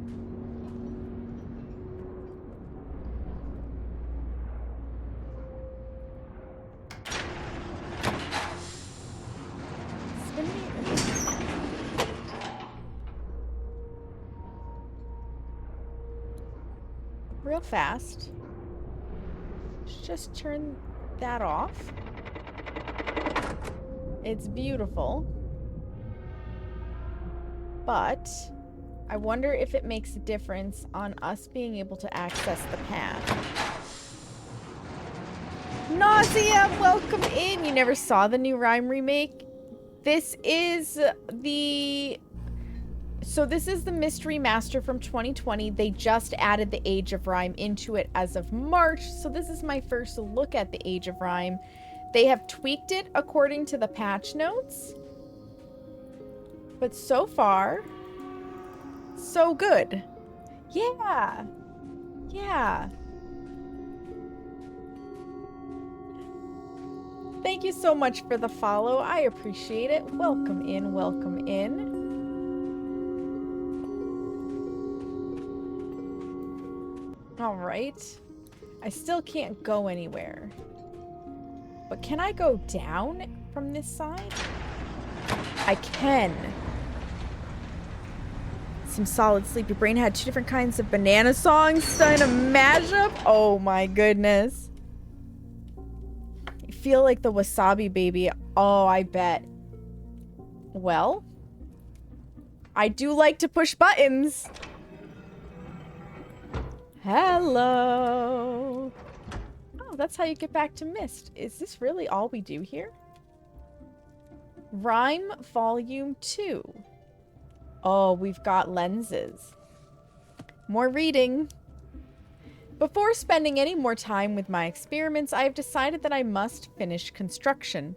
Real fast. Let's just turn that off. It's beautiful. But I wonder if it makes a difference on us being able to access the path. Nausea, welcome in. You never saw the new Rime remake? This is the... So this is the Myst Remaster from 2020. They just added the Age of Rime into it as of March. So this is my first look at the Age of Rime. They have tweaked it according to the patch notes. But so far, so good. Yeah. Yeah. Thank you so much for the follow. I appreciate it. Welcome in, welcome in. All right. I still can't go anywhere. But can I go down from this side? I can. Some solid sleepy brain had 2 different kinds of banana songs done in a mashup. Oh my goodness. You feel like the wasabi baby. Oh, I bet. Well, I do like to push buttons. Hello. Oh, that's how you get back to Myst. Is this really all we do here? Rime Volume 2. Oh, we've got lenses. More reading. Before spending any more time with my experiments, I have decided that I must finish construction.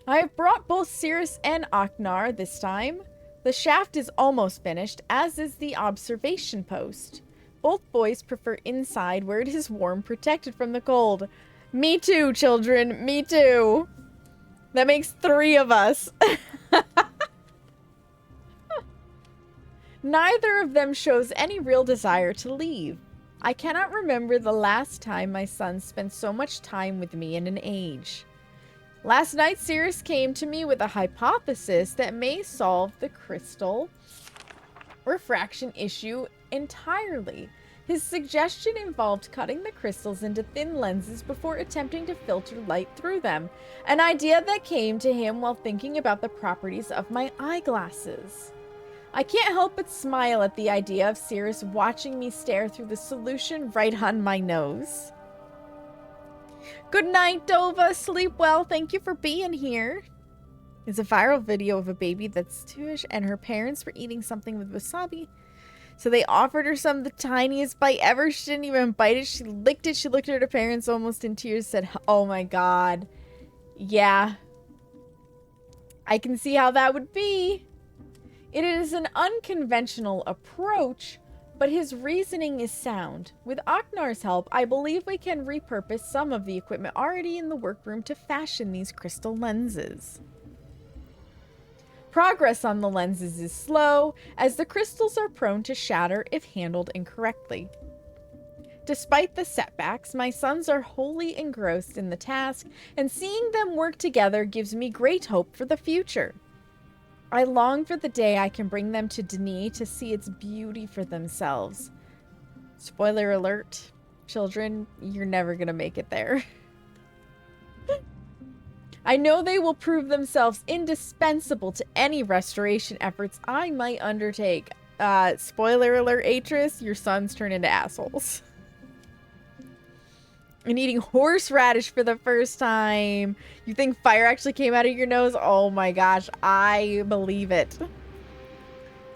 I have brought both Cirrus and Aknar this time. The shaft is almost finished, as is the observation post. Both boys prefer inside where it is warm, protected from the cold. Me too, children. Me too. That makes 3 of us. Neither of them shows any real desire to leave. I cannot remember the last time my son spent so much time with me in an age. Last night, Sirius came to me with a hypothesis that may solve the crystal refraction issue entirely. His suggestion involved cutting the crystals into thin lenses before attempting to filter light through them, an idea that came to him while thinking about the properties of my eyeglasses. I can't help but smile at the idea of Sirius watching me stare through the solution right on my nose. Good night, Dova. Sleep well. Thank you for being here. It's a viral video of a baby that's 2ish and her parents were eating something with wasabi. So they offered her some, the tiniest bite ever. She didn't even bite it. She licked it. She looked at her parents almost in tears, said, "Oh my God. Yeah. I can see how that would be." It is an unconventional approach, but his reasoning is sound. With Aknar's help, I believe we can repurpose some of the equipment already in the workroom to fashion these crystal lenses. Progress on the lenses is slow, as the crystals are prone to shatter if handled incorrectly. Despite the setbacks, my sons are wholly engrossed in the task, and seeing them work together gives me great hope for the future. I long for the day I can bring them to Denis to see its beauty for themselves. Spoiler alert, children, you're never gonna make it there. I know they will prove themselves indispensable to any restoration efforts I might undertake. Spoiler alert, Atrus, your sons turn into assholes. And eating horseradish for the first time. You think fire actually came out of your nose? Oh my gosh, I believe it.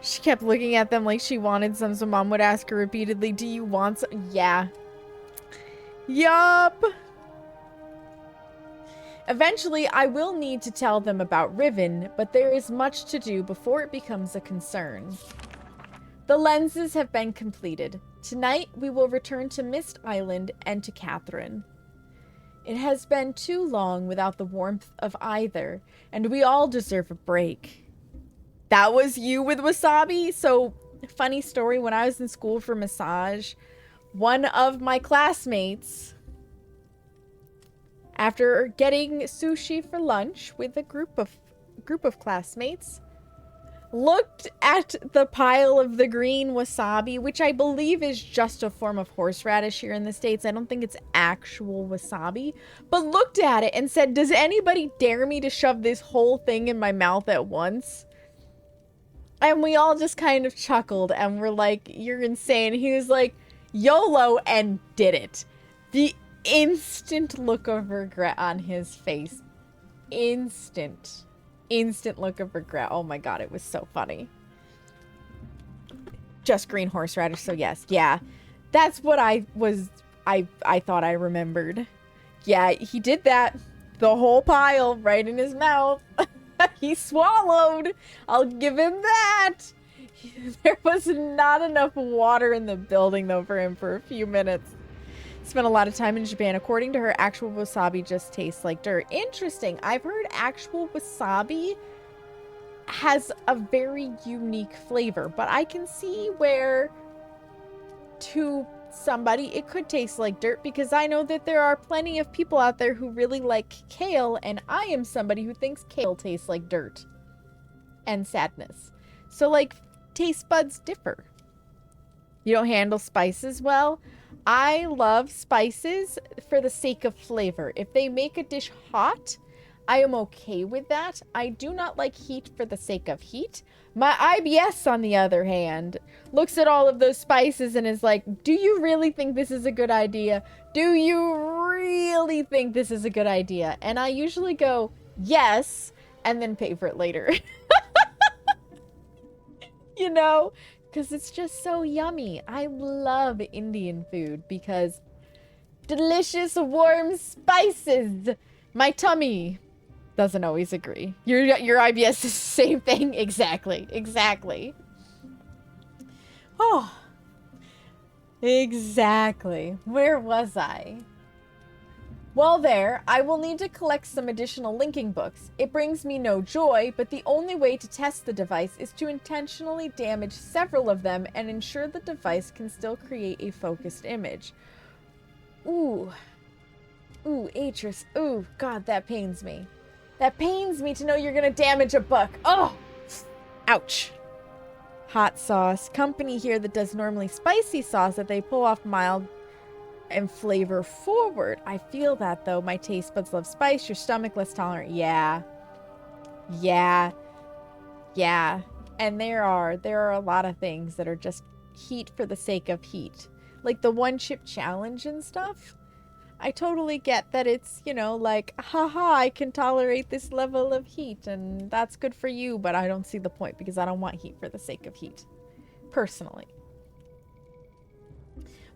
She kept looking at them like she wanted some, so Mom would ask her repeatedly, "Do you want some?" Yeah. Yup. Eventually, I will need to tell them about Riven, but there is much to do before it becomes a concern. The lenses have been completed. Tonight, we will return to Myst Island and to Catherine. It has been too long without the warmth of either, and we all deserve a break. That was you with wasabi? So, funny story, when I was in school for massage, one of my classmates, after getting sushi for lunch with a group of classmates, looked at the pile of the green wasabi, which I believe is just a form of horseradish here in the States. I don't think it's actual wasabi, but looked at it and said, "Does anybody dare me to shove this whole thing in my mouth at once?" And we all just kind of chuckled and were like, "You're insane." He was like, "YOLO," and did it. The instant look of regret on his face. Instant look of regret. Oh my God, it was so funny. Just green horseradish, so yes. Yeah, that's what I thought I remembered. Yeah, he did that. The whole pile right in his mouth. He swallowed. I'll give him that. There was not enough water in the building, though, for him for a few minutes. Spent a lot of time in Japan. According to her, actual wasabi just tastes like dirt. Interesting. I've heard actual wasabi has a very unique flavor, but I can see where to somebody it could taste like dirt, because I know that there are plenty of people out there who really like kale, and I am somebody who thinks kale tastes like dirt and sadness. So, like, taste buds differ. You don't handle spices well. I love spices for the sake of flavor. If they make a dish hot, I am okay with that. I do not like heat for the sake of heat. My IBS, on the other hand, looks at all of those spices and is like, "Do you really think this is a good idea? Do you really think this is a good idea?" And I usually go, "Yes," and then pay for it later. You know? Because it's just so yummy. I love Indian food because delicious warm spices. My tummy doesn't always agree. Your IBS is the same thing. Exactly. Oh. Exactly. Where was I? While there, I will need to collect some additional linking books. It brings me no joy, but the only way to test the device is to intentionally damage several of them and ensure the device can still create a focused image. Ooh, Atrus. Ooh, God, that pains me. That pains me to know you're gonna damage a book. Oh! Ouch. Hot sauce. Company here that does normally spicy sauce that they pull off mild and flavor forward. I feel that though. My taste buds love spice. Your stomach less tolerant. Yeah. Yeah. Yeah. And there are a lot of things that are just heat for the sake of heat. Like the one chip challenge and stuff. I totally get that it's, you know, like, haha, I can tolerate this level of heat and that's good for you, but I don't see the point because I don't want heat for the sake of heat. Personally.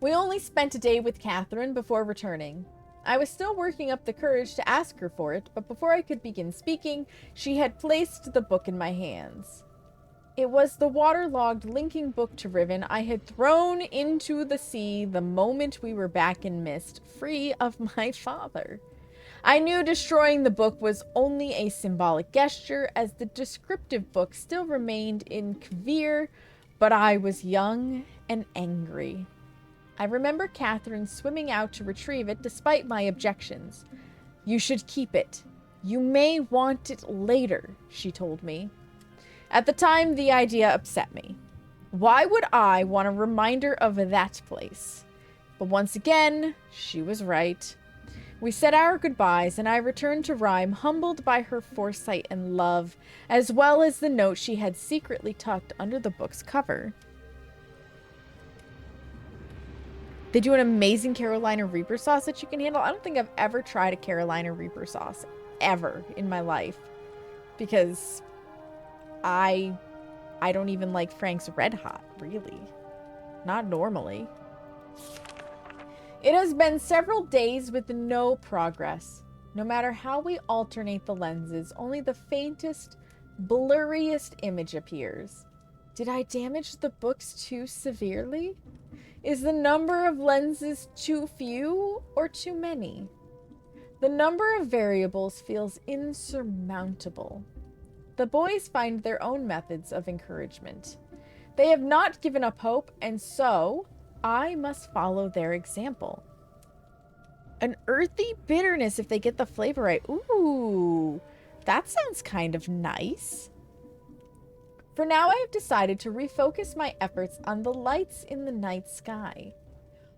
We only spent a day with Catherine before returning. I was still working up the courage to ask her for it, but before I could begin speaking, she had placed the book in my hands. It was the waterlogged linking book to Riven I had thrown into the sea the moment we were back in Myst, free of my father. I knew destroying the book was only a symbolic gesture, as the descriptive book still remained in Kvir, but I was young and angry. I remember Catherine swimming out to retrieve it despite my objections. You should keep it. You may want it later, she told me. At the time, the idea upset me. Why would I want a reminder of that place? But once again, she was right. We said our goodbyes, and I returned to Rime, humbled by her foresight and love, as well as the note she had secretly tucked under the book's cover. They do an amazing Carolina Reaper sauce that you can handle. I don't think I've ever tried a Carolina Reaper sauce, ever, in my life. Because I don't even like Frank's Red Hot, really. Not normally. It has been several days with no progress. No matter how we alternate the lenses, only the faintest, blurriest image appears. Did I damage the books too severely? Is the number of lenses too few or too many? The number of variables feels insurmountable. The boys find their own methods of encouragement. They have not given up hope, and so I must follow their example. An earthy bitterness if they get the flavor right. Ooh, that sounds kind of nice. For now, I have decided to refocus my efforts on the lights in the night sky.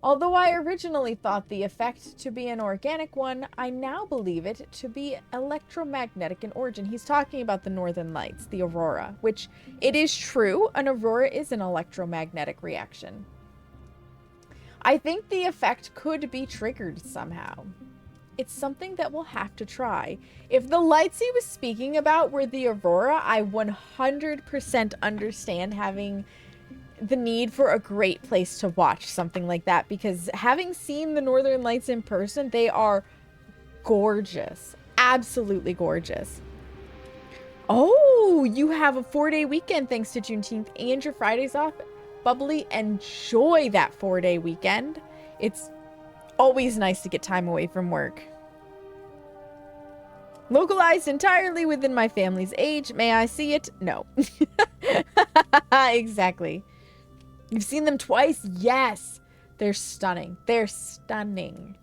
Although I originally thought the effect to be an organic one, I now believe it to be electromagnetic in origin. He's talking about the northern lights, the aurora, which it is true, an aurora is an electromagnetic reaction. I think the effect could be triggered somehow. It's something that we'll have to try. If the lights he was speaking about were the aurora, I 100% understand having the need for a great place to watch something like that, because having seen the northern lights in person, they are gorgeous. Absolutely gorgeous. Oh, you have a 4-day weekend thanks to Juneteenth and your Fridays off. Bubbly, enjoy that 4-day weekend. It's always nice to get time away from work. Localized entirely within my family's age. May I see it? No. Exactly. You've seen them twice? Yes. They're stunning. They're stunning.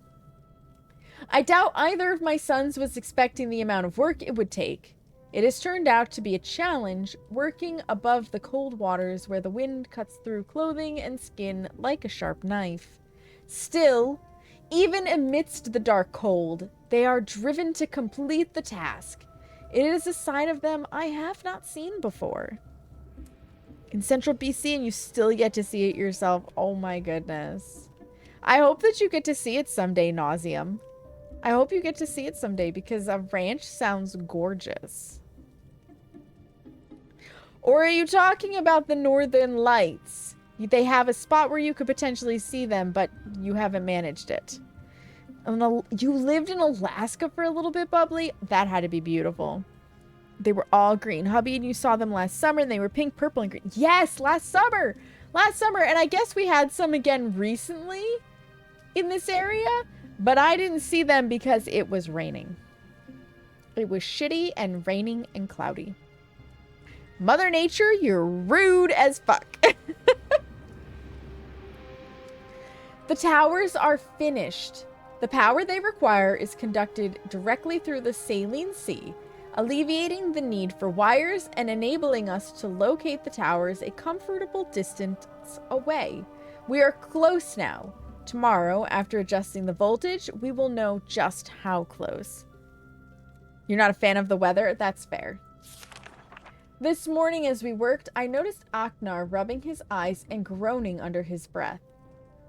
I doubt either of my sons was expecting the amount of work it would take. It has turned out to be a challenge, working above the cold waters where the wind cuts through clothing and skin like a sharp knife. Still, even amidst the dark cold, they are driven to complete the task. It is a side of them I have not seen before. In central BC, and you still yet to see it yourself. Oh my goodness. I hope that you get to see it someday, Nauseum. I hope you get to see it someday, because a ranch sounds gorgeous. Or are you talking about the Northern Lights? They have a spot where you could potentially see them, but you haven't managed it. You lived in Alaska for a little bit, Bubbly? That had to be beautiful. They were all green. Hubby and you saw them last summer, and they were pink, purple, and green. Yes, last summer! Last summer, and I guess we had some again recently in this area, but I didn't see them because it was raining. It was shitty and raining and cloudy. Mother Nature, you're rude as fuck. The towers are finished. The power they require is conducted directly through the saline sea, alleviating the need for wires and enabling us to locate the towers a comfortable distance away. We are close now. Tomorrow, after adjusting the voltage, we will know just how close. You're not a fan of the weather? That's fair. This morning as we worked, I noticed Aknar rubbing his eyes and groaning under his breath.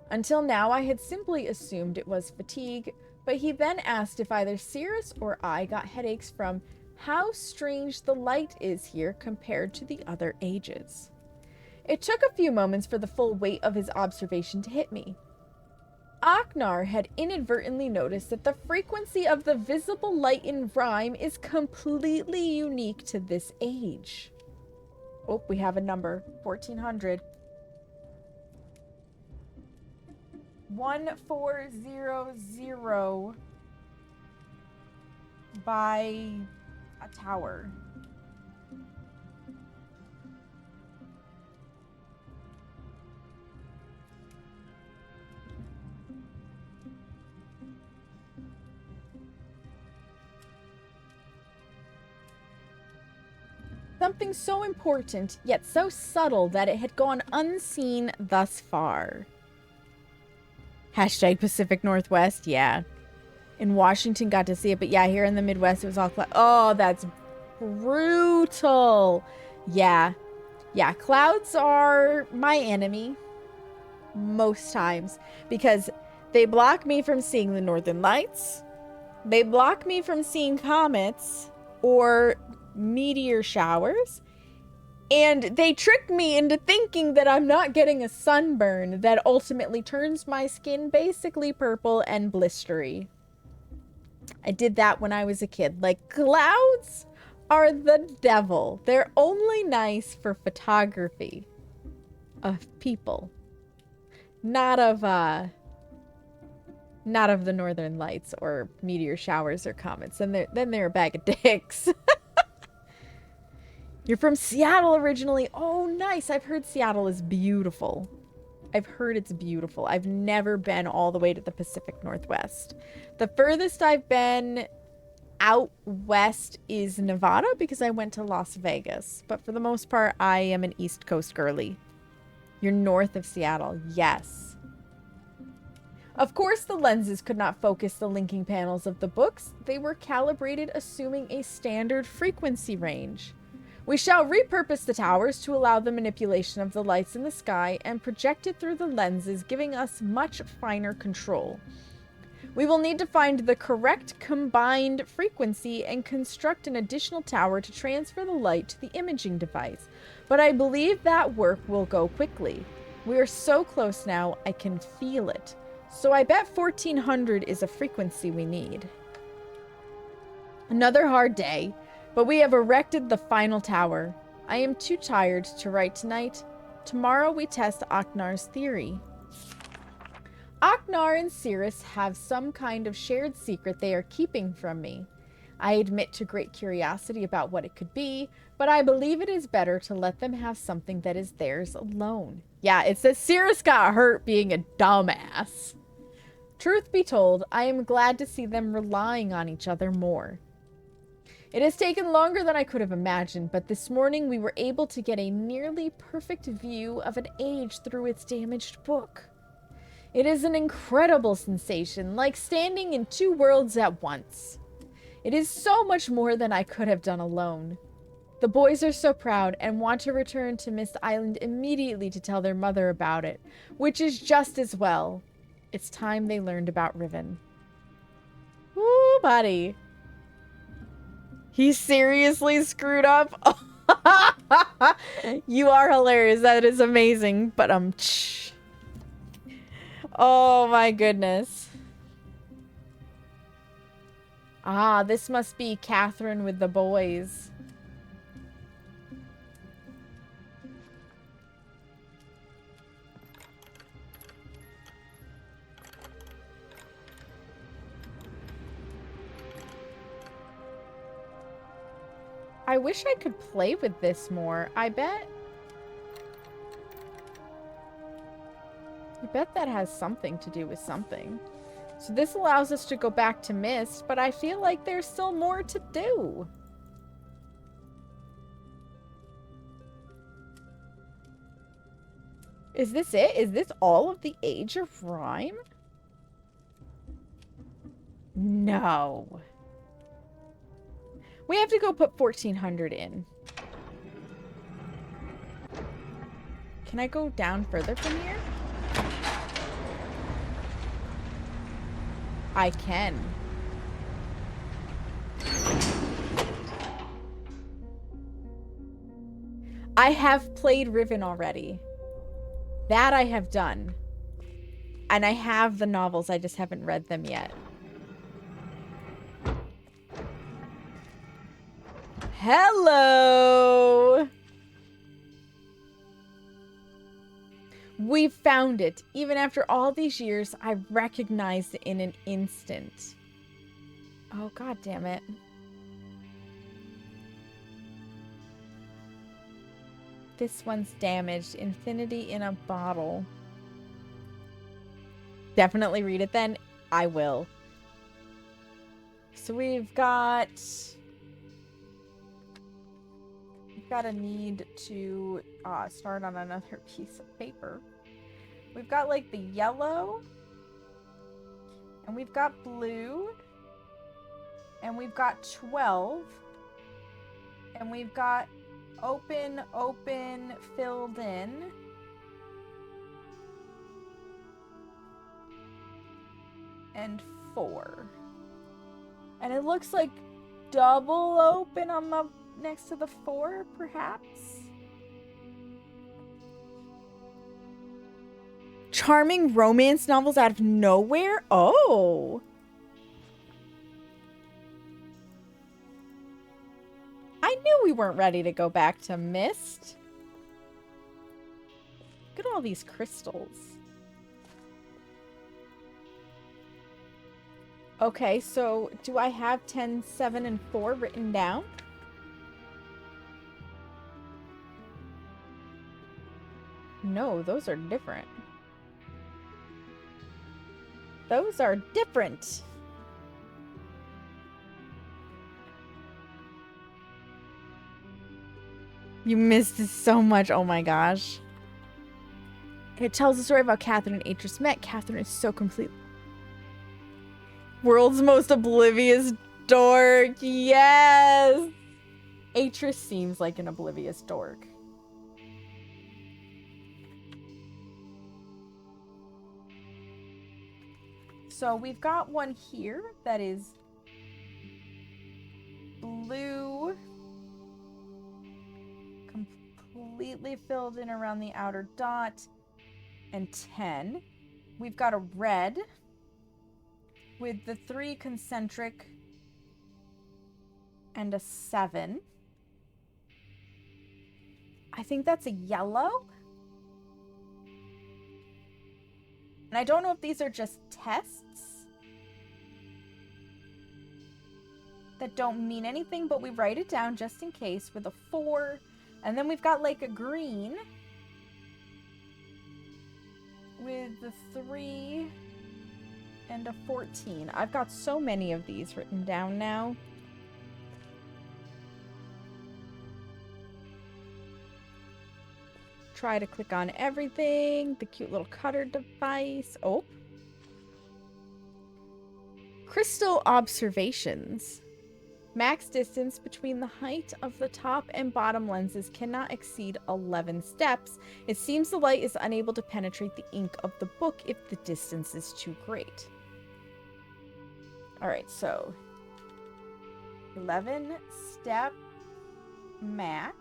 Until now, I had simply assumed it was fatigue, but he then asked if either Cirrus or I got headaches from how strange the light is here compared to the other ages. It took a few moments for the full weight of his observation to hit me. Aknar had inadvertently noticed that the frequency of the visible light in Rime is completely unique to this age. Oh, we have a number. 1400. 1400 by a tower. Something so important, yet so subtle that it had gone unseen thus far. Hashtag Pacific Northwest, yeah. In Washington, got to see it, but yeah, here in the Midwest, it was all oh, that's brutal. Yeah. Yeah, clouds are my enemy most times because they block me from seeing the northern lights. They block me from seeing comets or meteor showers, and they trick me into thinking that I'm not getting a sunburn that ultimately turns my skin basically purple and blistery. I did that when I was a kid. Like, clouds are the devil. They're only nice for photography of people, not of the northern lights or meteor showers or comets. And then they're a bag of dicks. You're from Seattle originally. Oh, nice. I've heard Seattle is beautiful. I've heard it's beautiful. I've never been all the way to the Pacific Northwest. The furthest I've been out west is Nevada because I went to Las Vegas. But for the most part, I am an East Coast girly. You're north of Seattle. Yes. Of course, the lenses could not focus the linking panels of the books. They were calibrated assuming a standard frequency range. We shall repurpose the towers to allow the manipulation of the lights in the sky and project it through the lenses, giving us much finer control. We will need to find the correct combined frequency and construct an additional tower to transfer the light to the imaging device, but I believe that work will go quickly. We are so close now, I can feel it. So I bet 1400 is a frequency we need. Another hard day. But we have erected the final tower. I am too tired to write tonight. Tomorrow we test Aknar's theory. Aknar and Cirrus have some kind of shared secret they are keeping from me. I admit to great curiosity about what it could be, but I believe it is better to let them have something that is theirs alone. Yeah, it's that Cirrus got hurt being a dumbass. Truth be told, I am glad to see them relying on each other more. It has taken longer than I could have imagined, but this morning we were able to get a nearly perfect view of an age through its damaged book. It is an incredible sensation, like standing in two worlds at once. It is so much more than I could have done alone. The boys are so proud and want to return to Myst Island immediately to tell their mother about it, which is just as well. It's time they learned about Riven. Woo, buddy. He seriously screwed up? You are hilarious. That is amazing. But oh my goodness. Ah, this must be Catherine with the boys. I wish I could play with this more. I bet that has something to do with something. So this allows us to go back to Myst, but I feel like there's still more to do. Is this it? Is this all of the Age of Rime? No. We have to go put 1400 in. Can I go down further from here? I can. I have played Riven already. That I have done. And I have the novels, I just haven't read them yet. Hello! We found it. Even after all these years, I recognized it in an instant. Oh, god damn it. This one's damaged. Infinity in a bottle. Definitely read it then. I will. So we've got a need to start on another piece of paper. We've got like the yellow, and we've got blue, and we've got 12, and we've got open, filled in, and 4. And it looks like double open on the next to the 4, perhaps? Charming romance novels out of nowhere? Oh! I knew we weren't ready to go back to Myst. Look at all these crystals. Okay, so do I have 10, 7, and 4 written down? No, those are different. Those are different. You missed it so much. Oh my gosh. It tells a story about Catherine and Atrus met. Catherine is so complete. World's most oblivious dork. Yes! Atrus seems like an oblivious dork. So we've got one here that is blue, completely filled in around the outer dot, and 10. We've got a red with the 3 concentric and a 7. I think that's a yellow. And I don't know if these are just tests that don't mean anything, but we write it down just in case with a 4. And then we've got like a green with the 3 and a 14. I've got so many of these written down now. Try to click on everything. The cute little cutter device. Oh. Crystal observations. Max distance between the height of the top and bottom lenses cannot exceed 11 steps. It seems the light is unable to penetrate the ink of the book if the distance is too great. Alright, so 11 step max.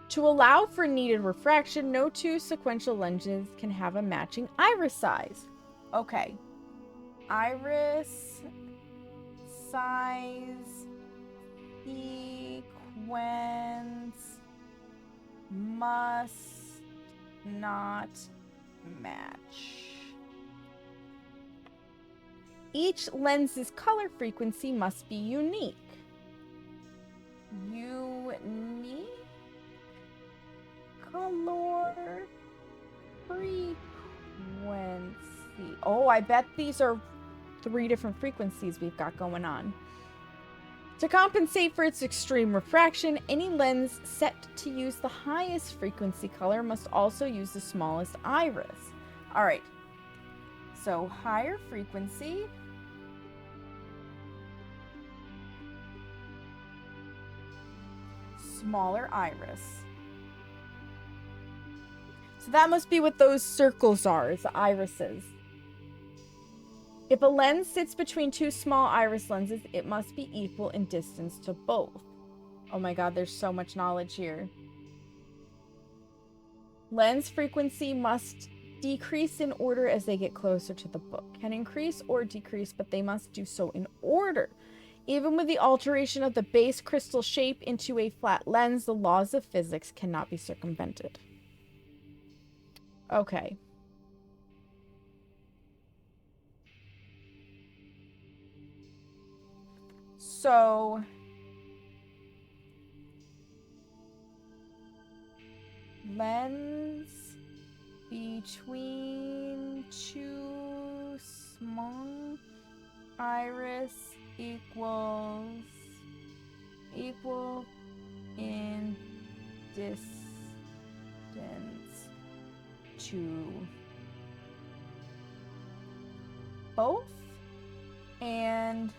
To allow for needed refraction, no 2 sequential lenses can have a matching iris size. Okay. Iris size sequence must not match. Each lens's color frequency must be unique. Unique color frequency. Oh, I bet these are 3 different frequencies we've got going on. To compensate for its extreme refraction, any lens set to use the highest frequency color must also use the smallest iris. All right. So higher frequency. Smaller iris. So that must be what those circles are, the irises. If a lens sits between two small iris lenses, it must be equal in distance to both. Oh my god, there's so much knowledge here. Lens frequency must decrease in order as they get closer to the book. Can increase or decrease, but they must do so in order. Even with the alteration of the base crystal shape into a flat lens, the laws of physics cannot be circumvented. Okay. So lens between two small iris equal in distance to both, and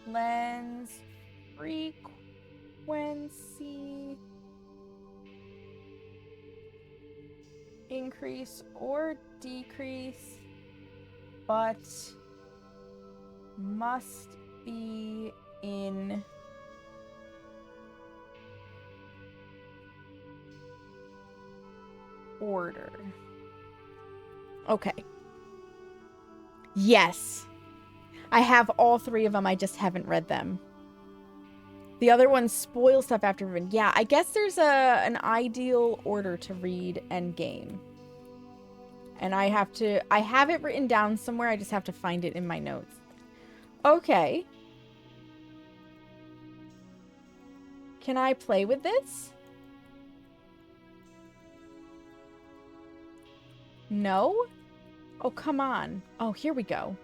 lens frequency increase or decrease, but must be in order. Okay. Yes. I have all three of them. I just haven't read them. The other ones spoil stuff after reading. Yeah, I guess there's an ideal order to read Endgame. And I have it written down somewhere. I just have to find it in my notes. Okay. Can I play with this? No? Oh, come on. Oh, here we go.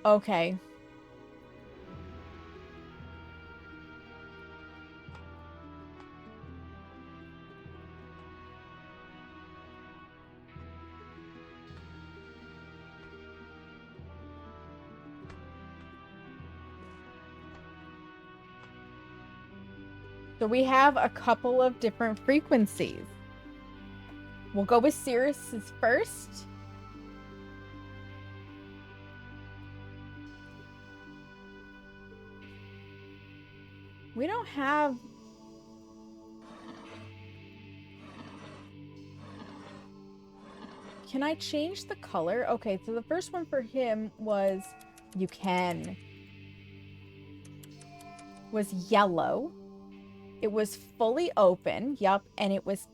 Okay. So we have a couple of different frequencies. We'll go with Cirrus's first. We don't have... Can I change the color? Okay, so the first one for him was... You can. Was yellow. It was fully open. Yup, and it was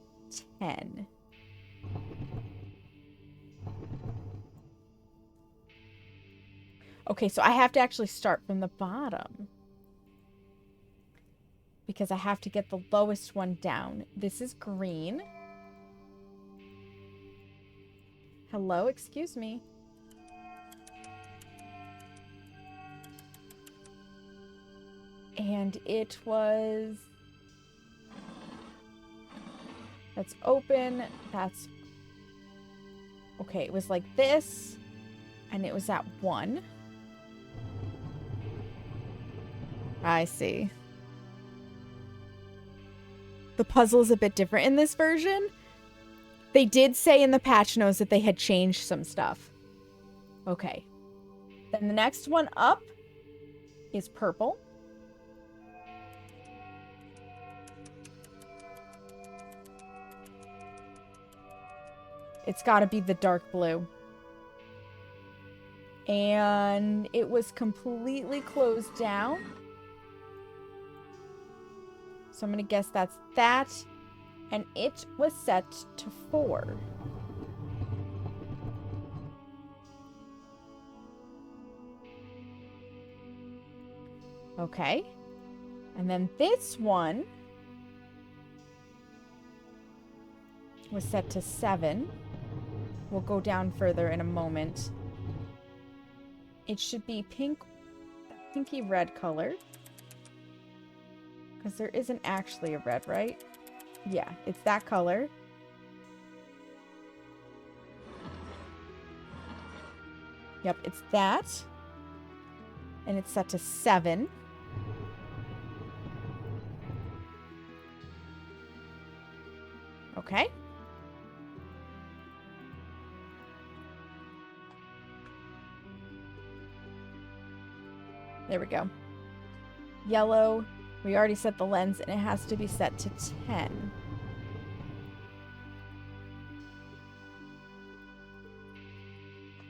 10. Okay, so I have to actually start from the bottom. Because I have to get the lowest one down. This is green. Hello, excuse me. And it was... That's open. That's... Okay, it was like this. And it was at 1. I see. The puzzle is a bit different in this version. They did say in the patch notes that they had changed some stuff. Okay. Then the next one up is purple. It's got to be the dark blue. And it was completely closed down. So I'm going to guess that's that. And it was set to 4. Okay. And then this one was set to 7. We'll go down further in a moment. It should be pink, pinky red color. Because there isn't actually a red, right? Yeah, it's that color. Yep, it's that. And it's set to 7. Okay. There we go. Yellow. We already set the lens, and it has to be set to 10.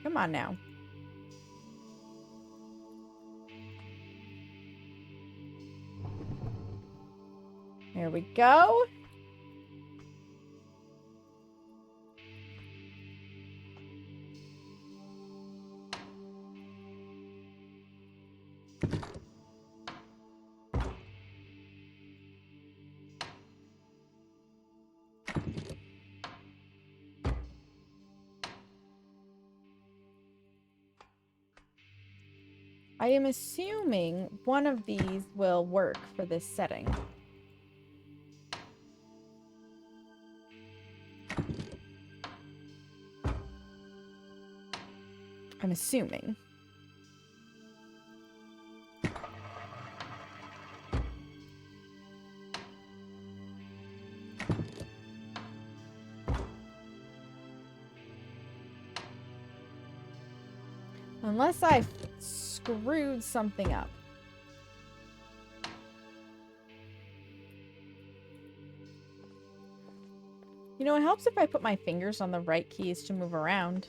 Come on now. There we go. I am assuming one of these will work for this setting. I'm assuming. Unless I screwed something up. You know, it helps if I put my fingers on the right keys to move around.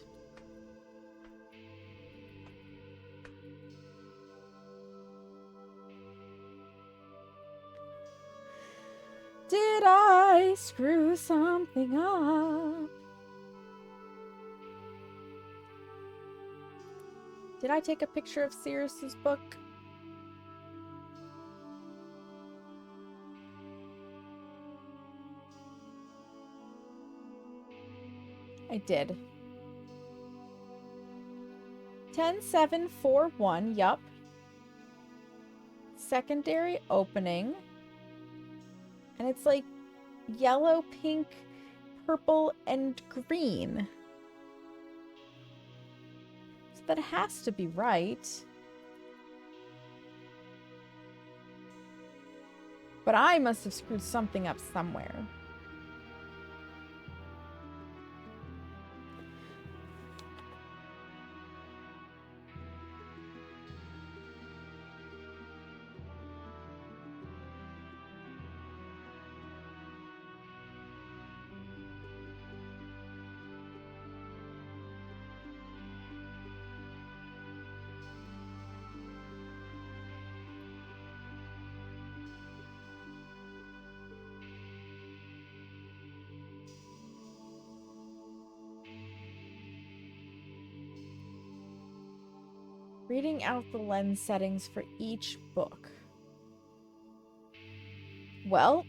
Did I screw something up? Did I take a picture of Sirius's book? I did. 10741, yup. Secondary opening. And it's like yellow, pink, purple, and green. So that has to be right. But I must have screwed something up somewhere. Reading out the lens settings for each book. Well,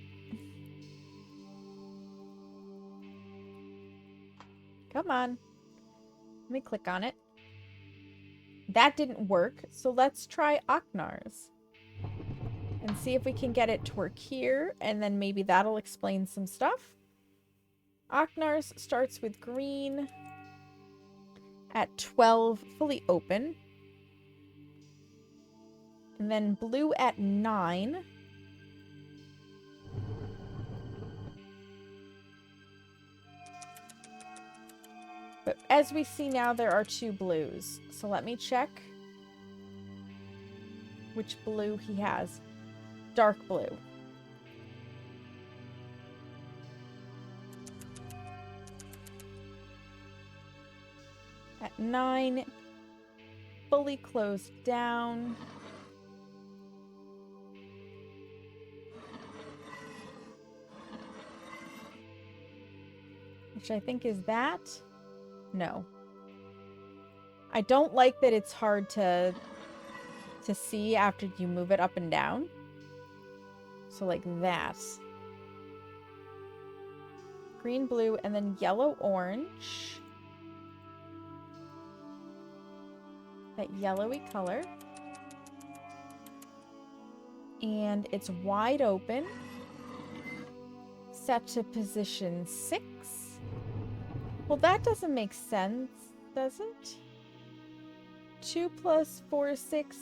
come on. Let me click on it. That didn't work, so let's try Aknar's. And see if we can get it to work here, and then maybe that'll explain some stuff. Aknar's starts with green at 12, fully open. And then blue at 9. But as we see now, there are 2 blues. So let me check which blue he has. Dark blue. At 9, fully closed down. Which I think is that. No. I don't like that it's hard to see after you move it up and down. So like that. Green, blue, and then yellow, orange. That yellowy color. And it's wide open. Set to position 6. Well, that doesn't make sense, does it? 2 plus 4 is 6,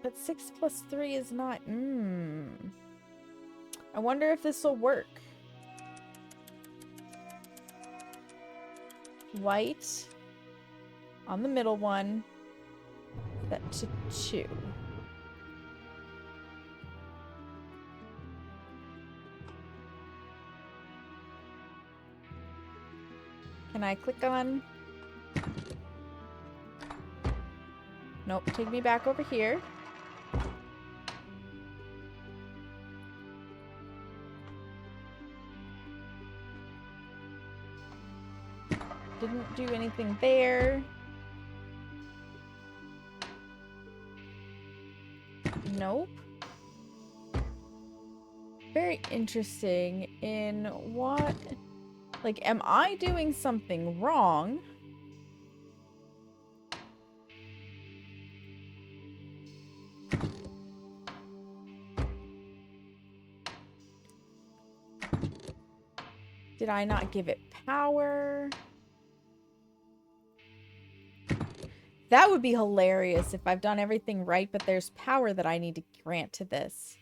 but 6 plus 3 is not. I wonder if this will work. White on the middle one. Set to 2. Can I click on? Nope, take me back over here. Didn't do anything there. Nope. Very interesting. In what? Like, am I doing something wrong? Did I not give it power? That would be hilarious if I've done everything right, but there's power that I need to grant to this.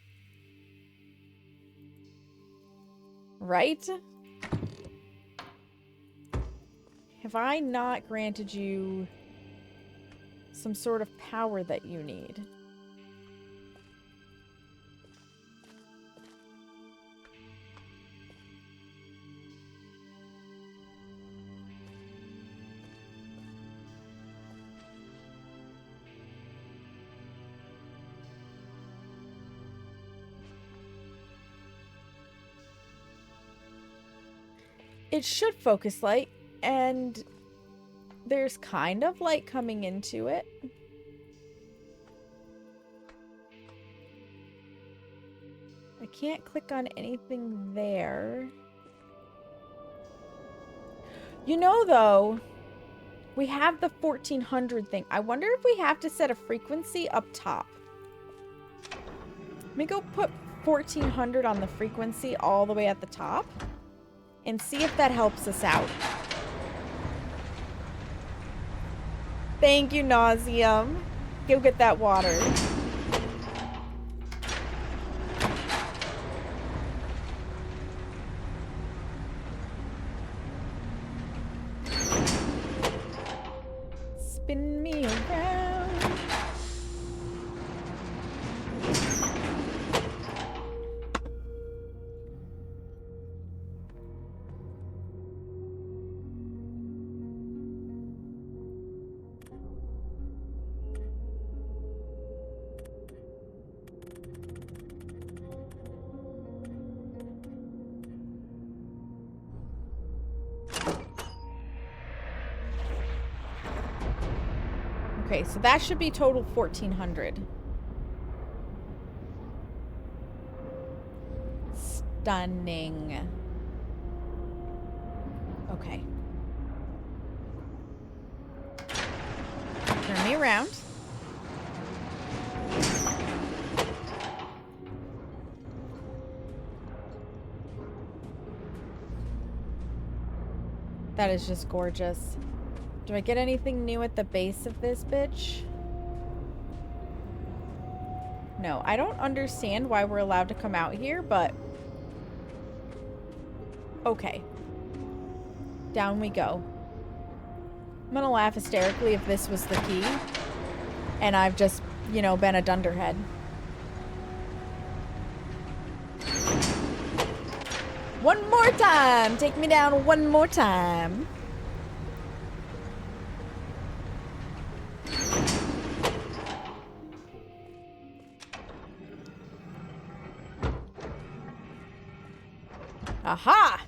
Right? Have I not granted you some sort of power that you need? It should focus light, and there's kind of light coming into it. I can't click on anything there. You know, though, we have the 1400 thing. I wonder if we have to set a frequency up top. Let me go put 1400 on the frequency all the way at the top and see if that helps us out. Thank you, Nauseum. Go get that water. Spin me around. Okay, so that should be total 1400. Stunning. Okay. Turn me around. That is just gorgeous. Do I get anything new at the base of this bitch? No, I don't understand why we're allowed to come out here, but... okay. Down we go. I'm gonna laugh hysterically if this was the key. And I've just, you know, been a dunderhead. One more time! Take me down one more time. Aha!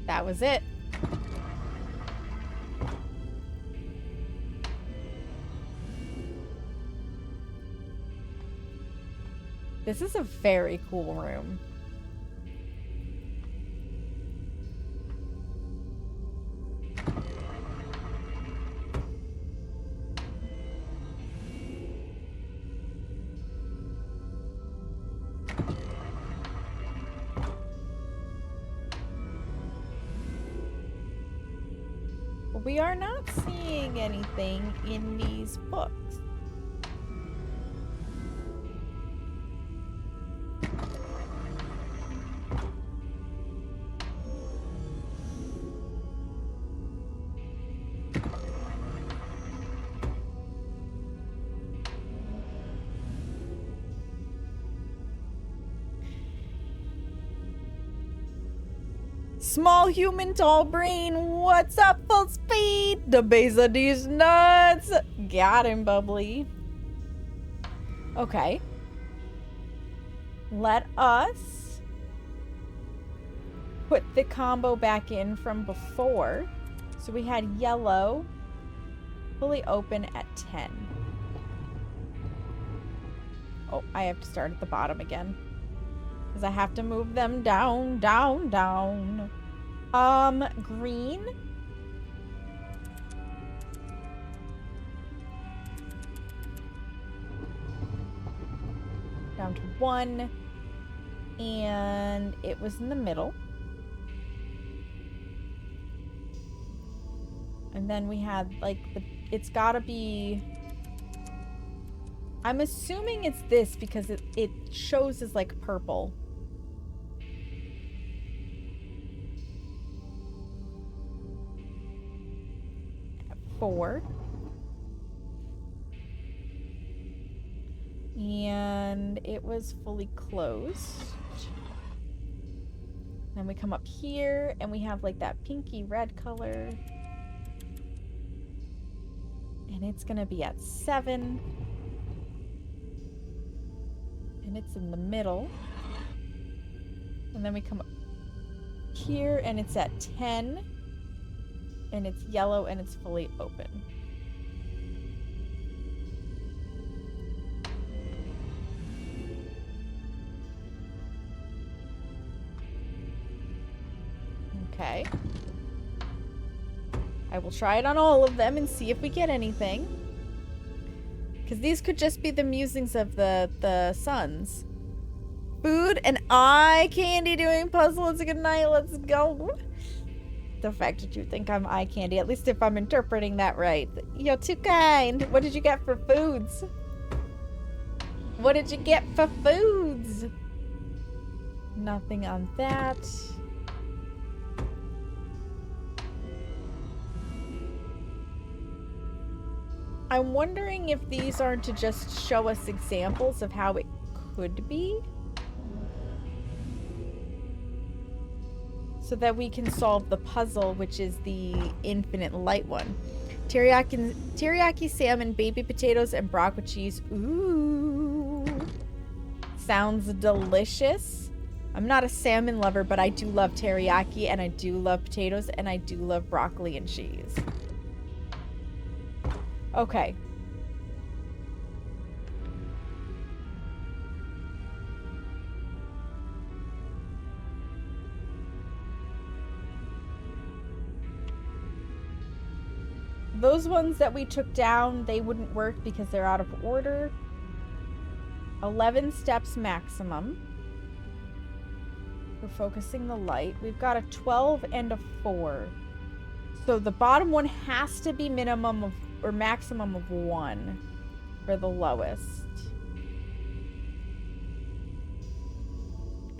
That was it. This is a very cool room. We are not seeing anything in these books. Small human, tall brain. What's up, full speed? The base of these nuts. Got him, bubbly. Okay. Let us put the combo back in from before. So we had yellow fully open at 10. Oh, I have to start at the bottom again. Because I have to move them down, down, down. Green. Down to 1. And it was in the middle. And then we had, like, it's gotta be... I'm assuming it's this because it shows as, like, purple. 4. And it was fully closed. Then we come up here and we have like that pinky red color. And it's gonna be at 7. And it's in the middle. And then we come up here and it's at 10. And it's yellow and it's fully open. Okay. I will try it on all of them and see if we get anything. Because these could just be the musings of the sons. Food and eye candy doing puzzle. It's a good night. Let's go. The fact that you think I'm eye candy, at least if I'm interpreting that right. You're too kind. What did you get for foods? What did you get for foods? Nothing on that. I'm wondering if these are to just show us examples of how it could be. So that we can solve the puzzle, which is the infinite light one. Teriyaki salmon, baby potatoes, and brock with cheese. Ooh. Sounds delicious. I'm not a salmon lover, but I do love teriyaki, and I do love potatoes, and I do love broccoli and cheese. Okay. Those ones that we took down, they wouldn't work because they're out of order. 11 steps maximum. We're focusing the light. We've got a 12 and a 4. So the bottom one has to be minimum of, or maximum of 1 for the lowest.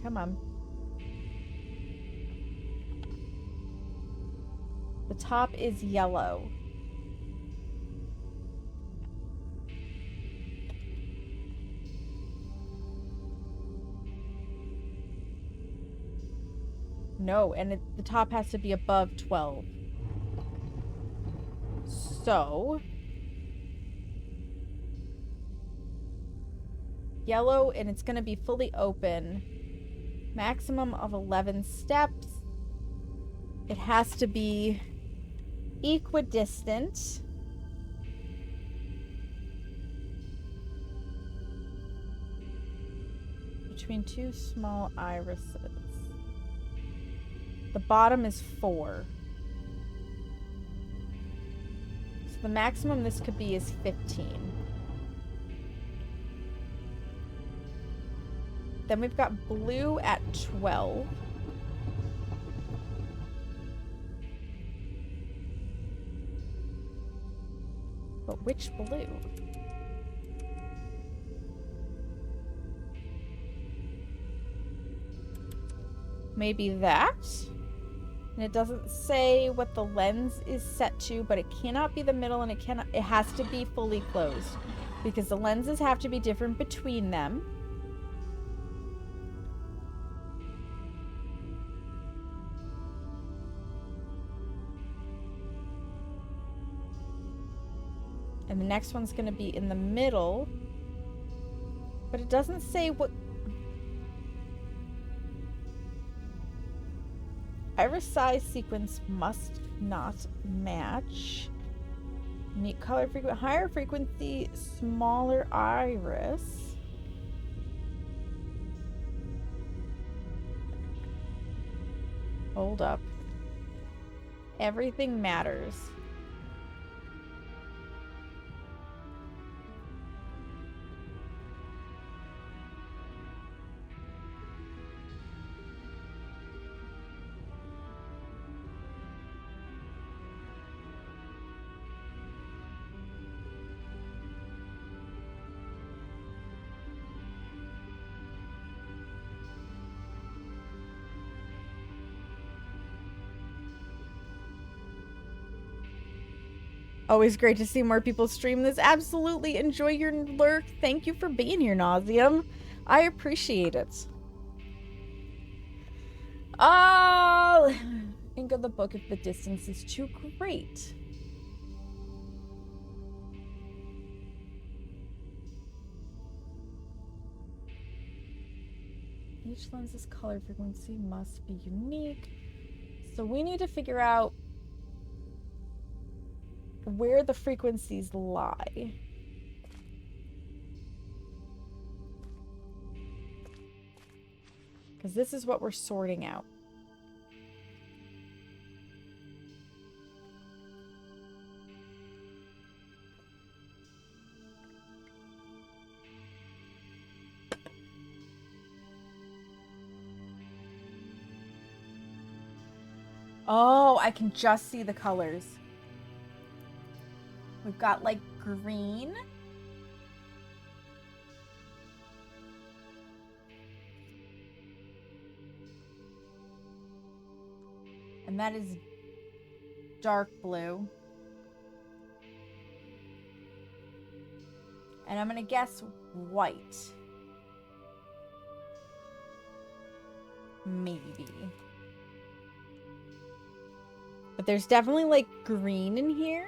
Come on. The top is yellow. No, and the top has to be above 12. So, yellow, and it's going to be fully open. Maximum of 11 steps. It has to be equidistant. between two small irises. The bottom is 4. So the maximum this could be is 15. Then we've got blue at 12. But which blue? Maybe that? And it doesn't say what the lens is set to, but it cannot be the middle and it has to be fully closed because the lenses have to be different between them. And the next one's going to be in the middle. But it doesn't say what... Iris size sequence must not match. Unique color frequency, higher frequency, smaller iris. Hold up. Everything matters. Always great to see more people stream this. Absolutely enjoy your lurk. Thank you for being here, Nauseum. I appreciate it. Oh, think of the book if the distance is too great. Each lens's color frequency must be unique. So we need to figure out where the frequencies lie. Because this is what we're sorting out. Oh, I can just see the colors. We've got like green. And that is dark blue. And I'm gonna guess white. Maybe. But there's definitely like green in here.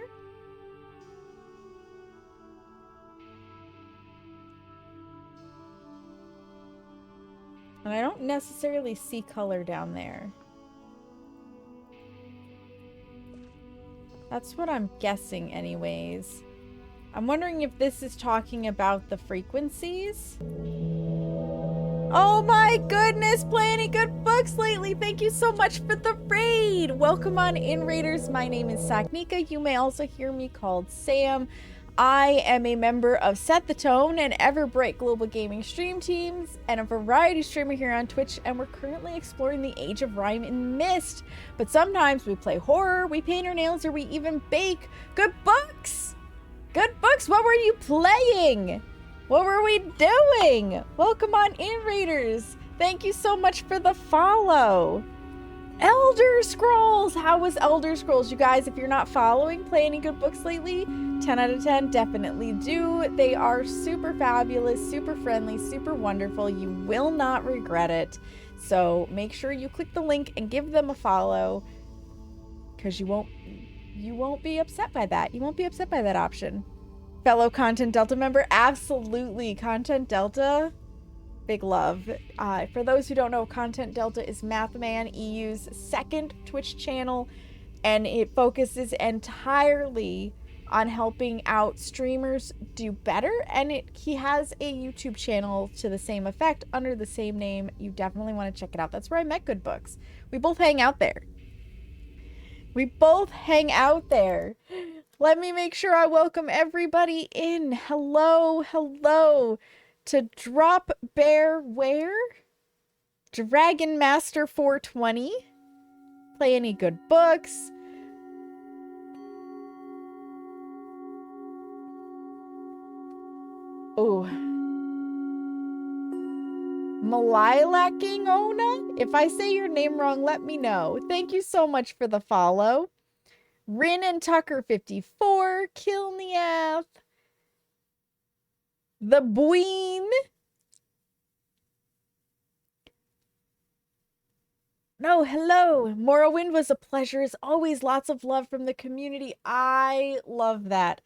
And I don't necessarily see color down there. That's what I'm guessing anyways. I'm wondering if this is talking about the frequencies. Oh my goodness, play any good books lately. Thank you so much for the raid. Welcome on in, Raiders. My name is Saknika. You may also hear me called Sam. I am a member of Set the Tone and Everbright Global Gaming stream teams and a variety streamer here on Twitch, and we're currently exploring the Age of Rime in Myst. But sometimes we play horror, we paint our nails, or we even bake. Good books! Good books! What were you playing? What were we doing? Welcome on in, Raiders. Thank you so much for the follow. Elder Scrolls! How was Elder Scrolls? You guys, if you're not following Play Any Good Books lately, 10 out of 10, definitely do. They are super fabulous, super friendly, super wonderful. You will not regret it. So make sure you click the link and give them a follow, because you won't be upset by that. You won't be upset by that option. Fellow Content Delta member, absolutely. Content Delta, big love. For those who don't know, Content Delta is Mathman EU's second Twitch channel, and it focuses entirely on helping out streamers do better, and he has a YouTube channel to the same effect under the same name. You definitely want to check it out. That's where I met Good Books. We both hang out there. Let me make sure I welcome everybody in. Hello to Drop Bear Ware, Dragon Master 420, Play Any Good Books, Malilacking Ona? If I say your name wrong, let me know. Thank you so much for the follow. Rin and Tucker 54, Kilniath, The Bween. No, hello. Morrowind was a pleasure as always. Lots of love from the community. I love that.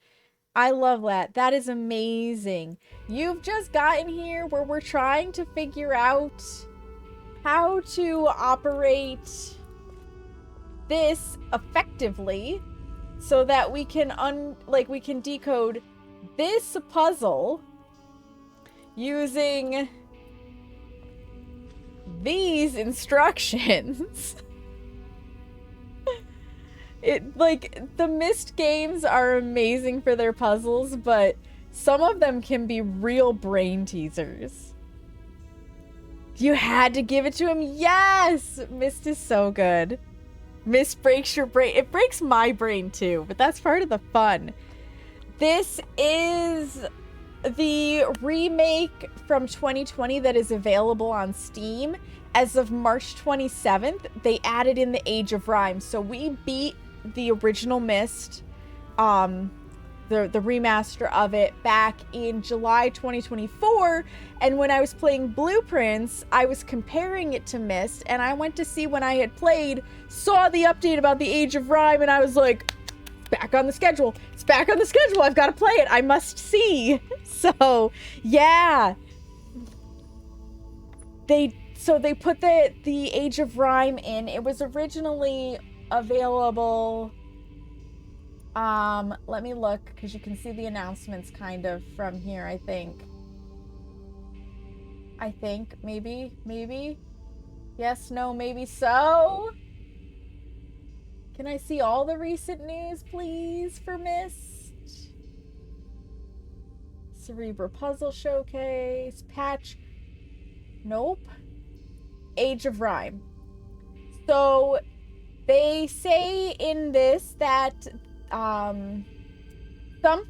That is amazing. You've just gotten here where we're trying to figure out how to operate this effectively so that we can we can decode this puzzle using these instructions. The Myst games are amazing for their puzzles, but some of them can be real brain teasers. You had to give it to him. Yes! Myst is so good. Myst breaks your brain. It breaks my brain too, but that's part of the fun. This is the remake from 2020 that is available on Steam. As of March 27th, they added in the Age of Rime. So we beat the original Myst, the remaster of it back in July 2024. And when I was playing Blueprints, I was comparing it to Myst, and I went to see when I had played, saw the update about the Age of Rime, and I was like, back on the schedule. It's back on the schedule. I've got to play it. I must see. So, yeah. They put the Age of Rime in. It was originally available. Let me look, because you can see the announcements kind of from here, I think. Maybe. Yes, no, maybe so. Can I see all the recent news, please, for Myst? Cerebra Puzzle Showcase. Patch. Nope. Age of Rime. So, they say in this that, some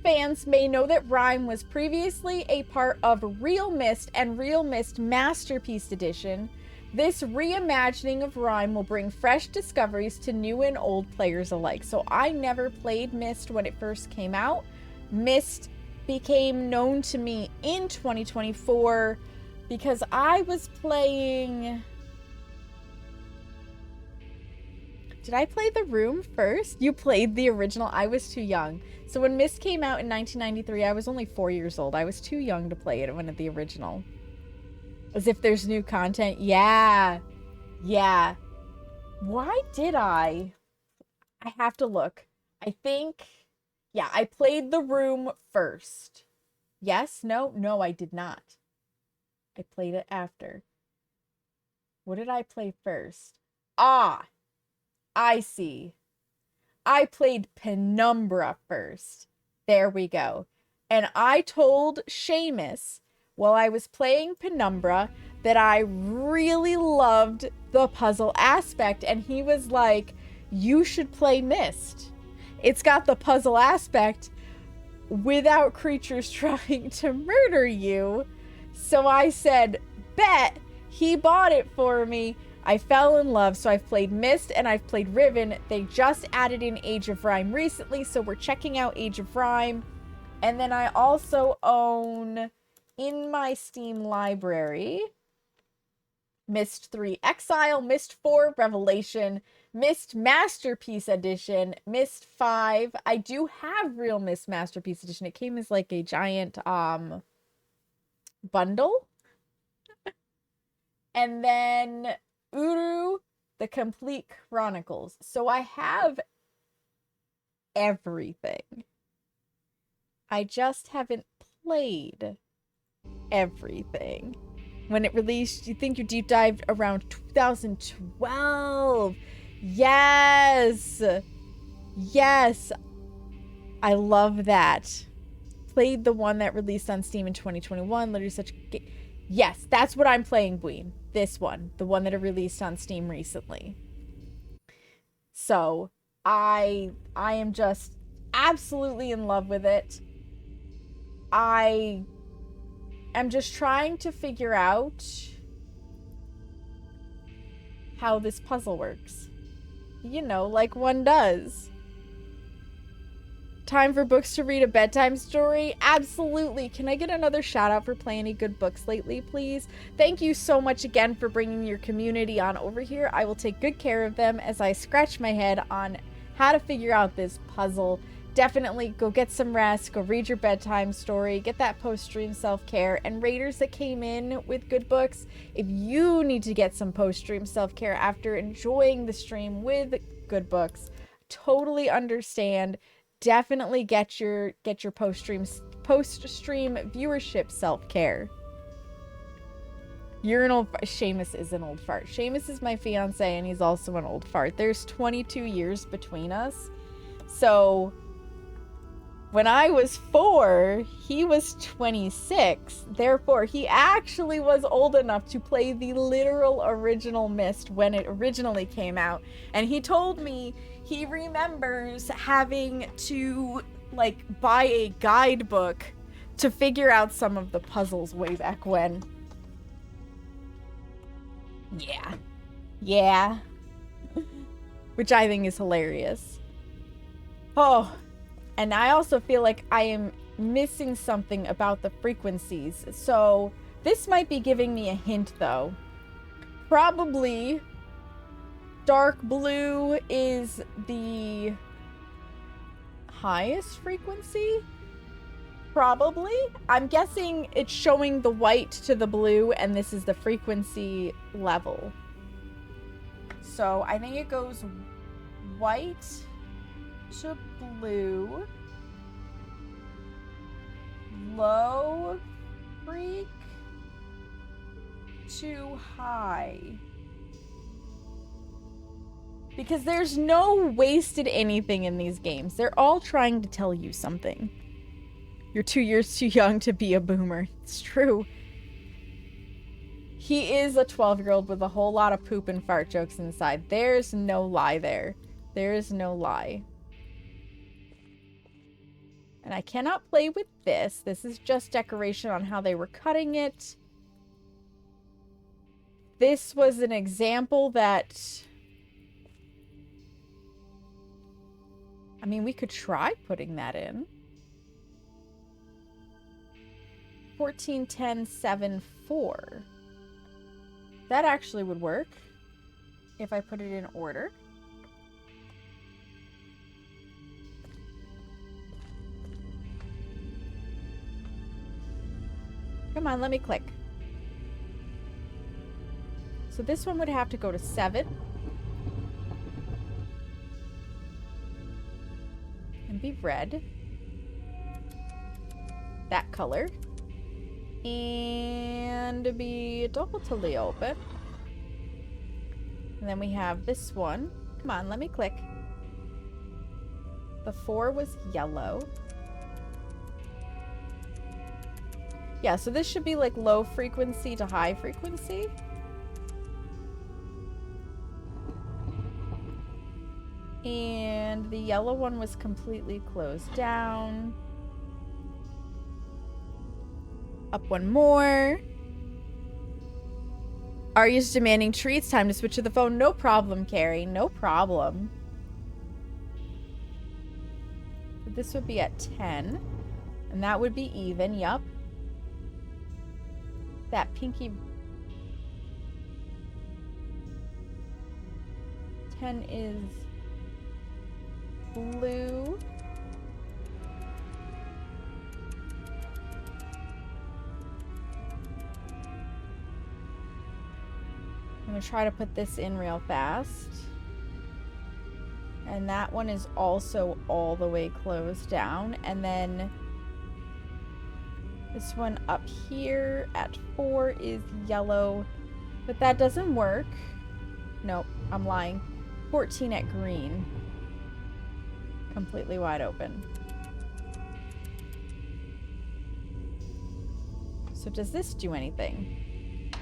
fans may know that Rime was previously a part of Real Myst and Real Myst Masterpiece Edition. This reimagining of Rime will bring fresh discoveries to new and old players alike. So I never played Myst when it first came out. Myst became known to me in 2024 because I was playing... Did I play The Room first? You played the original. I was too young. So when Myst came out in 1993, I was only 4 years old. I was too young to play it when the original. As if there's new content. Yeah. Why did I have to look. I think... Yeah, I played The Room first. Yes? No? No, I did not. I played it after. What did I play first? Ah! I see. I played Penumbra first. There we go. And I told Seamus while I was playing Penumbra that I really loved the puzzle aspect. And he was like, you should play Myst. It's got the puzzle aspect without creatures trying to murder you. So I said, bet. He bought it for me. I fell in love, so I've played Myst and I've played Riven. They just added in Age of Rime recently, so we're checking out Age of Rime. And then I also own, in my Steam library, Myst 3 Exile, Myst 4 Revelation, Myst Masterpiece Edition, Myst 5. I do have Real Myst Masterpiece Edition. It came as like a giant bundle. And then Uru, The Complete Chronicles. So I have everything. I just haven't played everything. When it released, you think you deep dived around 2012. Yes. Yes. I love that. Played the one that released on Steam in 2021. Literally such a yes, that's what I'm playing, Bween. This one. The one that it released on Steam recently. So, I am just absolutely in love with it. I am just trying to figure out how this puzzle works. You know, like one does. Time for books to read a bedtime story? Absolutely. Can I get another shout out for playing any good books lately, please? Thank you so much again for bringing your community on over here. I will take good care of them as I scratch my head on how to figure out this puzzle. Definitely go get some rest, go read your bedtime story, get that post-stream self-care, and raiders that came in with good books, if you need to get some post-stream self-care after enjoying the stream with good books, totally understand. Definitely get your post-stream viewership self-care. You're an old Seamus is an old fart. Seamus is my fiance and he's also an old fart. There's 22 years between us. So when I was 4, he was 26. Therefore, he actually was old enough to play the literal original Myst when it originally came out. And he told me he remembers having to, like, buy a guidebook to figure out some of the puzzles way back when. Yeah. Yeah. Which I think is hilarious. Oh. And I also feel like I am missing something about the frequencies. So this might be giving me a hint, though. Probably dark blue is the highest frequency? Probably. I'm guessing it's showing the white to the blue, and this is the frequency level. So I think it goes white to blue, low freak to high. Because there's no wasted anything in these games. They're all trying to tell you something. You're 2 years too young to be a boomer. It's true. He is a 12-year-old with a whole lot of poop and fart jokes inside. There's no lie there. There is no lie. And I cannot play with this. This is just decoration on how they were cutting it. This was an example that... I mean, we could try putting that in. 14, 10, 7, 4. That actually would work if I put it in order. Come on, let me click. So this one would have to go to 7. And be red. That color. And be totally open. And then we have this one. Come on, let me click. The 4 was yellow. Yeah, so this should be like low frequency to high frequency. And the yellow one was completely closed down. Up one more. Arya's demanding treats. Time to switch to the phone. No problem, Carrie. No problem. This would be at 10. And that would be even. Yup. That pinky... 10 is blue. I'm gonna try to put this in real fast. And that one is also all the way closed down. And then This one up here at 4 is yellow, but that doesn't work. Nope, I'm lying. 14 at green. Completely wide open. So does this do anything?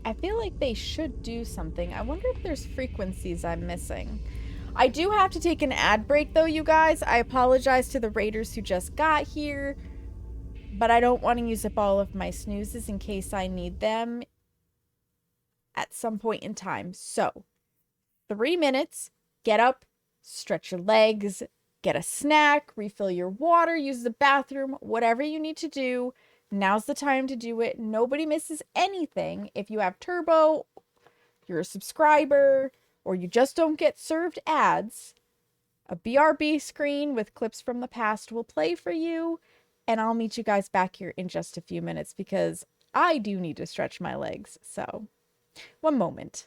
I feel like they should do something. I wonder if there's frequencies I'm missing. I do have to take an ad break though, you guys. I apologize to the raiders who just got here, but I don't want to use up all of my snoozes in case I need them at some point in time. So, 3 minutes, get up, stretch your legs, get a snack, refill your water, use the bathroom, whatever you need to do. Now's the time to do it. Nobody misses anything. If you have Turbo, you're a subscriber, or you just don't get served ads, a BRB screen with clips from the past will play for you, and I'll meet you guys back here in just a few minutes because I do need to stretch my legs. So, one moment.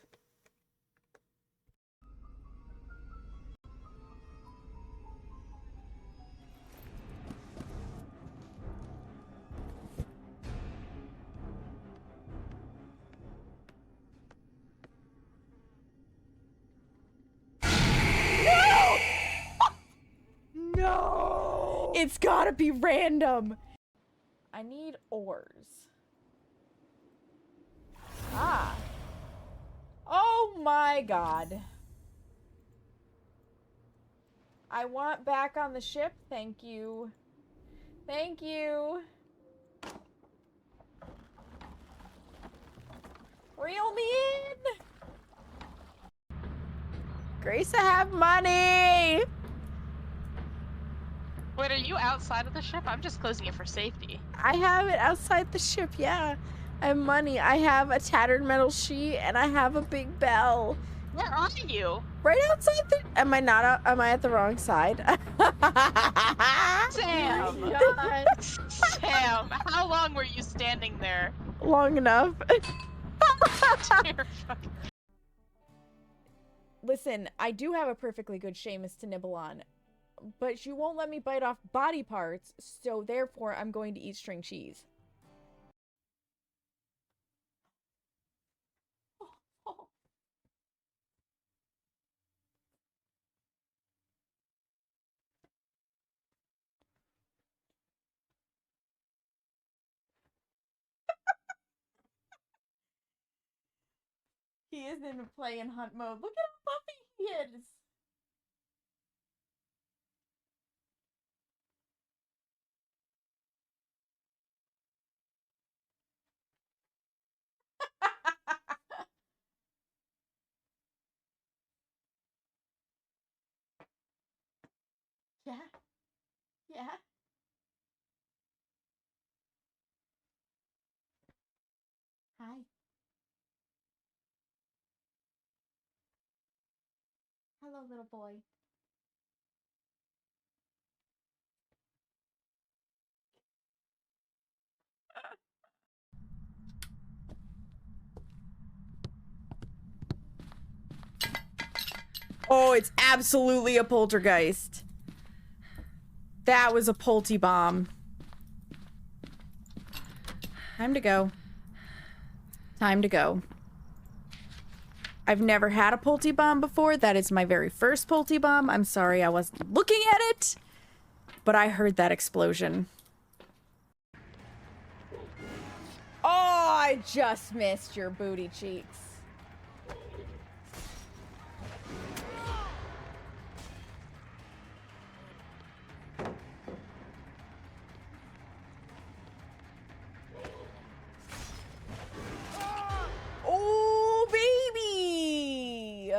No! It's gotta be random. I need ores. Ah. Oh my god. I want back on the ship. Thank you. Thank you. Reel me in. Grace, I have money. Wait, are you outside of the ship? I'm just closing it for safety. I have it outside the ship, yeah. I have money. I have a tattered metal sheet and I have a big bell. Where are you? Right outside the... Am I not out? Am I at the wrong side? Sam! Sam, how long were you standing there? Long enough. Dear fucking... Listen, I do have a perfectly good Seamus to nibble on, but she won't let me bite off body parts, so therefore I'm going to eat string cheese. He is in play and hunt mode. Look at how fluffy he is. Yeah. Yeah. Hi. Hello, little boy. Oh, it's absolutely a poltergeist. That was a polty bomb. Time to go. Time to go. I've never had a polty bomb before. That is my very first polty bomb. I'm sorry I wasn't looking at it, but I heard that explosion. Oh, I just missed your booty cheeks. Oh, baby!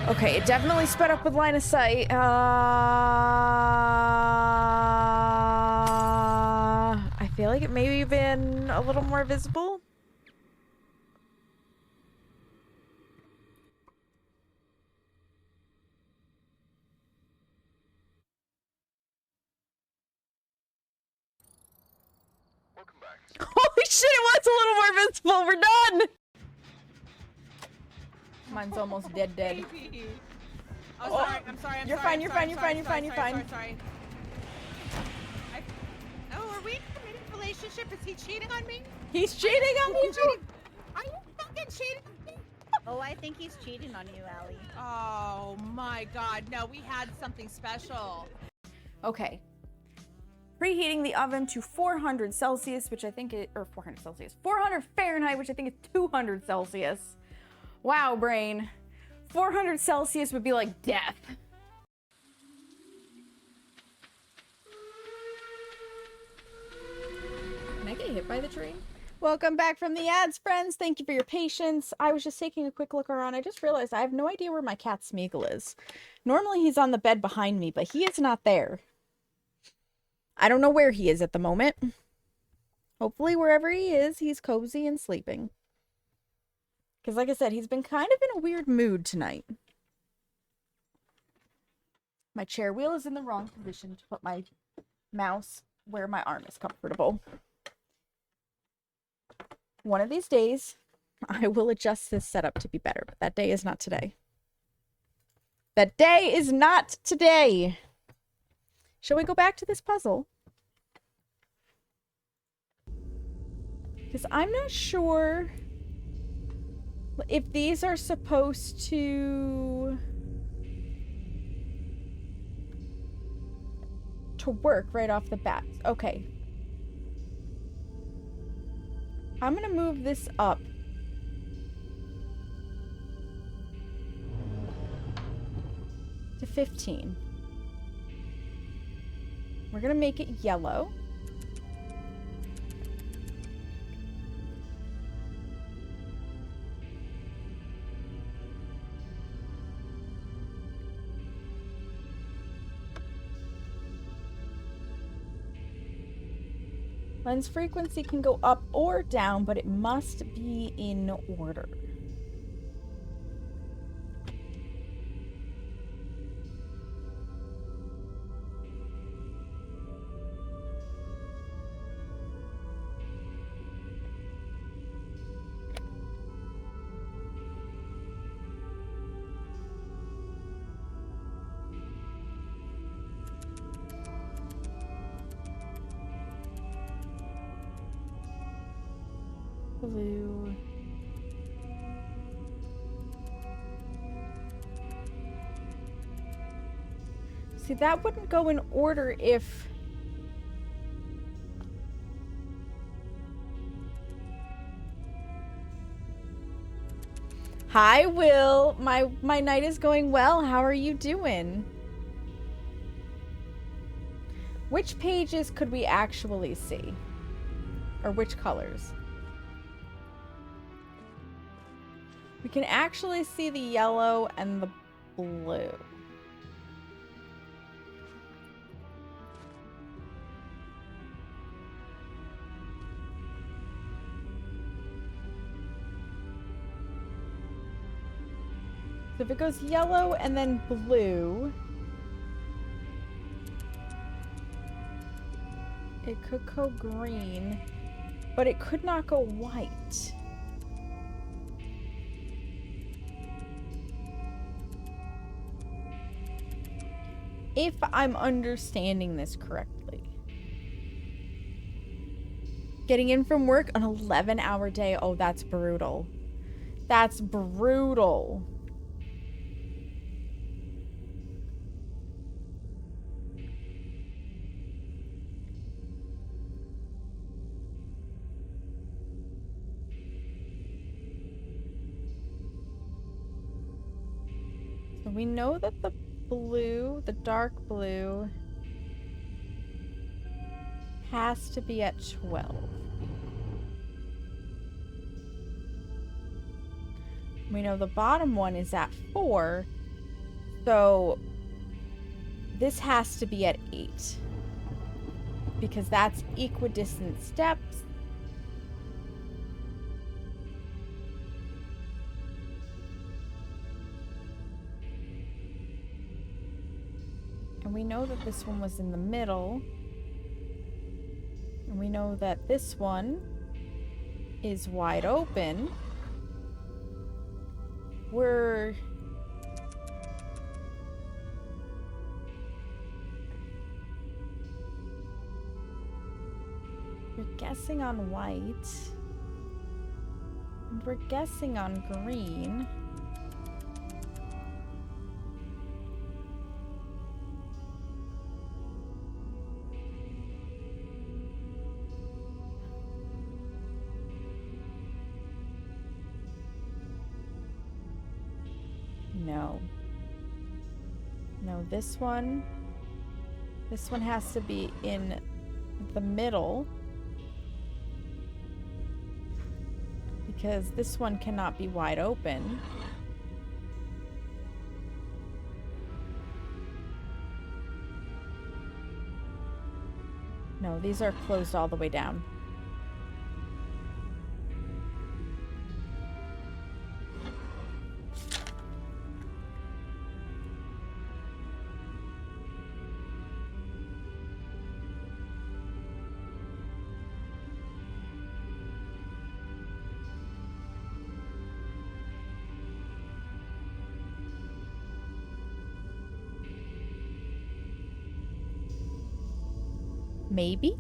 Okay, it definitely sped up with line of sight. I feel like it may have been a little more visible. Holy shit, it was a little more visible. We're done. Mine's almost dead. Baby. Oh, Oh, sorry. I'm sorry. you're fine, you're fine, you're fine, you're fine, you're fine. Sorry. Oh, are we in a committed relationship? Is he cheating on me? He's cheating on me too. Are you fucking cheating on me? Oh, I think he's cheating on you, Allie. Oh my god, no, we had something special. Okay. Preheating the oven to 400 Celsius, which I think is, or 400 Celsius, 400 Fahrenheit, which I think is 200 Celsius. Wow, brain. 400 Celsius would be like death. Can I get hit by the train? Welcome back from the ads, friends. Thank you for your patience. I was just taking a quick look around. I just realized I have no idea where my cat Smeagol is. Normally he's on the bed behind me, but he is not there. I don't know where he is at the moment. Hopefully wherever he is, he's cozy and sleeping. Because like I said, he's been kind of in a weird mood tonight. My chair wheel is in the wrong position to put my mouse where my arm is comfortable. One of these days, I will adjust this setup to be better, but that day is not today. That day is not today. Shall we go back to this puzzle? Because I'm not sure if these are supposed to work right off the bat. Okay. I'm gonna move this up. To 15. We're gonna make it yellow. Lens frequency can go up or down, but it must be in order. Blue. See, that wouldn't go in order if... Hi, Will. My night is going well. How are you doing? Which pages could we actually see? Or which colors? We can actually see the yellow and the blue. So if it goes yellow and then blue, it could go green, but it could not go white. If I'm understanding this correctly. Getting in from work, an 11-hour day. Oh, that's brutal. That's brutal. So we know that the blue, the dark blue, has to be at 12. We know the bottom one is at 4, so this has to be at 8. Because that's equidistant steps. And we know that this one was in the middle. And we know that this one is wide open. We're guessing on white. And we're guessing on green. No. No, this one has to be in the middle. Because this one cannot be wide open. No, these are closed all the way down. Maybe?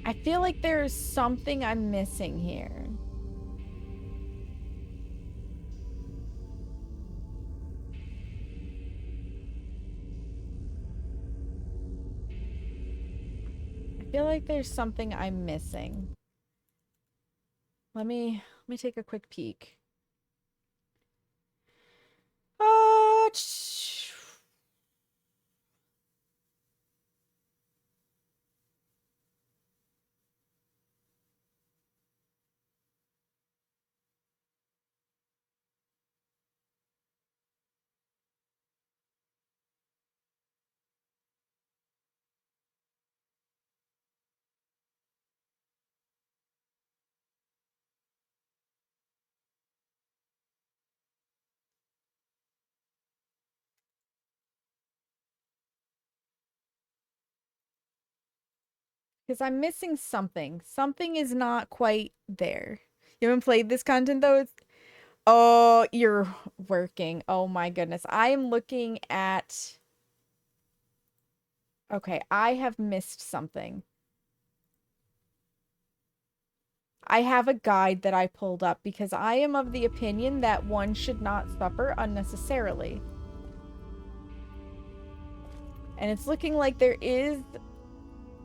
I feel like there's something I'm missing here. I feel like there's something I'm missing. Let me take a quick peek. Because I'm missing something. Something is not quite there. You haven't played this content though? Oh, you're working. Oh my goodness. I am looking at... Okay, I have missed something. I have a guide that I pulled up because I am of the opinion that one should not suffer unnecessarily. And it's looking like there is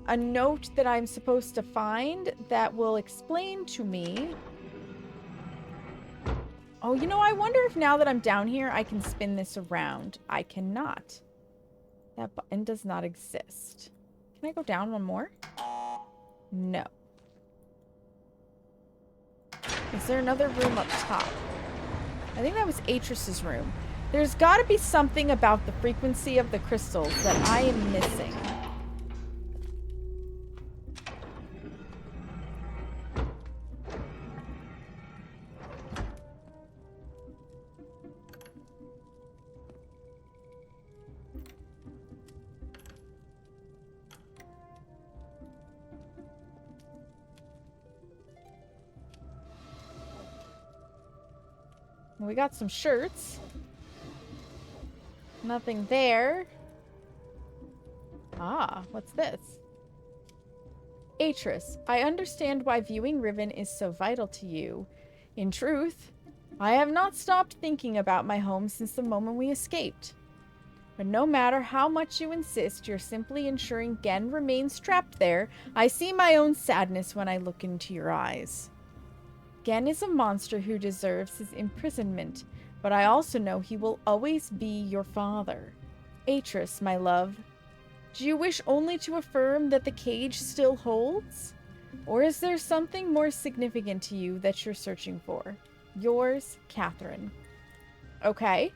a note that I'm supposed to find that will explain to me. Oh, you know, I wonder if now that I'm down here, I can spin this around. I cannot. That button does not exist. Can I go down one more? No. Is there another room up top? I think that was Atrus's room. There's got to be something about the frequency of the crystals that I am missing. We got some shirts. Nothing there. Ah, what's this? Atrus, I understand why viewing Riven is so vital to you. In truth, I have not stopped thinking about my home since the moment we escaped. But no matter how much you insist, you're simply ensuring Gen remains trapped there. I see my own sadness when I look into your eyes. Gen is a monster who deserves his imprisonment, but I also know he will always be your father. Atrus, my love, do you wish only to affirm that the cage still holds? Or is there something more significant to you that you're searching for? Yours, Catherine. Okay.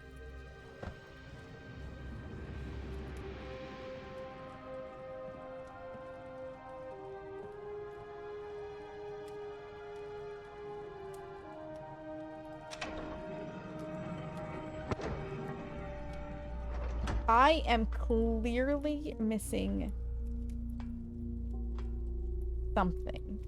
I am clearly missing something.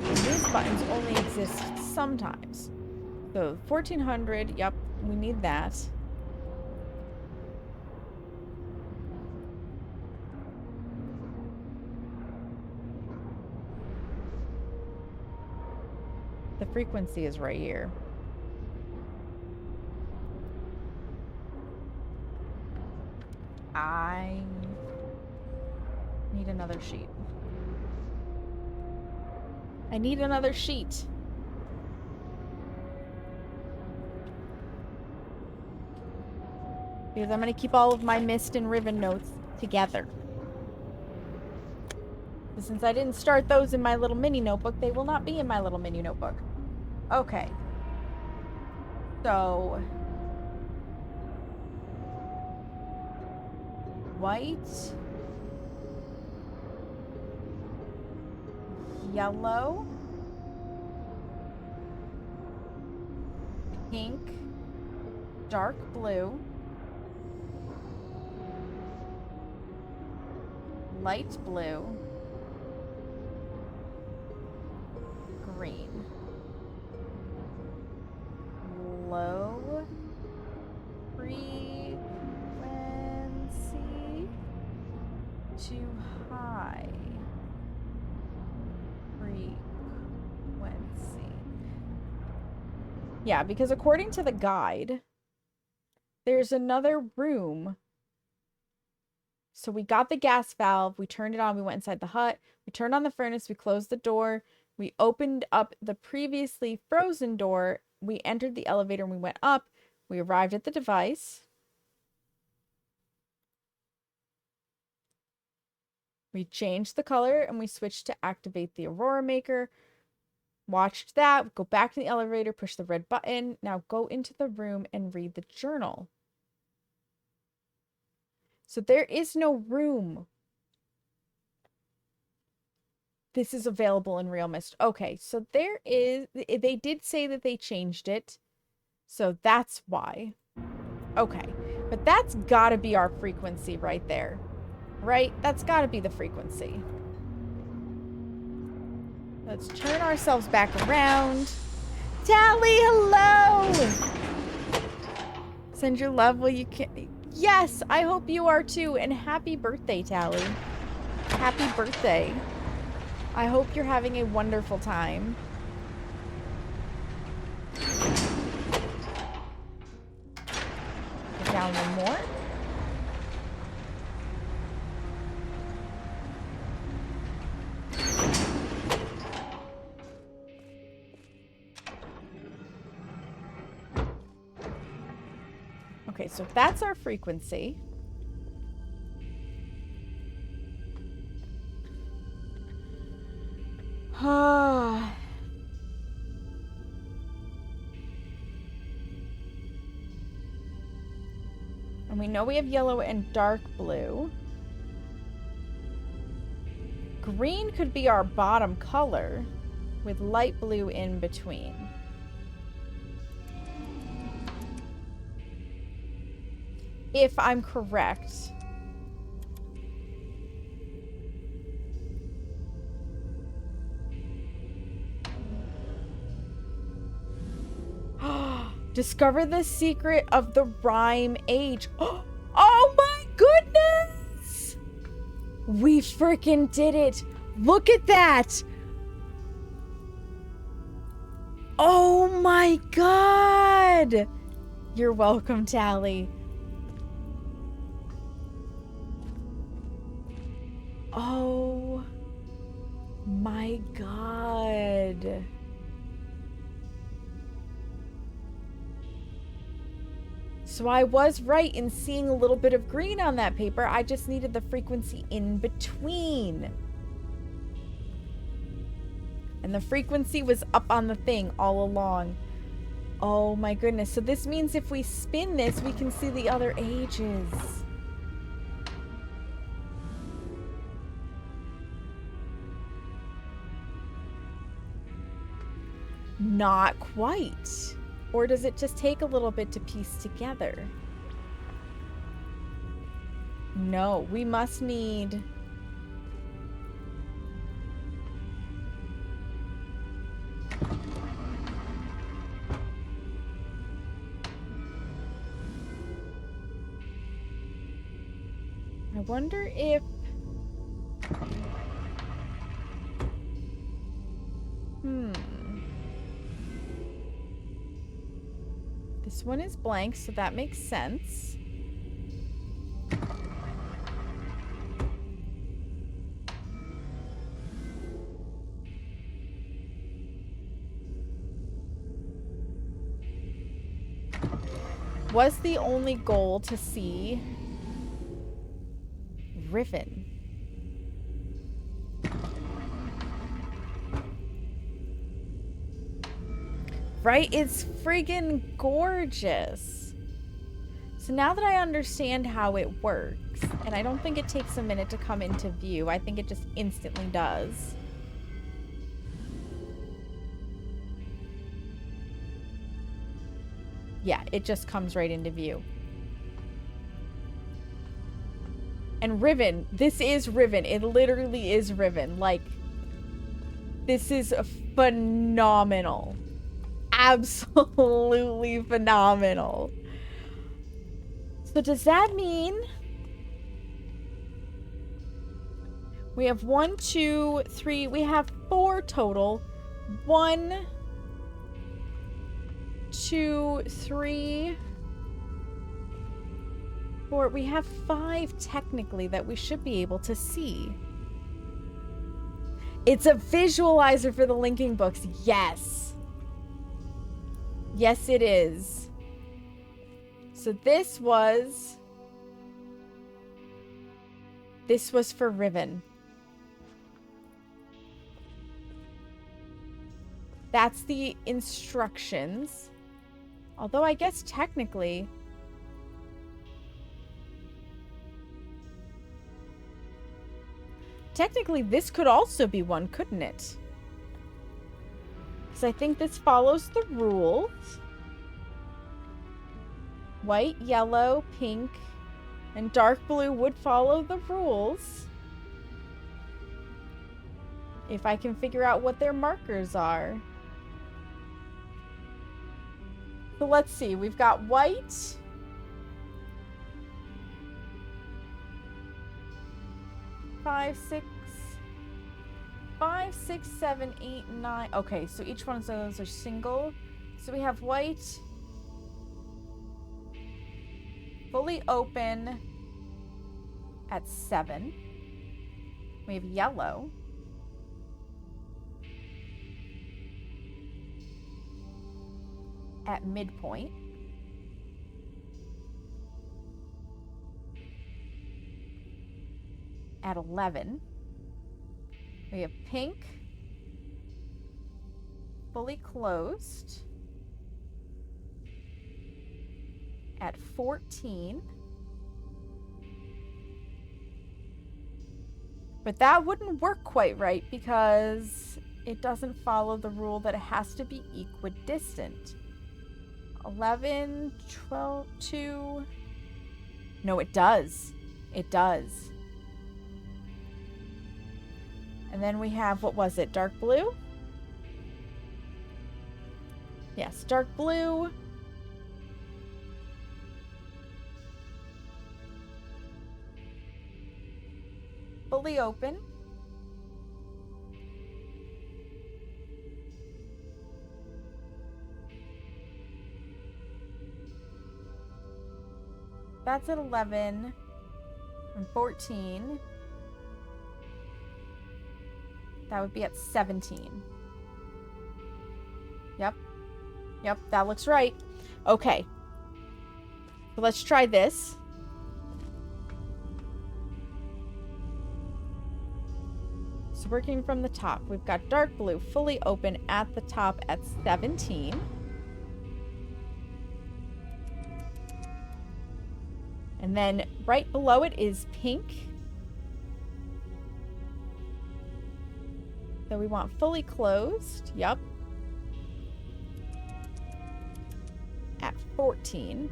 These buttons only exist sometimes. So 1400, yep, we need that. The frequency is right here. I need another sheet. I need another sheet. Because I'm going to keep all of my Myst and Riven notes together. But since I didn't start those in my little mini notebook, they will not be in my little mini notebook. Okay. So... white. Yellow. Pink. Dark blue. Light blue. Green. Low frequency to high frequency. Yeah, because according to the guide, there's another room. So we got the gas valve, we turned it on, we went inside the hut, we turned on the furnace, we closed the door, we opened up the previously frozen door, we entered the elevator and we went up, we arrived at the device. We changed the color and we switched to activate the Aurora Maker. Watched that, go back to the elevator, push the red button. Now go into the room and read the journal. So there is no room. This is available in Real Myst. Okay, so there is... they did say that they changed it. So that's why. Okay, but that's gotta be our frequency right there. Right? That's gotta be the frequency. Let's turn ourselves back around. Tally, hello! Send your love while you can... Yes, I hope you are too. And happy birthday, Tally. Happy birthday. I hope you're having a wonderful time. Go down one more. Okay, so that's our frequency. And we know we have yellow and dark blue. Green could be our bottom color with light blue in between. If I'm correct. Discover the secret of the Rime Age. Oh my goodness! We freaking did it! Look at that! Oh my god! You're welcome, Tally. Oh my god. So I was right in seeing a little bit of green on that paper. I just needed the frequency in between. And the frequency was up on the thing all along. Oh my goodness. So this means if we spin this, we can see the other ages. Not quite. Or does it just take a little bit to piece together? No, we must need... I wonder if... This one is blank, so that makes sense. Was the only goal to see Riven? Right? It's friggin' gorgeous. So now that I understand how it works, and I don't think it takes a minute to come into view, I think it just instantly does. Yeah, it just comes right into view. And Riven, this is Riven. It literally is Riven. Like, this is phenomenal. Absolutely phenomenal. So does that mean we have 1, 2, 3, we have 4 total. 1, 2, 3, 4. We have 5 technically that we should be able to see. It's a visualizer for the linking books. Yes. Yes, it is. So this was for Riven. That's the instructions. Although I guess technically this could also be one, couldn't it? Because I think this follows the rules. White, yellow, pink, and dark blue would follow the rules. If I can figure out what their markers are. So let's see. We've got white. Five, 6, 7, 8, 9. Okay, so each one of those are single. So we have white, fully open at 7. We have yellow. At midpoint. At 11. We have pink, fully closed, at 14. But that wouldn't work quite right because it doesn't follow the rule that it has to be equidistant. 11, 12, 2. No, it does. It does. And then we have, what was it? Dark blue? Yes, dark blue. Fully open. That's at 11 and 14. That would be at 17. Yep. Yep, that looks right. Okay. So let's try this. So working from the top, we've got dark blue fully open at the top at 17. And then right below it is pink. So we want fully closed. Yup. At 14.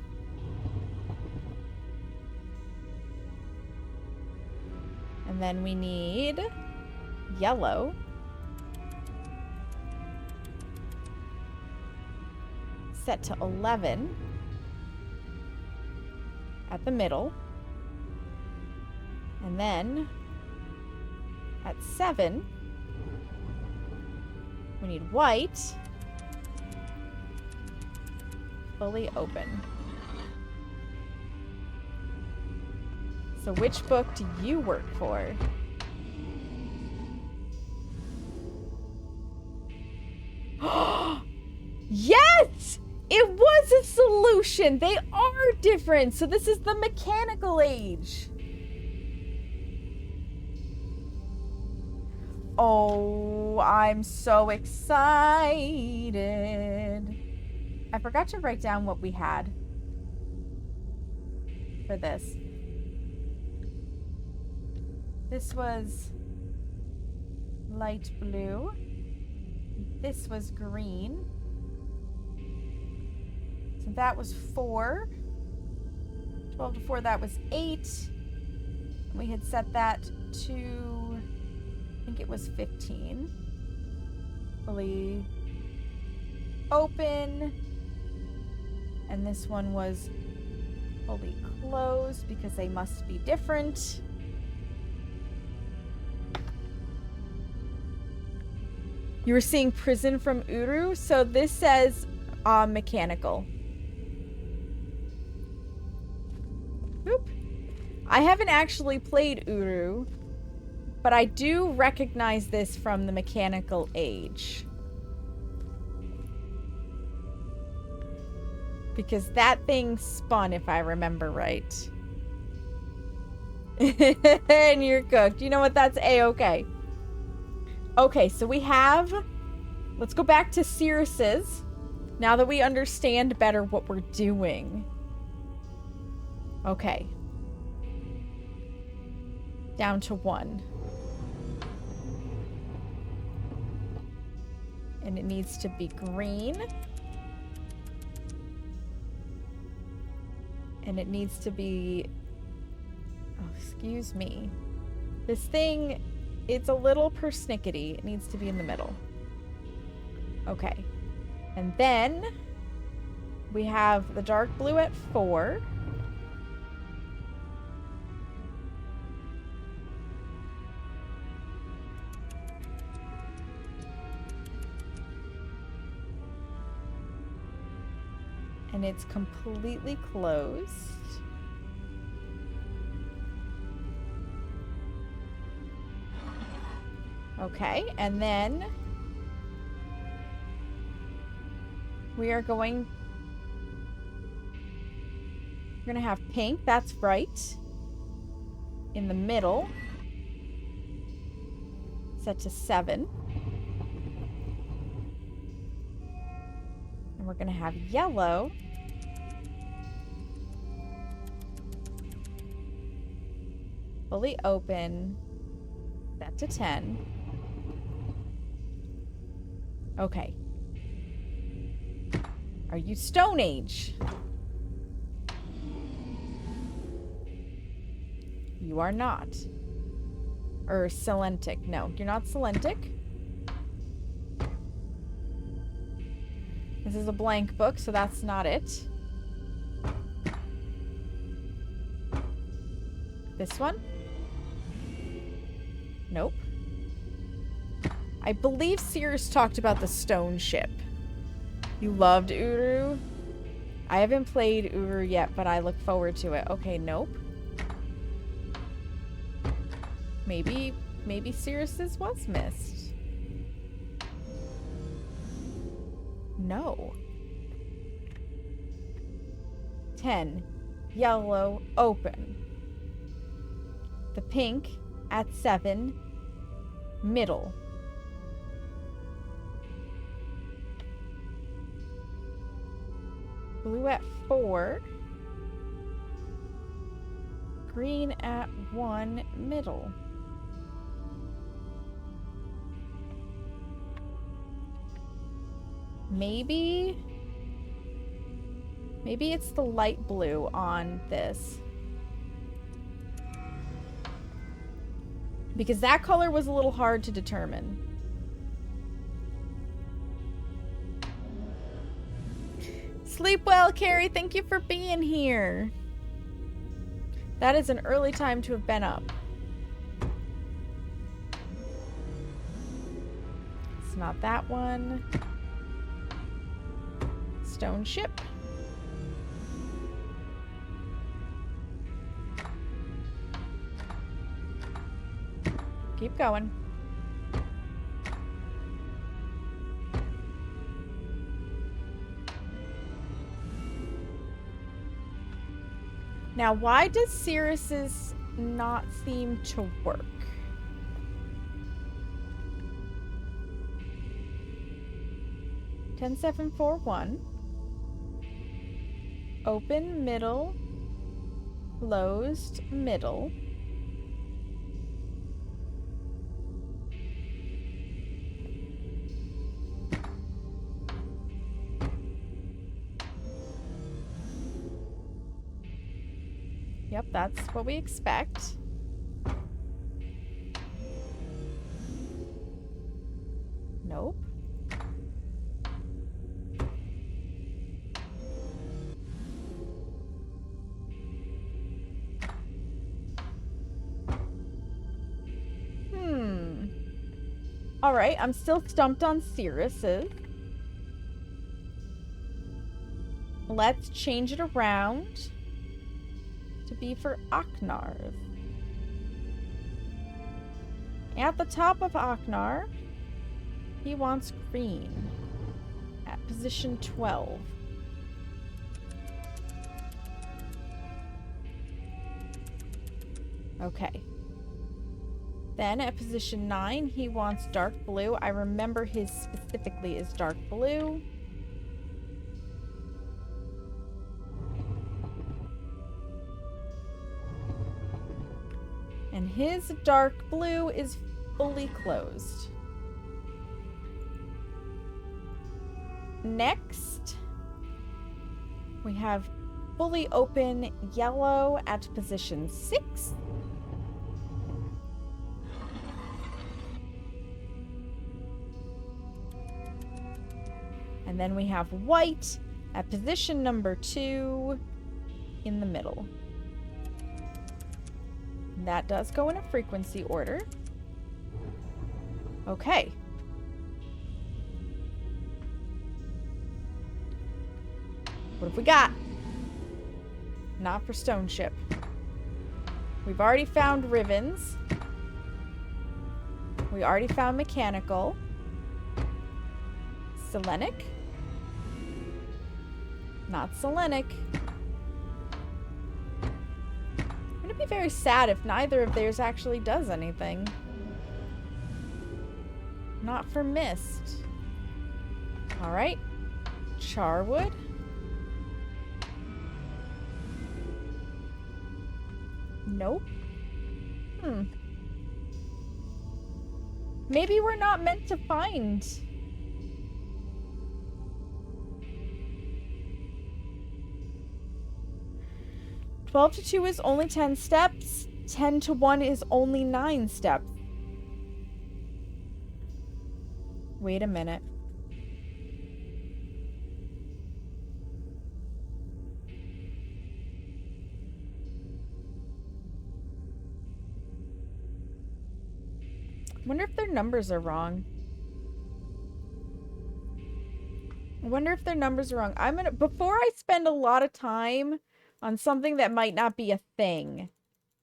And then we need yellow. Set to 11. At the middle. And then at 7, we need white. Fully open. So which book do you work for? Yes! It was a solution! They are different! So this is the mechanical age. Oh, I'm so excited. I forgot to write down what we had for this. This was light blue. This was green. So that was 4. 12 to 4, that was 8. We had set that to, I think it was 15. Fully open. And this one was fully closed because they must be different. You were seeing Prison from Uru, so this says mechanical. Oop. I haven't actually played Uru, but I do recognize this from the mechanical age. Because that thing spun, if I remember right. And you're cooked. You know what? That's A-okay. Okay, so we have... Let's go back to Cirrus's. Now that we understand better what we're doing. Okay. Down to 1. And it needs to be green. And it needs to be... Oh, excuse me. This thing, it's a little persnickety. It needs to be in the middle. Okay. And then we have the dark blue at 4. And it's completely closed. Okay, and then we are going... We're gonna have pink, that's right. In the middle. Set to 7. And we're gonna have yellow. Fully open. Set to 10. Okay. Are you Stone Age? You are not. Or Selentic. No, you're not Selentic. This is a blank book, so that's not it. This one? Nope. I believe Sears talked about the stone ship. You loved Uru? I haven't played Uru yet, but I look forward to it. Okay, nope. Maybe Cirrus's was Myst. No. 10. Yellow, open. The pink at 7. Middle. Blue at 4. Green at 1 middle. Maybe it's the light blue on this. Because that color was a little hard to determine. Sleep well, Carrie. Thank you for being here. That is an early time to have been up. It's not that one. Stone ship. Keep going. Now, why does Cirrus's not seem to work? Ten, 7, 4, 1. Open, middle, closed, middle. Yep, that's what we expect. Nope. Alright, I'm still stumped on Cirrus's. Let's change it around to be for Aknar's. At the top of Aknar, he wants green at position 12. Okay. Then at position 9, he wants dark blue. I remember his specifically is dark blue. And his dark blue is fully closed. Next, we have fully open yellow at position 6. And then we have white at position number 2 in the middle. And that does go in a frequency order. Okay. What have we got? Not for Stone Ship. We've already found Ribbons. We already found Mechanical. Selenic. Not Selenic. I'm gonna be very sad if neither of theirs actually does anything. Not for Myst. Alright. Charwood. Nope. Maybe we're not meant to find. Twelve to 2 is only 10 steps. 10 to 1 is only 9 steps. Wait a minute. I wonder if their numbers are wrong. I'm gonna, before I spend a lot of time on something that might not be a thing,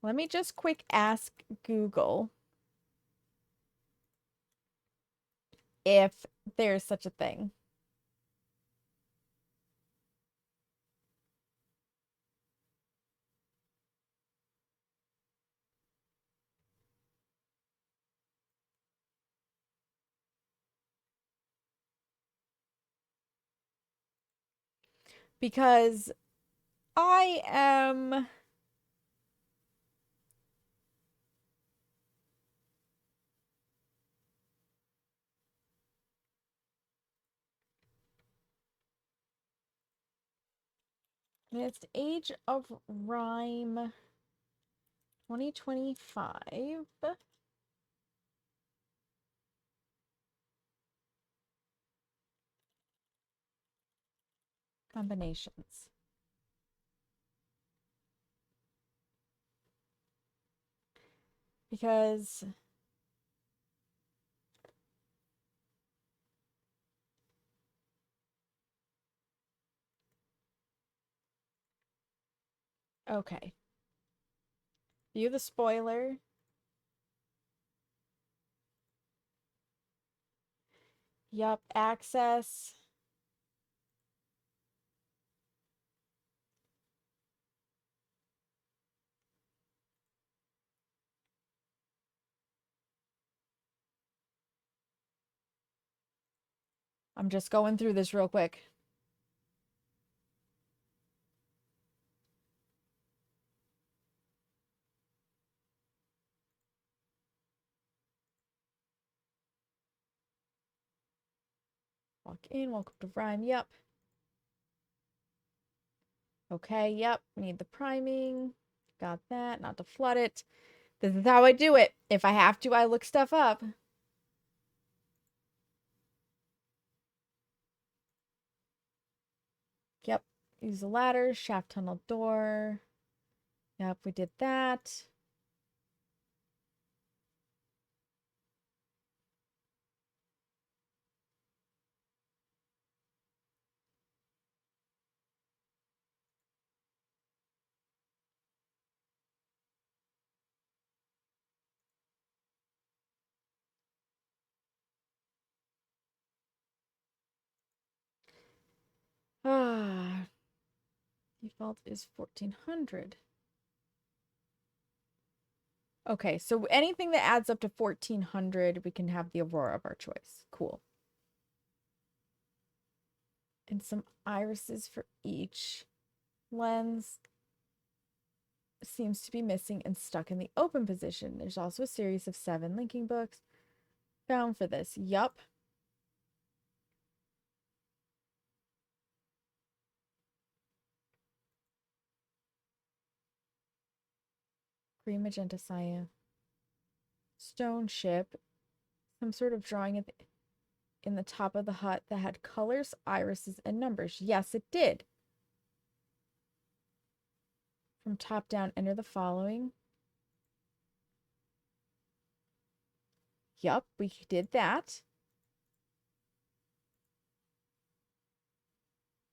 let me just quick ask Google if there's such a thing. Because I am It's Age of Rime 2025. Combinations. Because okay. View the spoiler. Yup, access. I'm just going through this real quick. Walk in, welcome to Rime. Yep. Okay, yep. Need the priming. Got that. Not to flood it. This is how I do it. If I have to, I look stuff up. Yep. Use the ladder. Shaft tunnel door. Yep, we did that. Ah. Default is 1400. Okay, so anything that adds up to 1400, we can have the Aurora of our choice. Cool. And some irises for each. Lens seems to be missing and stuck in the open position. There's also a series of 7 linking books found for this. Yup. Green, magenta, cyan. Stone ship. Some sort of drawing at in the top of the hut that had colors, irises, and numbers. Yes, it did. From top down, enter the following. Yup, we did that.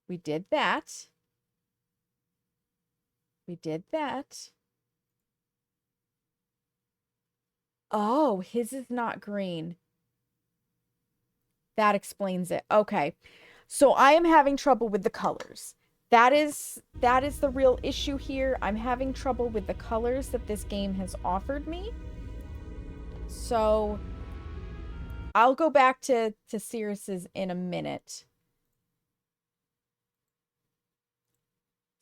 We did that. We did that. Oh, his is not green. That explains it. Okay. So I am having trouble with the colors. That is the real issue here. I'm having trouble with the colors that this game has offered me. So I'll go back to Cirrus's in a minute.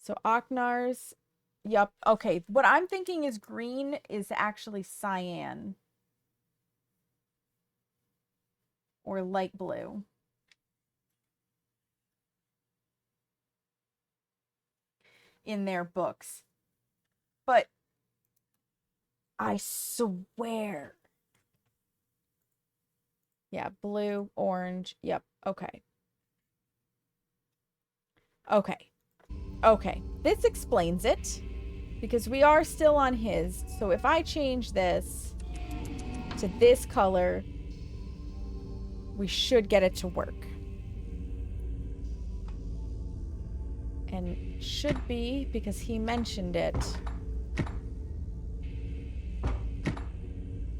So Aknar's, yep. Okay, what I'm thinking is green is actually cyan. Or light blue. In their books. But I swear. Yeah, blue, orange. Yep, okay. Okay. Okay, this explains it. Because we are still on his. So if I change this to this color, we should get it to work. And should be, because he mentioned it.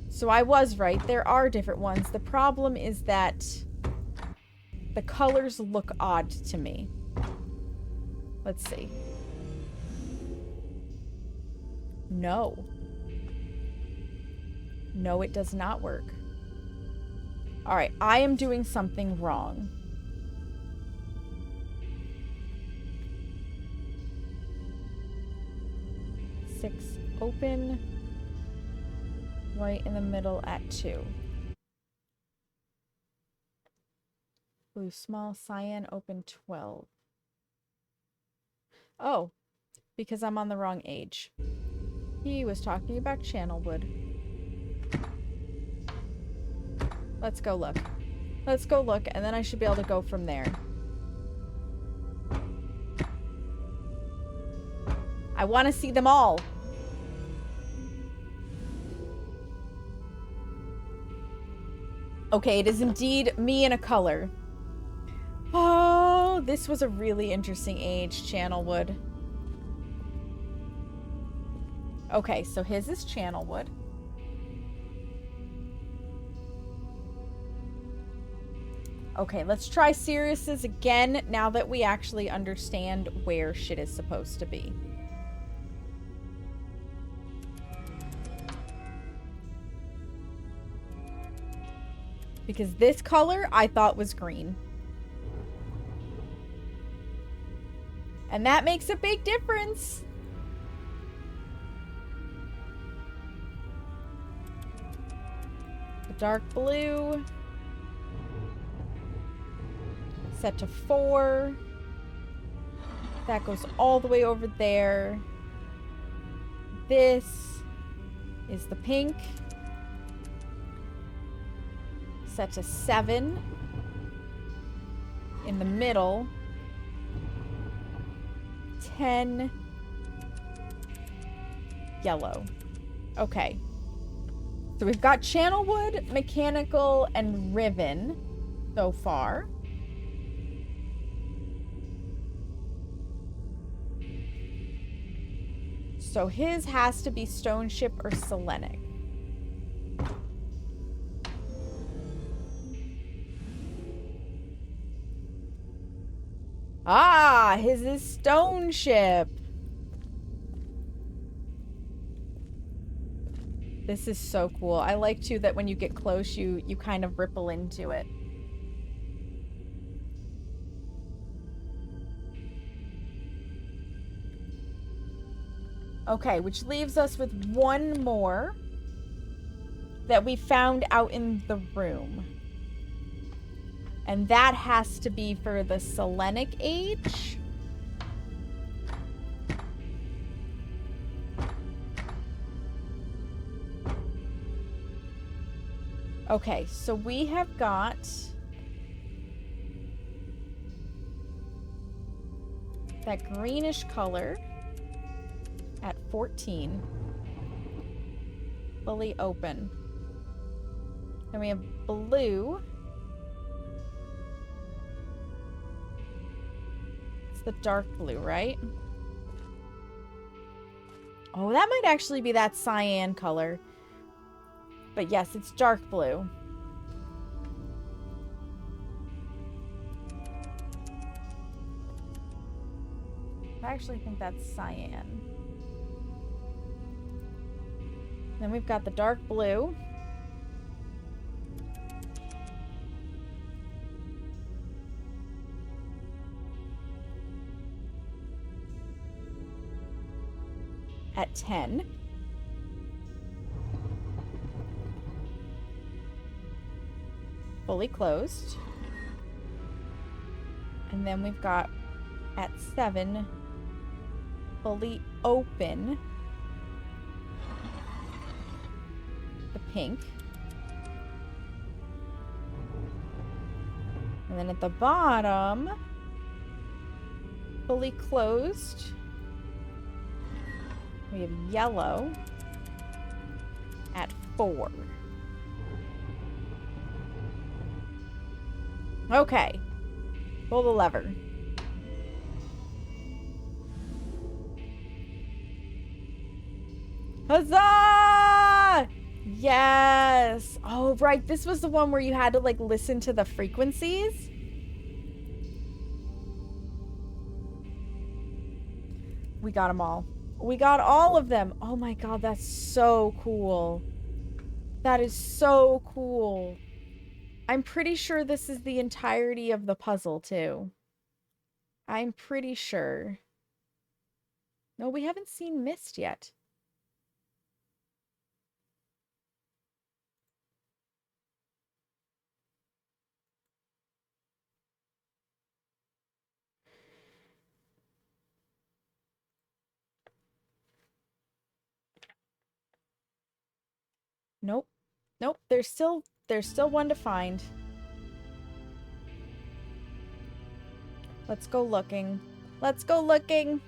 So I was right. There are different ones. The problem is that the colors look odd to me. Let's see. No. No, it does not work. All right, I am doing something wrong. Six open. White in the middle at 2. Blue small, cyan open 12. Oh, because I'm on the wrong age. He was talking about Channelwood. Let's go look. Let's go look, and then I should be able to go from there. I want to see them all. Okay, it is indeed me in a color. Oh, this was a really interesting age, Channelwood. Okay, so his is Channelwood. Okay, let's try Sirius's again now that we actually understand where shit is supposed to be. Because this color I thought was green. And that makes a big difference. The dark blue. Set to 4. That goes all the way over there. This is the pink. Set to 7. In the middle. 10. Yellow. Okay. So we've got Channelwood, Mechanical, and Riven so far. So his has to be Stone Ship or Selenic. Ah, his is Stone Ship. This is so cool. I like too that when you get close, you kind of ripple into it. Okay, which leaves us with one more that we found out in the room. And that has to be for the Selenic age. Okay, so we have got that greenish color at 14. Fully open. Then we have blue. It's the dark blue, right? Oh, that might actually be that cyan color. But yes, it's dark blue. I actually think that's cyan. Then we've got the dark blue. At 10. Fully closed. And then we've got at 7, fully open, the pink. And then at the bottom, fully closed, we have yellow at 4. Okay. Pull the lever. Huzzah! Yes! Oh, right. This was the one where you had to, like, listen to the frequencies. We got them all. We got all of them. Oh my god, that's so cool. That is so cool. I'm pretty sure this is the entirety of the puzzle, too. I'm pretty sure. No, we haven't seen Myst yet. Nope. Nope. There's still one to find. Let's go looking. Let's go looking.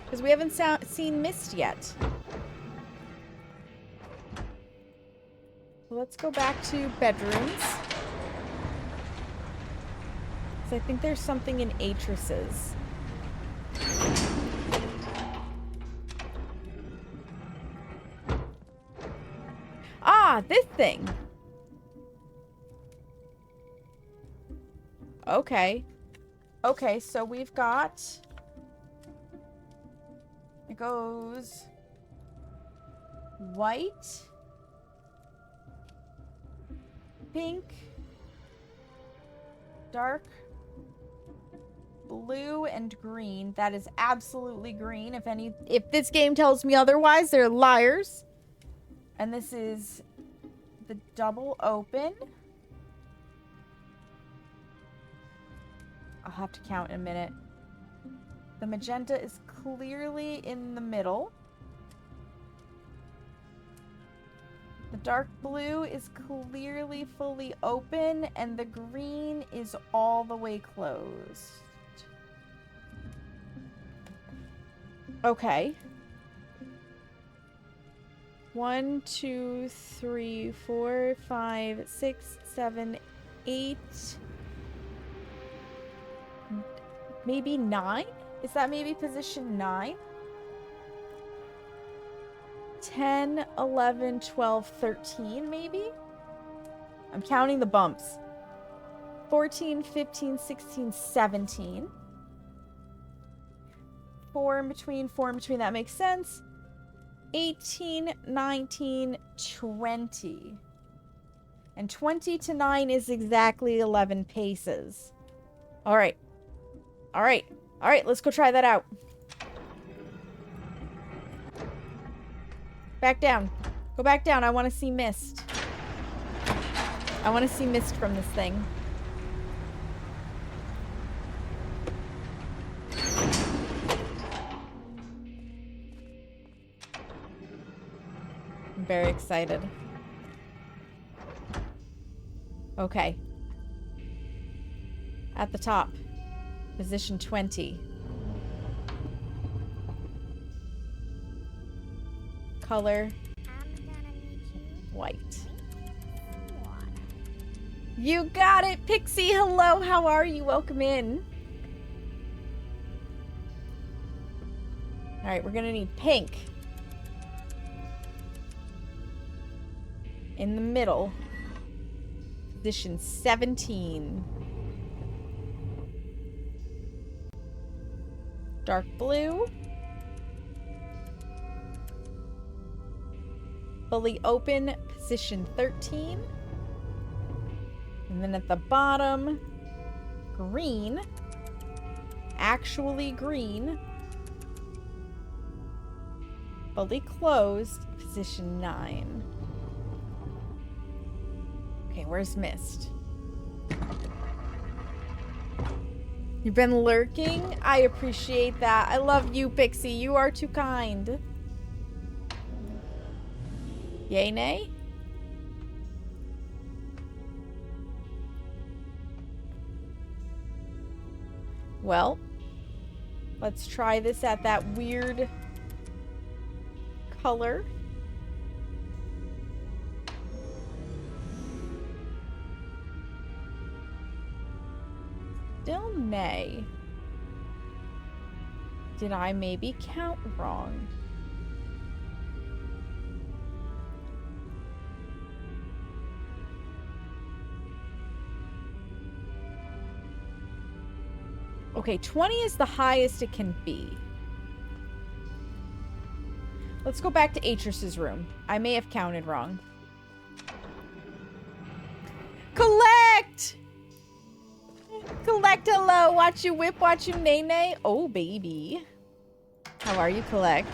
Because we haven't seen Myst yet. Let's go back to bedrooms. Because I think there's something in Atrus's. Ah, this thing. Okay. Okay, so we've got... It goes... white... pink... dark... blue, and green. That is absolutely green. If this game tells me otherwise, they're liars. And this is the double open. I'll have to count in a minute. The magenta is clearly in the middle. The dark blue is clearly fully open, and the green is all the way closed. Okay. 1, 2, 3, 4, 5, 6, 7, 8. Maybe 9? Is that maybe position 9? 10, 11, 12, 13 maybe? I'm counting the bumps. 14, 15, 16, 17. 4 in between, that makes sense. 18, 19, 20. And 20 to 9 is exactly 11 paces. All right. All right. All right, let's go try that out. Back down. Go back down. I want to see Myst. I want to see Myst from this thing. I'm very excited. Okay. At the top. Position 20. Color. White. You got it, Pixie! Hello, how are you? Welcome in. Alright, we're gonna need pink. In the middle. Position 17. Dark blue. Fully open, position 13. And then at the bottom, green. Actually green. Fully closed, position 9. Okay, where's Myst? You've been lurking? I appreciate that. I love you, Pixie. You are too kind. Yay, nay? Well, let's try this at that weird color. Still nay. Did I maybe count wrong? Okay, 20 is the highest it can be. Let's go back to Atrus's room. I may have counted wrong. Collect! Collect, hello. Watch you whip, watch you nay-nay. Oh, baby. How are you, Collect?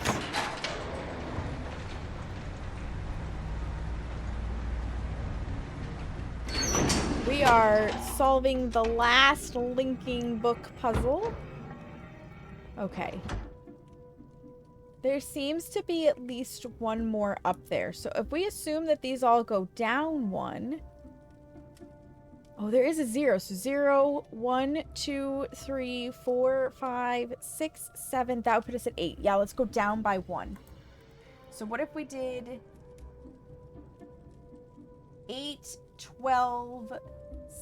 We are solving the last linking book puzzle. Okay. There seems to be at least one more up there. So if we assume that these all go down one... Oh, there is a 0. So 0, 1, 2, 3, 4, 5, 6, 7. That would put us at 8. Yeah, let's go down by 1. So what if we did 8, 12,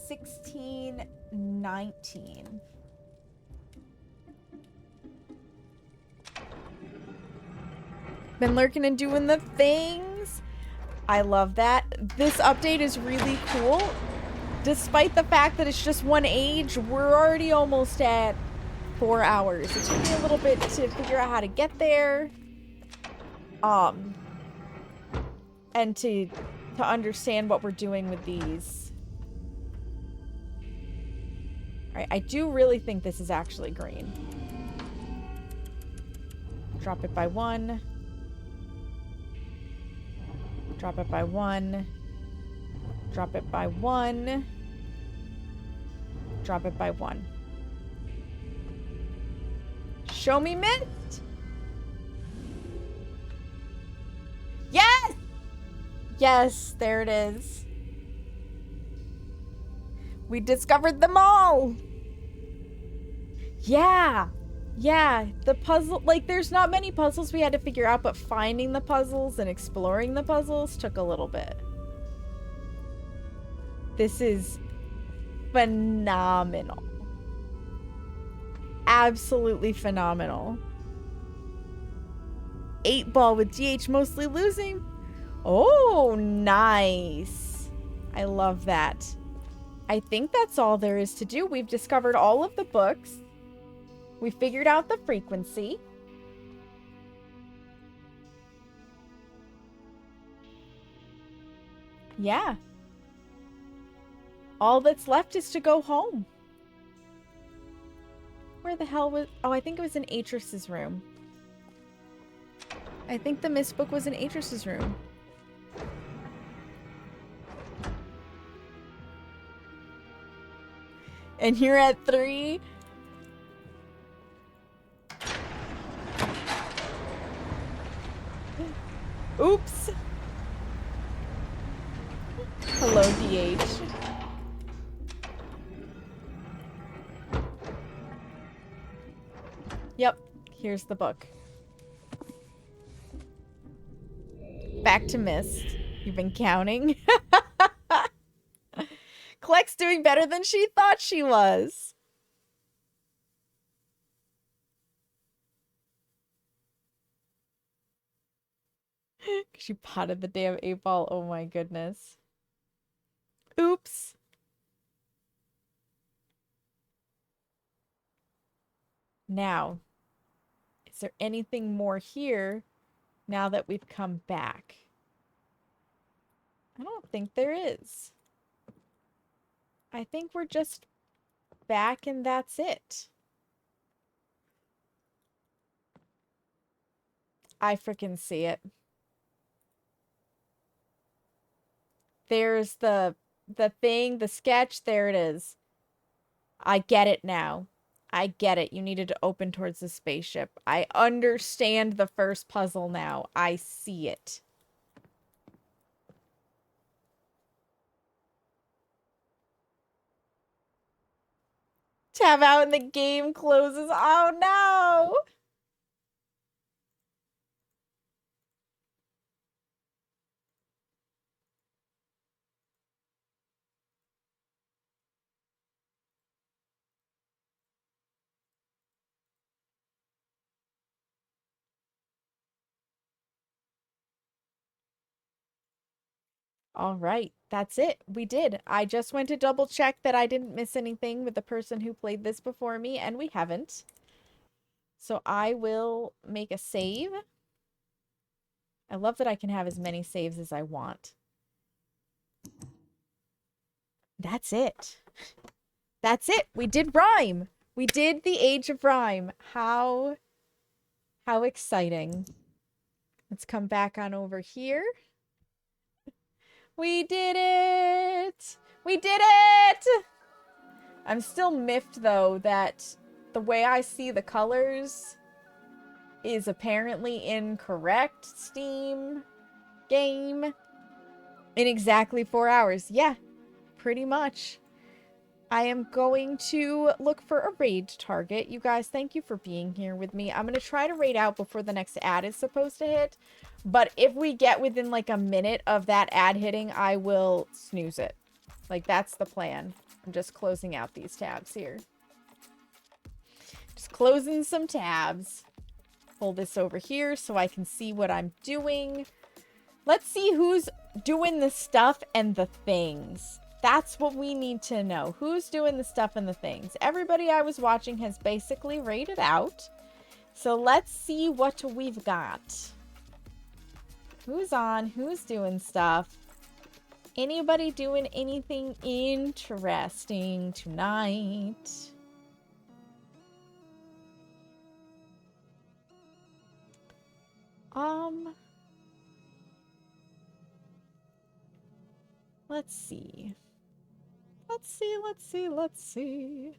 16, 19? Been lurking and doing the things. I love that. This update is really cool. Despite the fact that it's just one age, we're already almost at 4 hours. It took me a little bit to figure out how to get there. And to understand what we're doing with these. Alright, I do really think this is actually green. Drop it by 1. Drop it by 1. Drop it by 1. Drop it by 1. Show me Myst! Yes! Yes, there it is. We discovered them all! Yeah! Yeah, the puzzle, like, there's not many puzzles we had to figure out, but finding the puzzles and exploring the puzzles took a little bit. This is phenomenal. Absolutely phenomenal. 8-ball with DH mostly losing. Oh, nice. I love that. I think that's all there is to do. We've discovered all of the books. We figured out the frequency. Yeah. All that's left is to go home. Where the hell was... Oh, I think it was in Atrus's room. I think the Myst book was in Atrus's room. And you're at 3. Oops. Hello, DH. Yep, here's the book. Back to Myst. You've been counting? Kleck's doing better than she thought she was. She potted the damn 8-ball. Oh my goodness. Oops. Now, is there anything more here now that we've come back? I don't think there is. I think we're just back and that's it. I freaking see it. There's the thing, the sketch. There it is. I get it now. I get it. You needed to open towards the spaceship. I understand the first puzzle now. I see it. Tab out and the game closes. Oh no! All right, that's it. We did. I just went to double check that I didn't miss anything with the person who played this before me, and we haven't. So I will make a save. I love that I can have as many saves as I want. That's it. That's it. We did Rime. We did the Age of Rime. How exciting. Let's come back on over here. We did it! We did it! I'm still miffed, though, that the way I see the colors is apparently incorrect. Steam game in exactly 4 hours. Yeah, pretty much. I am going to look for a raid target. You guys, thank you for being here with me. I'm going to try to raid out before the next ad is supposed to hit. But if we get within like a minute of that ad hitting, I will snooze it. Like, that's the plan. I'm just closing out these tabs here. Just closing some tabs. Pull this over here so I can see what I'm doing. Let's see who's doing the stuff and the things. That's what we need to know. Who's doing the stuff and the things? Everybody I was watching has basically raided out. So let's see what we've got. Who's on? Who's doing stuff? Anybody doing anything interesting tonight? Let's see. Let's see.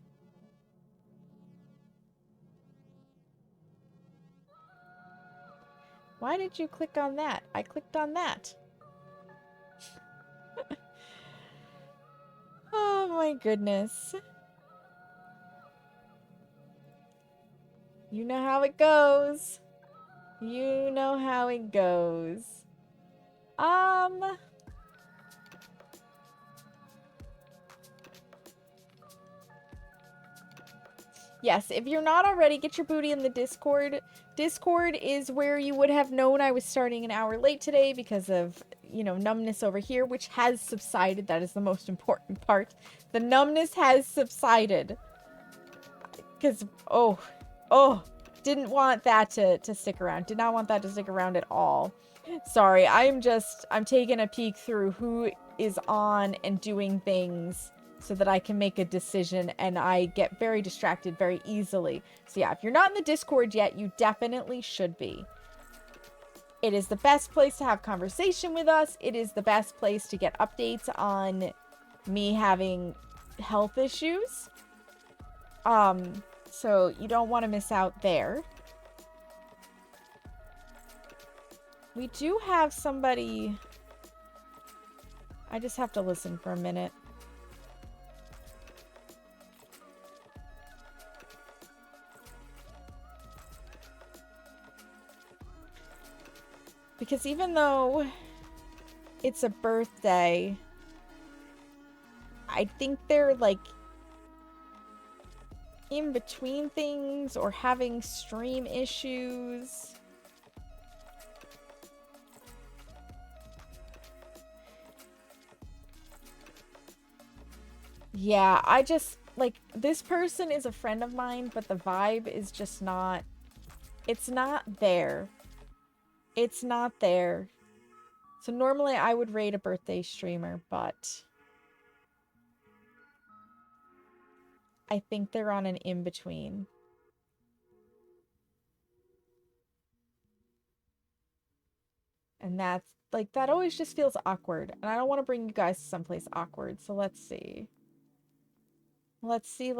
Why did you click on that? I clicked on that. Oh my goodness. You know how it goes. You know how it goes. Yes, if you're not already, get your booty in the Discord. Discord is where you would have known I was starting an hour late today because of, you know, numbness over here, which has subsided. That is the most important part. The numbness has subsided. Because, didn't want that to stick around. Did not want that to stick around at all. Sorry, I'm taking a peek through who is on and doing things so that I can make a decision, and I get very distracted very easily. So yeah, if you're not in the Discord yet, you definitely should be. It is the best place to have conversation with us. It is the best place to get updates on me having health issues. So you don't want to miss out there. We do have somebody... I just have to listen for a minute. Because even though it's a birthday, I think they're like in between things or having stream issues. Yeah, I just, like, this person is a friend of mine, but the vibe is just not, it's not there. It's not there. So normally I would rate a birthday streamer, but I think they're on an in-between. And that's, like, that always just feels awkward. And I don't want to bring you guys to someplace awkward, so let's see. Let's see.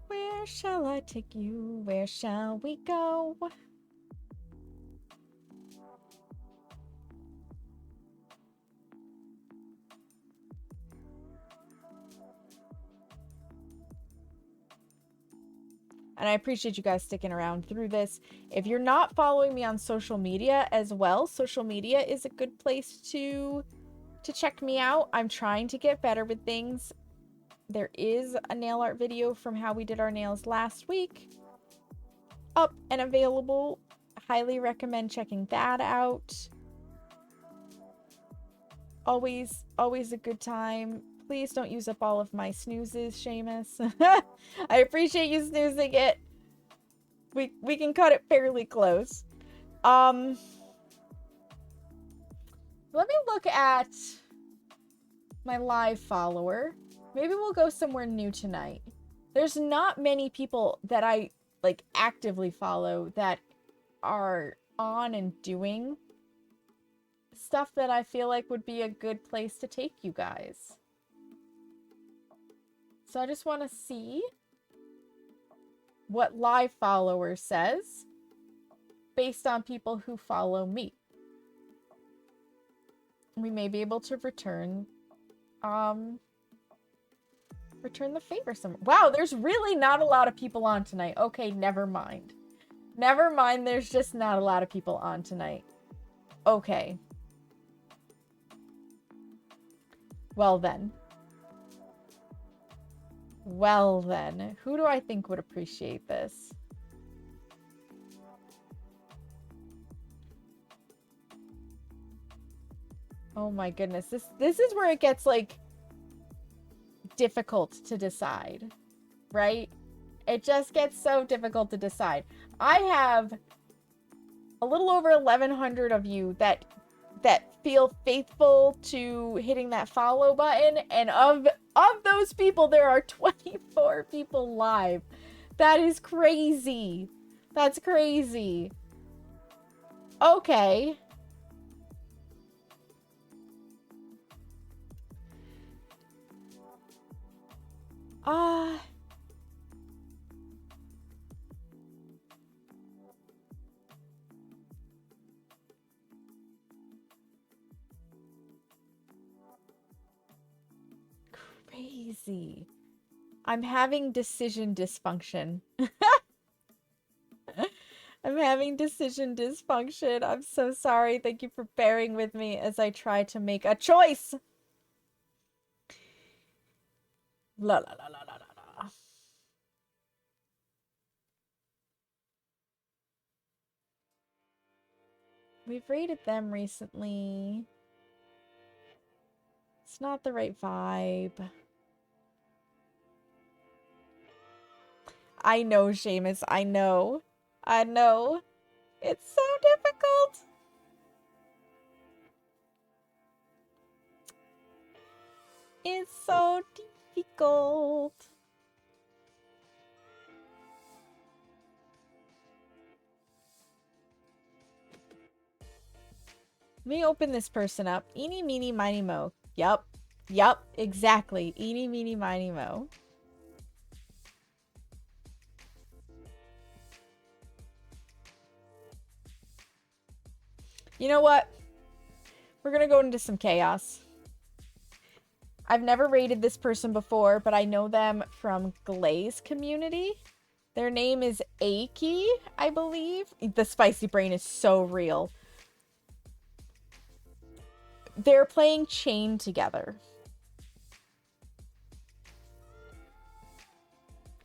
Where shall I take you? Where shall we go? And I appreciate you guys sticking around through this. If you're not following me on social media as well, social media is a good place to check me out. I'm trying to get better with things. There is a nail art video from how we did our nails last week up and available. Highly recommend checking that out. Always a good time. Please don't use up all of my snoozes, Seamus. I appreciate you snoozing it. We can cut it fairly close. Let me look at my live follower. Maybe we'll go somewhere new tonight. There's not many people that I, like, actively follow that are on and doing stuff that I feel like would be a good place to take you guys. So I just want to see what live follower says based on people who follow me. We may be able to return the favor some. Wow, there's really not a lot of people on tonight. Okay, never mind. Never mind, there's just not a lot of people on tonight. Okay. Well then. Well then. Who do I think would appreciate this? Oh my goodness. This is where it gets, like, difficult to decide. Right? It just gets so difficult to decide. I have a little over 1,100 of you that feel faithful to hitting that follow button, and of those people, there are 24 people live. That is crazy. That's crazy. Okay. Crazy. I'm having decision dysfunction. I'm having decision dysfunction. I'm so sorry. Thank you for bearing with me as I try to make a choice. La la la la la la la. We've rated them recently. It's not the right vibe. I know, Seamus. I know. I know. It's so difficult. It's so difficult. Let me open this person up. Eeny, meeny, miny, mo. Yup. Yup. Exactly. Eeny, meeny, miny, mo. You know what? We're gonna go into some chaos. I've never rated this person before, but I know them from Glaze community. Their name is Aki, I believe. The spicy brain is so real. They're playing Chain together.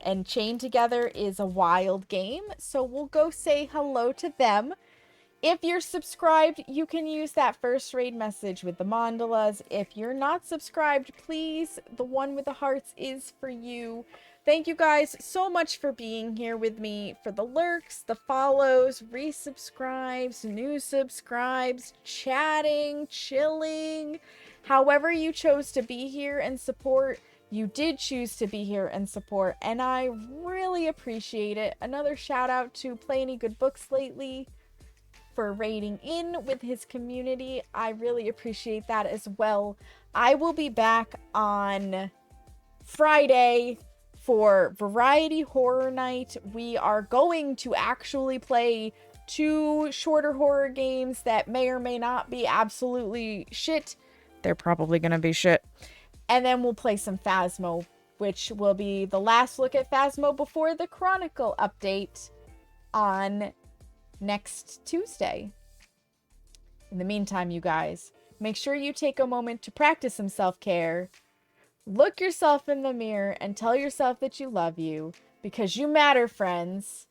And Chain together is a wild game, so we'll go say hello to them. If you're subscribed, you can use that first raid message with the mandalas. If you're not subscribed, please, the one with the hearts is for you. Thank you guys so much for being here with me, for the lurks, the follows, resubscribes, new subscribes, chatting, chilling. However you chose to be here and support, you did choose to be here and support, and I really appreciate it. Another shout out to Play Any Good Books Lately for raiding in with his community. I really appreciate that as well. I will be back on Friday for Variety Horror Night. We are going to actually play 2 shorter horror games that may or may not be absolutely shit. They're probably gonna be shit. And then we'll play some Phasmo, which will be the last look at Phasmo before the Chronicle update on next Tuesday. In the meantime, you guys, make sure you take a moment to practice some self-care. Look yourself in the mirror and tell yourself that you love you, because you matter, friends.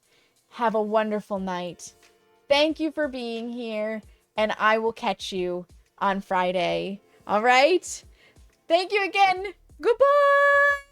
Have a wonderful night. Thank you for being here, and I will catch you on Friday. All right? Thank you again. Goodbye!